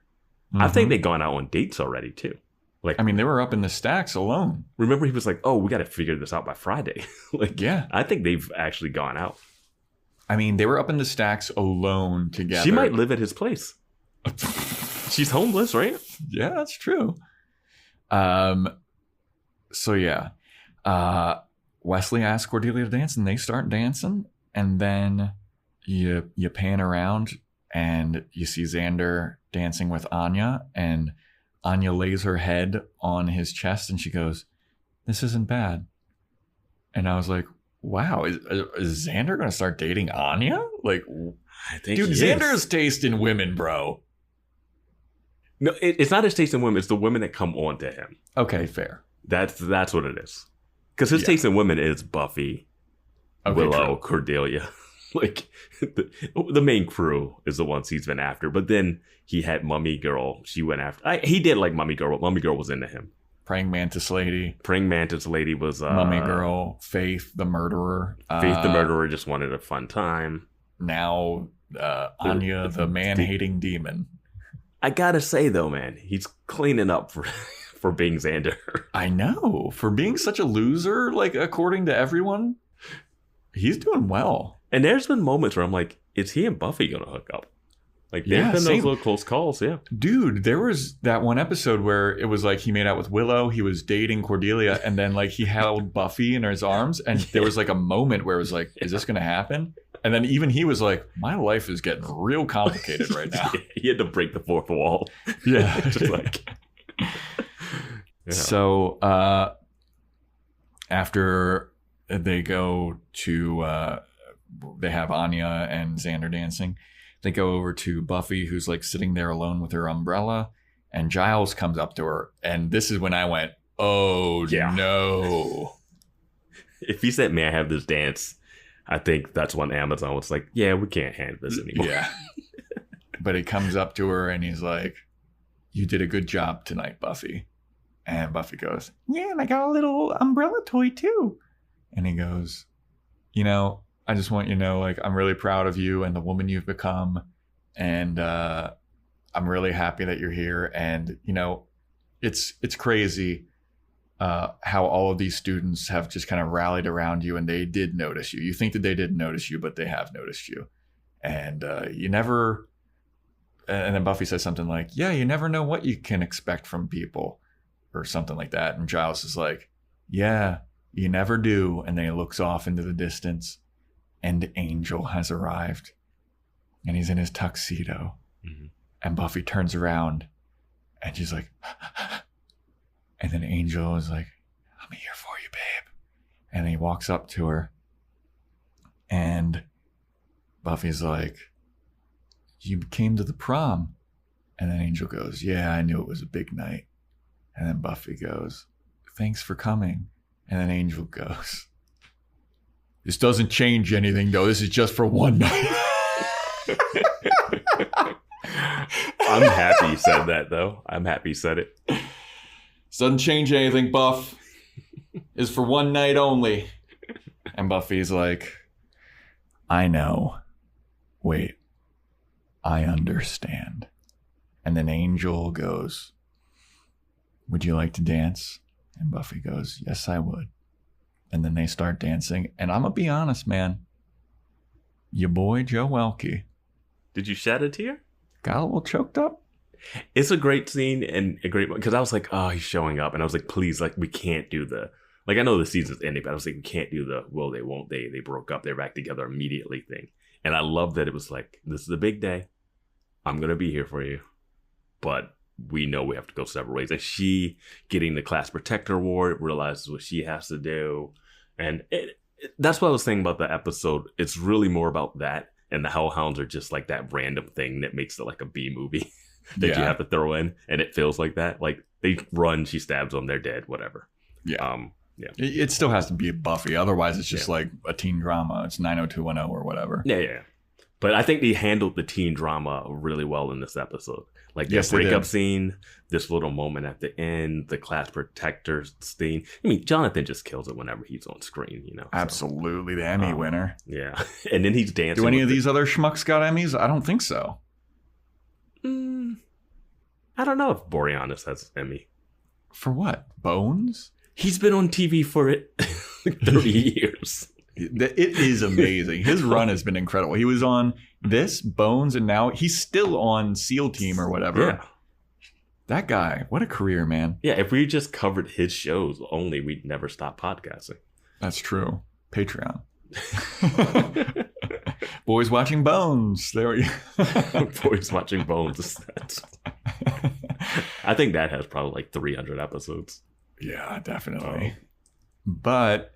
I think they'd gone out on dates already too. Like, I mean, they were up in the stacks alone. Remember, he was like, "Oh, we got to figure this out by Friday." Like, yeah, I think they've actually gone out. I mean, they were up in the stacks alone together. She might live at his place. She's homeless, right? Yeah, that's true. So yeah, Wesley asks Cordelia to dance, and they start dancing, and then you pan around, and you see Xander dancing with Anya, and Anya lays her head on his chest and she goes, "This isn't bad." And I was like, wow, is Xander going to start dating Anya? Like, I think dude, Xander's taste in women, bro. No, it's not his taste in women. It's the women that come on to him. Okay, fair. That's what it is. Because his taste in women is Buffy, Willow, true. Cordelia. Like, the main crew is the ones he's been after. But then he had Mummy Girl. She went after. He did like Mummy Girl. But Mummy Girl was into him. Praying Mantis Lady. Praying Mantis Lady was... Mummy Girl. Faith, the murderer. Faith, the murderer, just wanted a fun time. Now, Anya, the man-hating demon. I gotta say, though, man, he's cleaning up for being Xander. I know. For being such a loser, like, according to everyone, he's doing well. And there's been moments where I'm like, is he and Buffy going to hook up? Like, there's been those little close calls, yeah. Dude, there was that one episode where it was like he made out with Willow, he was dating Cordelia, and then, like, he held Buffy in his arms, and there was, like, a moment where it was like, is this going to happen? And then even he was like, my life is getting real complicated right now. He had to break the fourth wall. Yeah. Just like... Yeah. So after they go to, they have Anya and Xander dancing. They go over to Buffy, who's like sitting there alone with her umbrella. And Giles comes up to her. And this is when I went, oh, yeah. No. If he said, may I have this dance? I think that's when Amazon was like, yeah, we can't handle this anymore. Yeah. But he comes up to her and he's like, you did a good job tonight, Buffy. And Buffy goes, yeah, and I got a little umbrella toy too. And he goes, you know, I just want you to know, like, I'm really proud of you and the woman you've become. And I'm really happy that you're here. And, you know, it's crazy how all of these students have just kind of rallied around you, and they did notice you. You think that they didn't notice you, but they have noticed you. And you never... And then Buffy says something like, yeah, you never know what you can expect from people, or something like that. And Giles is like, yeah, you never do. And then he looks off into the distance, and Angel has arrived, and he's in his tuxedo. Mm-hmm. And Buffy turns around and she's like, and then Angel is like, I'm here for you, babe. And he walks up to her, and Buffy's like, you came to the prom. And then Angel goes, yeah, I knew it was a big night. And then Buffy goes, thanks for coming. And then Angel goes, this doesn't change anything, though. This is just for one night. I'm happy you said that, though. I'm happy you said it. This doesn't change anything, Buff. It's for one night only. And Buffy's like, I know. Wait. I understand. And then Angel goes, would you like to dance? And Buffy goes, yes, I would. And then they start dancing. And I'm going to be honest, man. Your boy, Joe Welke. Did you shed a tear? Got a little choked up. It's a great scene and a great... Because I was like, oh, he's showing up. And I was like, please, like, we can't do the... Like, I know the season's ending, but I was like, we can't do the, well, they won't. They broke up. They're back together immediately thing. And I love that it was like, this is a big day. I'm going to be here for you. But we know we have to go several ways. And she, getting the class protector award, realizes what she has to do. And that's what I was saying about the episode. It's really more about that. And the Hellhounds are just like that random thing that makes it like a B movie that you have to throw in. And it feels like that. Like, they run, she stabs them, they're dead, whatever. Yeah. Yeah. It still has to be Buffy. Otherwise, it's just like a teen drama. It's 90210 or whatever. Yeah. But I think they handled the teen drama really well in this episode. Like, the breakup scene, this little moment at the end, the class protector scene. I mean, Jonathan just kills it whenever he's on screen, you know. Absolutely. The Emmy winner. Yeah. And then he's dancing. Do any of these other schmucks got Emmys? I don't think so. I don't know if Boreanaz has Emmy. For what? Bones? He's been on TV for 30 years. It is amazing. His run has been incredible. He was on this, Bones, and now he's still on SEAL Team or whatever. Yeah. That guy, what a career, man. Yeah, if we just covered his shows only, we'd never stop podcasting. That's true. Patreon. Boys Watching Bones. There we go. Boys Watching Bones. I think that has probably like 300 episodes. Yeah, definitely. But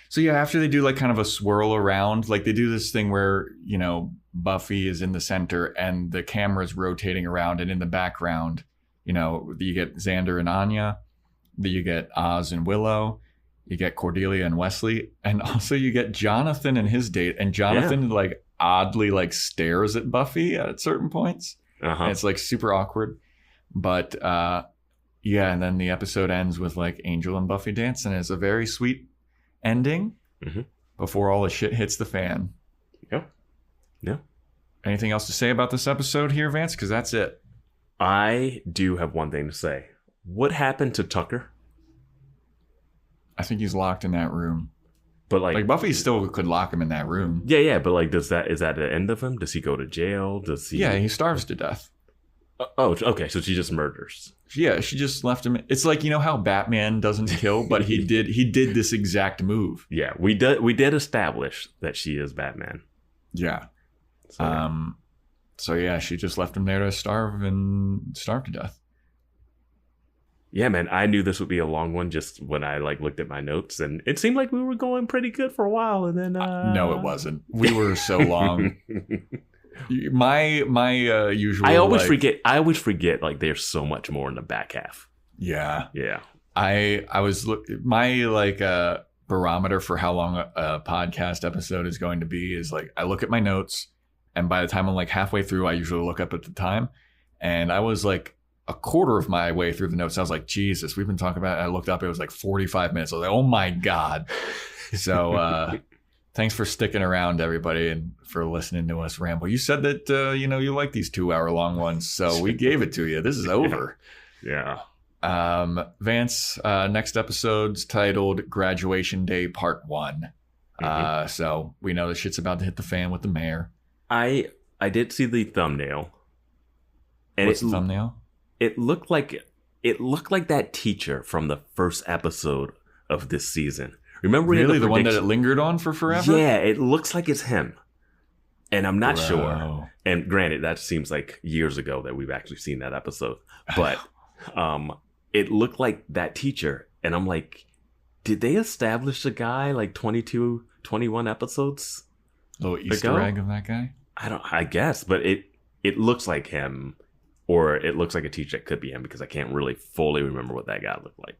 so yeah, after they do like kind of a swirl around, like they do this thing where, you know, Buffy is in the center and the camera's rotating around, and in the background, you know, you get Xander and Anya, you get Oz and Willow, you get Cordelia and Wesley, and also you get Jonathan and his date. And Jonathan like oddly like stares at Buffy at certain points. And it's like super awkward. But yeah, and then the episode ends with like Angel and Buffy dancing. It's a very sweet ending before all the shit hits the fan. Yeah. Anything else to say about this episode here, Vance? Because that's it. I do have one thing to say. What happened to Tucker? I think he's locked in that room. But like Buffy still could lock him in that room. Yeah. But like, is that the end of him? Does he go to jail? Does he? Yeah, he starves to death. Oh, okay. So she just murders. Yeah, she just left him. It's like, you know how Batman doesn't kill, but he did this exact move. Yeah, we did establish that she is Batman. Yeah. So yeah, she just left him there to starve to death. Yeah, man, I knew this would be a long one just when I like looked at my notes, and it seemed like we were going pretty good for a while, and then no, it wasn't. We were so long. My usual. I always forget. Like, there's so much more in the back half. Yeah. Yeah. I was my barometer for how long a podcast episode is going to be is like I look at my notes, and by the time I'm like halfway through, I usually look up at the time, and I was like a quarter of my way through the notes. I was like, Jesus, we've been talking about it. I looked up, it was like 45 minutes. I was like, oh my God. So thanks for sticking around, everybody, and for listening to us ramble. You said that you like these 2-hour long ones, so we gave it to you. This is over. Yeah. Vance, next episode's titled Graduation Day Part 1. So we know the shit's about to hit the fan with the mayor. I did see the thumbnail. And What's the thumbnail? It looked like that teacher from the first episode of this season. Remember really the one that it lingered on for forever? Yeah, it looks like it's him. And I'm not sure. And granted, that seems like years ago that we've actually seen that episode. But it looked like that teacher. And I'm like, did they establish the guy like 22, 21 episodes? Little Easter egg of that guy? I guess, but it looks like him, or it looks like a teacher that could be him, because I can't really fully remember what that guy looked like.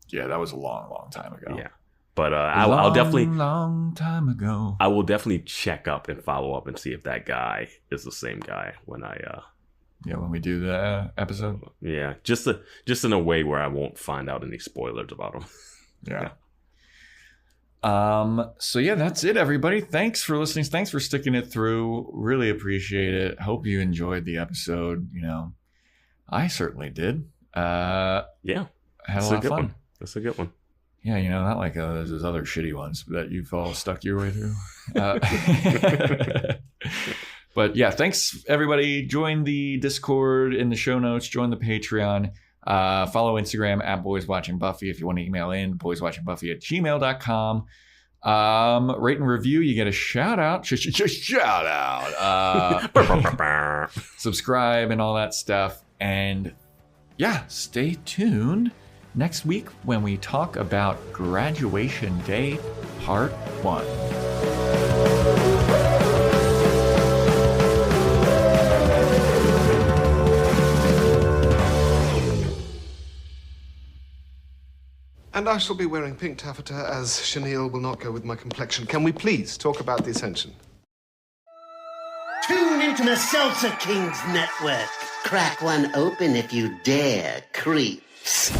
Yeah, that was a long, long time ago. Yeah. But I'll definitely long time ago. I will definitely check up and follow up and see if that guy is the same guy when when we do the episode. Yeah, just in a way where I won't find out any spoilers about him. Yeah. So yeah, that's it, everybody. Thanks for listening. Thanks for sticking it through. Really appreciate it. Hope you enjoyed the episode. I certainly did. Yeah, had a lot of fun. That's a good one. Yeah, not like those other shitty ones that you've all stuck your way through. But yeah, thanks everybody. Join the Discord in the show notes. Join the Patreon. Follow Instagram at Boys Watching Buffy if you want to email in, boyswatchingbuffy@gmail.com. Rate and review, you get a shout out. Shout out. Subscribe and all that stuff. And yeah, stay tuned next week when we talk about Graduation Day Part 1. And I shall be wearing pink taffeta, as chenille will not go with my complexion. Can we please talk about the Ascension? Tune into the Salsa Kings Network. Crack one open if you dare, creeps.